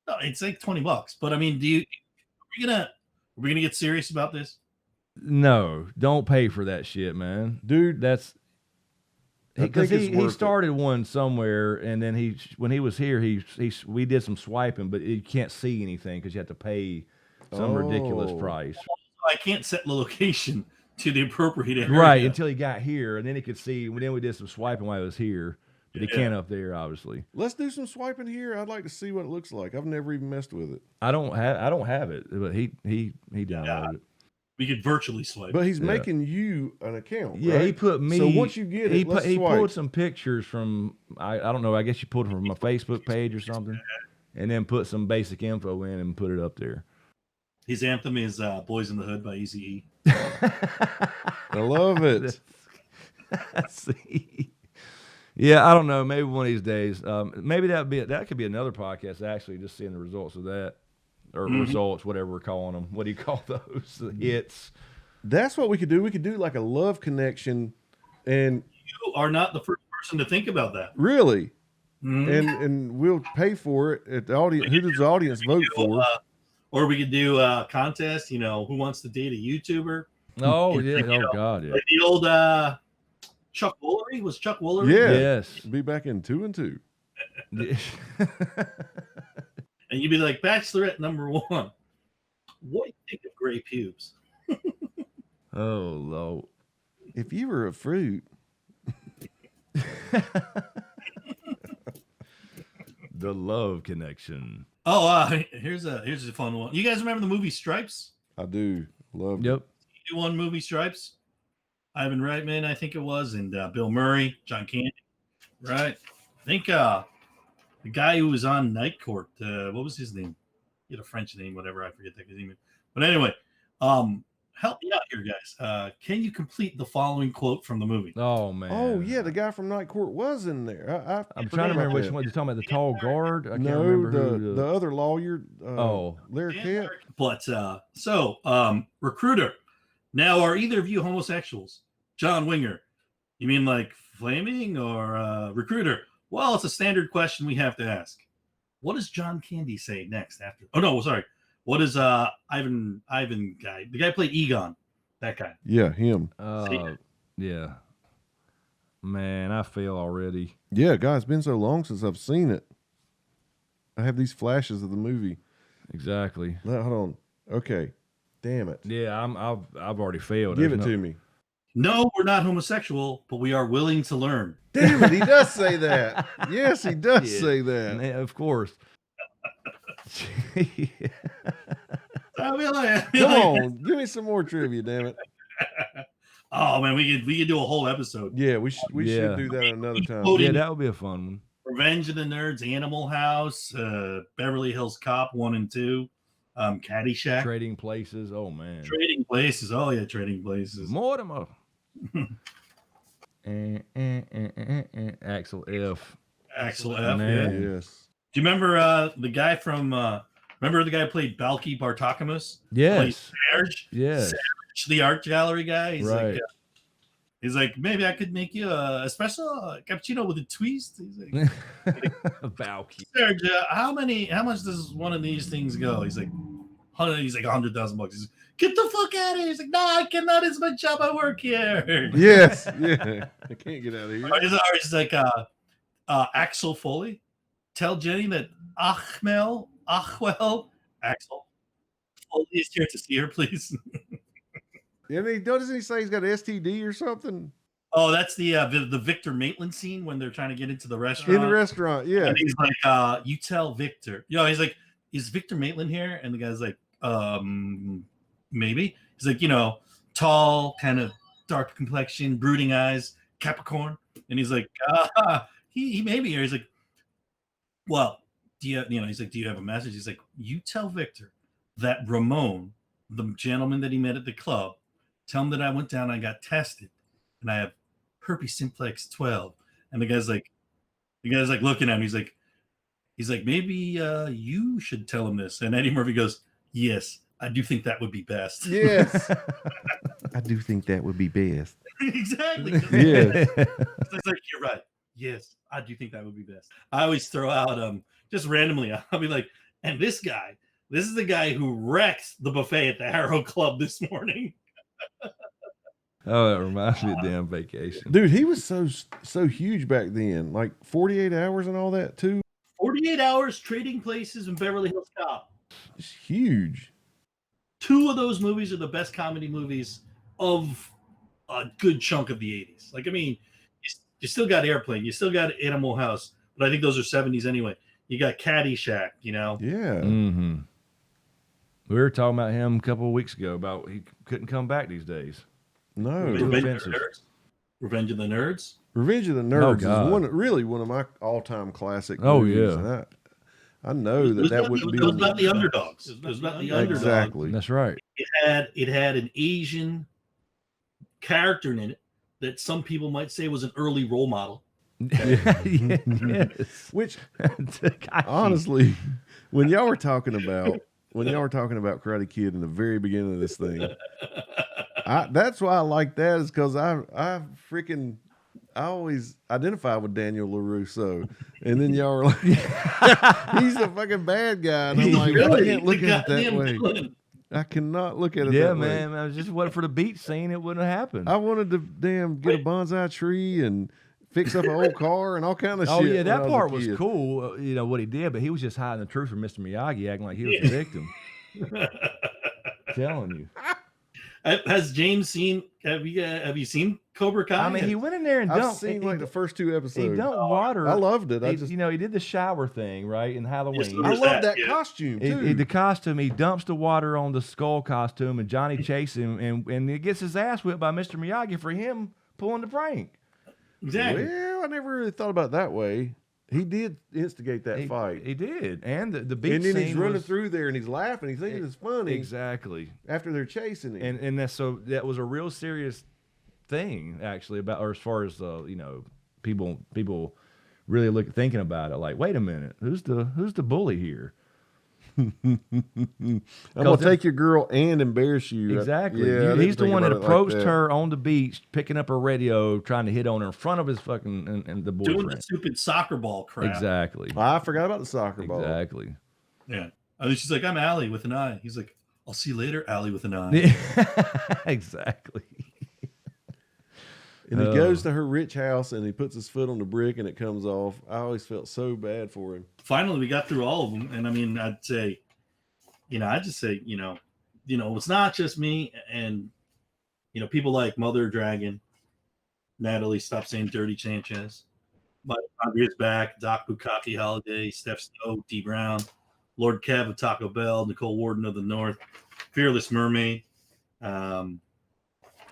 No, it's like $20. But I mean, are we gonna get serious about this?
No, don't pay for that shit, man.
Dude,
That's
I
because
think it's
he
worth it.
started one somewhere, and then when he was here, we did some swiping, but you can't see anything because you have to pay some ridiculous
Oh.
price.
I can't set the location to the appropriate area.
Right, until he got here, and then he could see. Then we did some swiping while he was here, but he
Yeah.
can't up there, obviously.
let's do some swiping here. I'd like to see what it looks like. I've never even messed with it.
I don't have it, but he downloaded it.
We could virtually swipe.
But he's
Yeah.
making you an account.
Yeah,
right?
he put me.
So once you get it, let's
he
swipe.
pulled some pictures from I don't know. I guess you pulled them from a Facebook page or something, and then put some basic info in and put it up there.
His anthem is "Boys in the Hood" by Eazy-E.
I love it.
See, yeah, I don't know. Maybe one of these days. Maybe that could be another podcast. Actually, just seeing the results of that, or results, whatever we're calling them. What do you call those? The hits.
That's what we could do. We could do like a love connection, and
You are not the first person to think about that.
really,
Mhm.
and we'll pay for it at the audience. Who does the audience vote for?
Or we could do a contest. Who wants to date a YouTuber?
Oh
It's
yeah.
like,
Oh God. Yeah.
Like the old Chuck Woolery. Was Chuck Woolery?
Yeah.
Yes.
Be back in 2 and 2.
And you'd be like, Bachelorette number 1. What do you think of gray pubes?
Oh Lord.
If you were a fruit,
The love connection.
Oh, here's a fun one. You guys remember the movie Stripes?
I do love.
Yep.
You won movie Stripes. Ivan Reitman, I think it was, and Bill Murray, John Candy, right? I think the guy who was on Night Court, what was his name? He had a French name, whatever. I forget that guy's name. But anyway, help me out here, guys. Can you complete the following quote from the movie?
Oh man.
Oh yeah, the guy from Night Court was in there.
I'm
forgot
trying to remember
about
which
that.
one. You're talking about the tall guard. I can't
No,
remember who.
the other lawyer.
Oh.
Larry Kent.
But recruiter. Now, are either of you homosexuals? John Winger. You mean like flaming or recruiter? Well, it's a standard question we have to ask. What does John Candy say next after? Oh no, sorry. What is Ivan guy? The guy played Egon. That guy.
Yeah, him.
Yeah. Man, I fail already.
Yeah, guys, it's been so long since I've seen it. I have these flashes of the movie.
Exactly.
Hold on. Okay. Damn it.
Yeah, I've already failed.
Give it
There's
to me.
No, we're not homosexual, but we are willing to learn.
Damn it, he does say that. Yes, he does
Yeah.
say that.
Yeah, of course.
I mean, like-
Come on, give me some more trivia, damn it.
Oh man, we could do a whole episode.
Yeah, we should
Yeah.
do that another time.
Voting.
Yeah, that would be a fun one.
Revenge of the Nerds, Animal House, Beverly Hills Cop 1 and 2, Caddyshack,
Trading places. Oh man.
Trading Places. Oh yeah, Trading Places.
Mortimer. Axel F.
Axel F.
Man.
Yeah.
Yes.
Do you remember the guy from? Remember the guy who played Balky Bartakamus?
Yes.
Serge,
Yes.
the art gallery guy. He's
Right.
he's like, maybe I could make you a special cappuccino with a twist. He's like,
Valky.
Serge, how much does one of these things go? He's like, $100,000. He's like, get the fuck out of here. He's like, no, I cannot. It's my job. I work here.
Yes. Yeah. I can't get out of here.
Or he's like, Axel Foley. Tell Jenny that Axel Foley is here to see her, please.
And he doesn't he say he's got STD or something
Oh, that's the Victor Maitland scene when they're trying to get into the restaurant.
in the restaurant? Yeah.
And he's like, you tell Victor. He's like, is Victor Maitland here? And the guy's like, maybe. He's like, you know, tall, kind of dark complexion, brooding eyes, Capricorn. And he's like, he may be here. He's like, well, he's like, do you have a message? He's like, you tell Victor that Ramon, the gentleman that he met at the club, tell him that I went down, I got tested, and I have herpes simplex 12. And the guy's like looking at him. He's like, maybe you should tell him this. And Eddie Murphy goes, yes, I do think that would be best.
Yes. I do think that would be best.
Exactly.
Yeah.
It's like, you're right. Yes, I do think that would be best. I always throw out just randomly, I'll be like, and this is the guy who wrecked the buffet at the Harrow Club this morning.
Oh, that reminds me of damn Vacation.
Dude, he was so huge back then. Like 48 hours and all that too.
48 Hours, Trading Places, and Beverly Hills Cop.
It's huge.
2 of those movies are the best comedy movies of a good chunk of the 80s. Like, I mean, you still got Airplane, you still got Animal House, but I think those are 70s anyway. You got Caddyshack, you know?
Yeah.
Mm-hmm. We were talking about him a couple of weeks ago about he couldn't come back these days.
No.
Revenge of the Nerds. Revenge of the Nerds.
Revenge of the Nerds
God.
is one of my all-time classic
Oh,
movies.
yeah.
And I know that wouldn't be.
It was about the underdogs. It was about the underdogs.
Exactly.
That's right.
It had an Asian character in it that some people might say was an early role model.
Yes.
Which
Takashi.
honestly, when y'all were talking about Karate Kid in the very beginning of this thing, that's why I like that, is because I always identify with Daniel LaRusso, and then y'all were like, he's a fucking bad guy, and I'm like, I can't look at it that way.
Villain.
I cannot look at it
Yeah,
that way.
man. I was just waiting for the beach scene. It wouldn't have happened.
I wanted to get a bonsai tree and fix up an old car and all kind of
Oh,
shit.
yeah, that
when I
part
a
was
kid.
cool, you know, what he did, but he was just hiding the truth from Mr. Miyagi, acting like he was the victim. Telling you.
Has James seen? Have you seen Cobra Kai?
I mean, he went in there and
I've
dumped.
seen like the first 2
he
episodes.
dumped water.
I loved it.
You know, he did the shower thing, right, in Halloween.
Yes,
I
There's
love that
yeah.
costume too.
The costume, he dumps the water on the skull costume, and Johnny chases him, and he gets his ass whipped by Mr. Miyagi for him pulling the prank.
Exactly.
Well, I never really thought about it that way. He did instigate that fight.
He did, and the beat
And then
scene
he's running
was,
through there and he's laughing. He's thinking it's funny
exactly.
after they're chasing him.
And that was a real serious thing, actually, about, or as far as you know, people really thinking about it, like, wait a minute, who's the bully here?
I'm gonna take your girl and embarrass you.
Exactly.
Yeah, I didn't
He's the
think
one that
about it like
approached
that.
her on the beach, picking up her radio, trying to hit on her in front of his fucking and the
Doing
boyfriend.
the stupid soccer ball crap.
Exactly.
I forgot about the soccer ball.
Exactly.
Yeah. And then she's like, I'm Allie with an eye. He's like, I'll see you later, Allie with an eye.
Yeah. Exactly.
And he goes to her rich house and he puts his foot on the brick and it comes off. I always felt so bad for him.
Finally, we got through all of them. And I mean, I'd say, it's not just me. And, people like Mother Dragon, Natalie, stop saying Dirty Sanchez, Mike Andrea's back, Doc Bukaki Holiday, Steph Snow, D Brown, Lord Kev of Taco Bell, Nicole Warden of the North, Fearless Mermaid.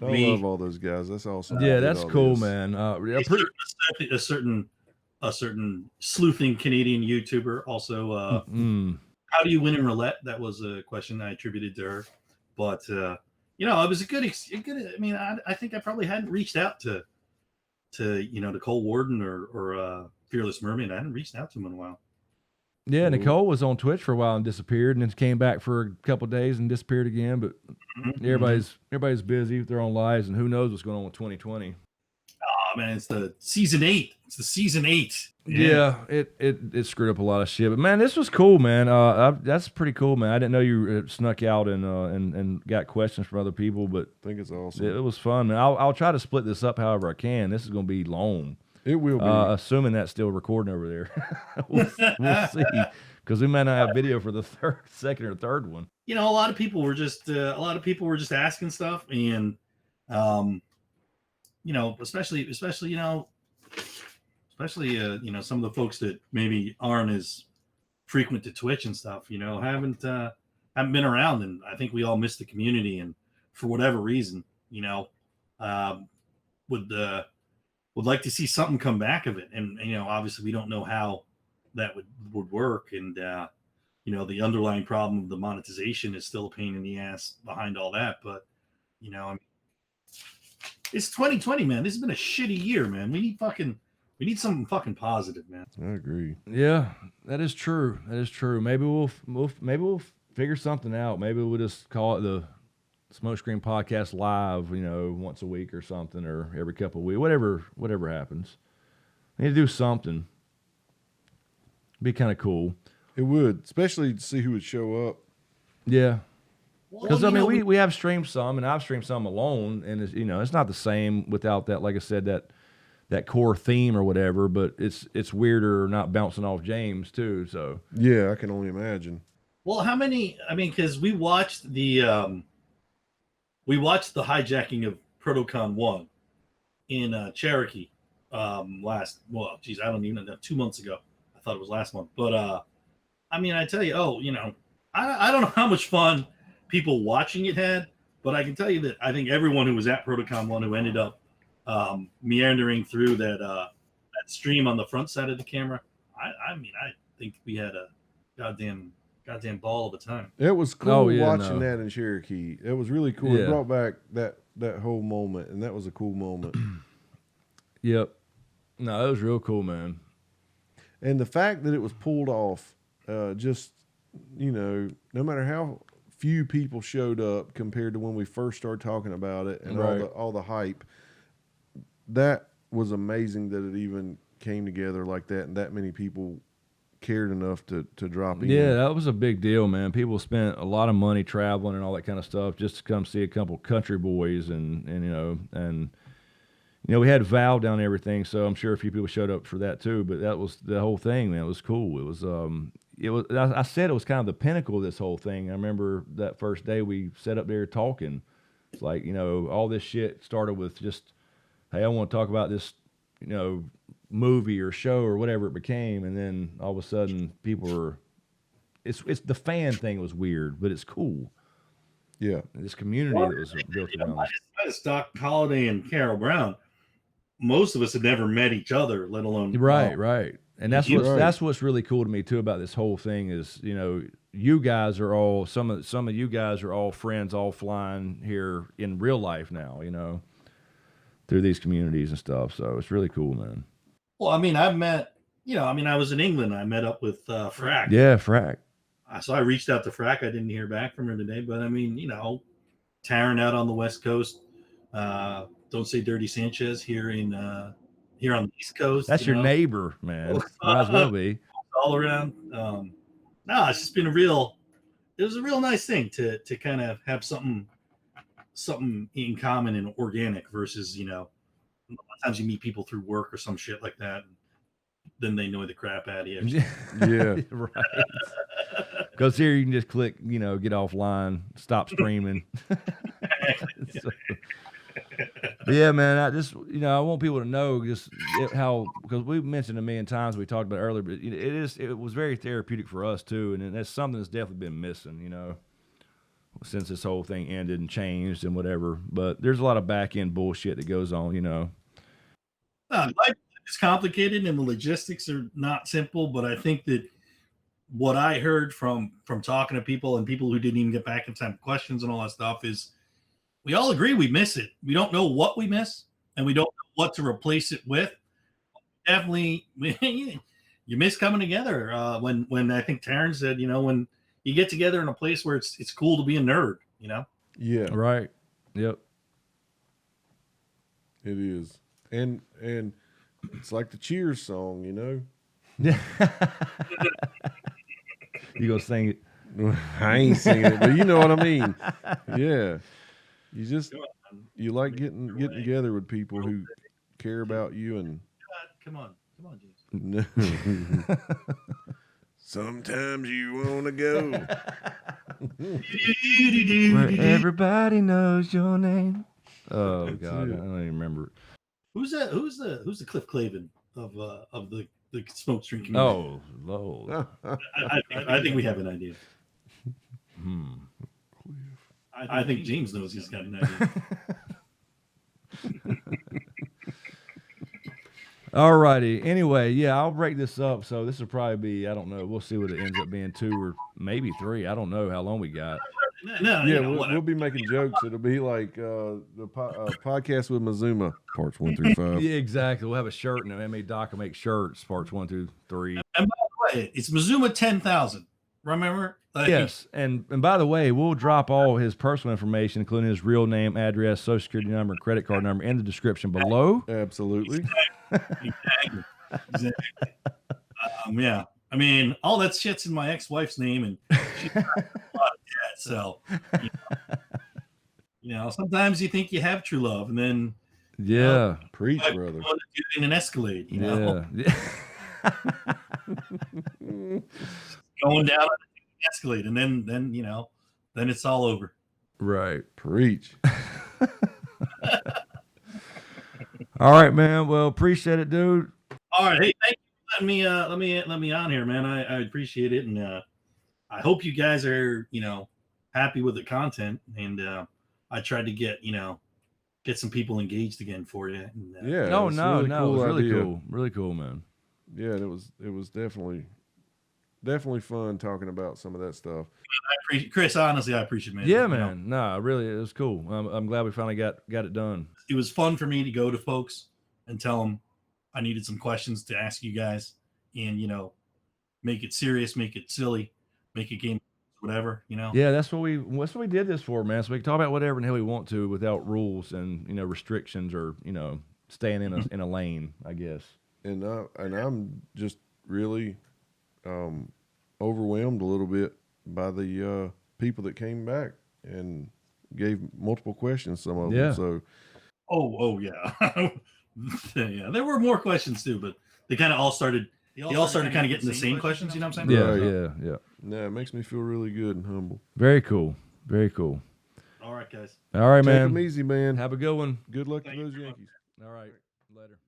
I
Me.
love all those guys. That's awesome.
Yeah,
They did
that's
all
cool,
this.
man.
A certain sleuthing Canadian YouTuber also. How do you win in roulette? That was a question I attributed to her, but it was a good. I mean, I think I probably hadn't reached out to Nicole Warden or Fearless Mermaid. I hadn't reached out to him in a while.
Yeah, Nicole was on Twitch for a while and disappeared, and then came back for a couple of days and disappeared again. But everybody's busy with their own lives, and who knows what's going on with 2020.
Oh man, it's the season 8. It's the season 8.
Yeah, it screwed up a lot of shit. But man, this was cool, man. That's pretty cool, man. I didn't know you snuck out and got questions from other people, but
I think it's awesome.
it was fun, man. I'll try to split this up however I can. This is going to be long.
It will be.
Assuming that's still recording over there. we'll see, because we might not have video for the second or third one.
A lot of people were just asking stuff, and especially some of the folks that maybe aren't as frequent to Twitch and stuff. Haven't been around, and I think we all miss the community. And for whatever reason, would like to see something come back of it. And obviously we don't know how that would work. And the underlying problem of the monetization is still a pain in the ass behind all that. But it's 2020, man. This has been a shitty year, man. We need something fucking positive, man.
I agree.
Yeah, that is true. That is true. Maybe we'll figure something out. Maybe we'll just call it the SmokeScreen Podcast Live, once a week or something, or every couple of weeks, whatever happens. I need to do something. Be kind of cool.
It would, especially to see who would show up.
Yeah. Because
Well,
we have streamed some, and I've streamed some alone, and it's not the same without that. Like I said, that core theme or whatever. But it's weirder not bouncing off James too. So
yeah, I can only imagine.
Well, how many? I mean, because we watched the hijacking of Protocon 1 in Cherokee I don't even know, 2 months ago. I thought it was last month, but I tell you, I don't know how much fun people watching it had, but I can tell you that I think everyone who was at Protocon 1 who ended up meandering through that stream on the front side of the camera, I think we had a goddamn ball of a time.
It was cool
watching
that in Cherokee. It was really cool.
Yeah.
It brought back that whole moment, and that was a cool moment.
Yep. No, that was real cool, man.
And the fact that it was pulled off, no matter how few people showed up compared to when we first started talking about it and
Right.
all the hype, that was amazing that it even came together like that, and that many people cared enough to drop in.
Yeah, that was a big deal, man. People spent a lot of money traveling and all that kind of stuff just to come see a couple country boys, and we had Val down and everything, so I'm sure a few people showed up for that too. But that was the whole thing, man. It was cool. It was I said it was kind of the pinnacle of this whole thing. I remember that first day we sat up there talking. It's like, all this shit started with just, hey, I want to talk about this, movie or show or whatever it became, and then all of a sudden people were, it's the fan thing was weird, but it's cool.
Yeah.
This community that was built around this.
Minus Doc Holliday and Carol Brown, most of us had never met each other, let alone
Right. And that's
Right.
that's what's really cool to me too about this whole thing is, you guys are all some of you guys are all friends, all flying here in real life now, through these communities and stuff. So it's really cool, man.
Well, I've met, I was in England. I met up with Frack.
Yeah, Frack.
So I reached out to Frack. I didn't hear back from him today, but Taryn out on the West Coast. Don't say Dirty Sanchez here on the East Coast.
That's your neighbor, man. Might as well be.
All around. It's just been it was a real nice thing to kind of have something in common and organic versus, a lot of times you meet people through work or some shit like that, and then they annoy the crap out of you.
Yeah.
Right. Because here you can just click, get offline, stop streaming. So, but yeah, man, I just, I want people to know just how, because we've mentioned a million times, we talked about it earlier, but it was very therapeutic for us too. And that's something that's definitely been missing, since this whole thing ended and changed and whatever. But there's a lot of back end bullshit that goes on,
Life is complicated and the logistics are not simple, but I think that what I heard from talking to people and people who didn't even get back in time questions and all that stuff is we all agree we miss it. We don't know what we miss, and we don't know what to replace it with. Definitely, you miss coming together. When I think Taryn said, when you get together in a place where it's cool to be a nerd,
Yeah.
Right. Yep.
It is. And it's like the Cheers song,
Yeah. You gonna sing it?
I ain't singing it, but you know what I mean. Yeah. You like getting together with people who care about you and
come on, James.
Sometimes you want to go.
Where everybody knows your name. Oh God, I don't even remember.
Who's the Cliff Clavin of the the SmokeScreen community.
Oh, Lord.
I think we have an idea.
Hmm.
I think James knows he's got an idea.
All righty. Anyway, yeah, I'll break this up. So this will probably be, I don't know. We'll see what it ends up being, 2 or maybe 3. I don't know how long we got.
No,
Yeah, we'll be making jokes. It'll be like the podcast with Mizuma, parts 1 through 5.
Yeah, exactly. We'll have a shirt, and MA Doc will make shirts, parts 1 through 3.
And by the way, it's Mizuma10000. Remember?
Yes, and by the way, we'll drop all his personal information, including his real name, address, social security number, and credit card number, in the description below.
Absolutely.
Exactly. Yeah. I mean, all that shit's in my ex-wife's name, and she's got a lot of debt. So, sometimes you think you have true love, and then
Preach, brother.
In an Escalade,
Yeah.
going down an Escalade, and then then it's all over.
Right.
Preach.
All right, man. Well, appreciate it, dude.
All right, hey, thank you for letting me on here, man. I appreciate it, and I hope you guys are happy with the content, and I tried to get some people engaged again for you. And,
Yeah.
No,
it's
it was really
idea.
cool. Really cool, man.
Yeah, it was definitely fun talking about some of that stuff.
Chris, honestly, I appreciate it, man.
Yeah, man. No, really, it was cool. I'm glad we finally got it done.
It was fun for me to go to folks and tell them I needed some questions to ask you guys, and make it serious, make it silly, make a game, whatever.
Yeah, that's what we did this for, man. So we can talk about whatever the hell we want to without rules and restrictions or staying in a lane, I guess.
And I'm just really overwhelmed a little bit by the people that came back and gave multiple questions. Some of them. So.
Oh yeah. Yeah. There were more questions too, but they kind of all started. They all started kind of getting the same questions. You know what I'm saying?
Yeah.
Yeah, it makes me feel really good and humble.
Very cool. Very cool.
All right, guys.
All right,
Take
man.
them easy, man.
Have a good one.
Good luck to those Yankees.
All right. Later.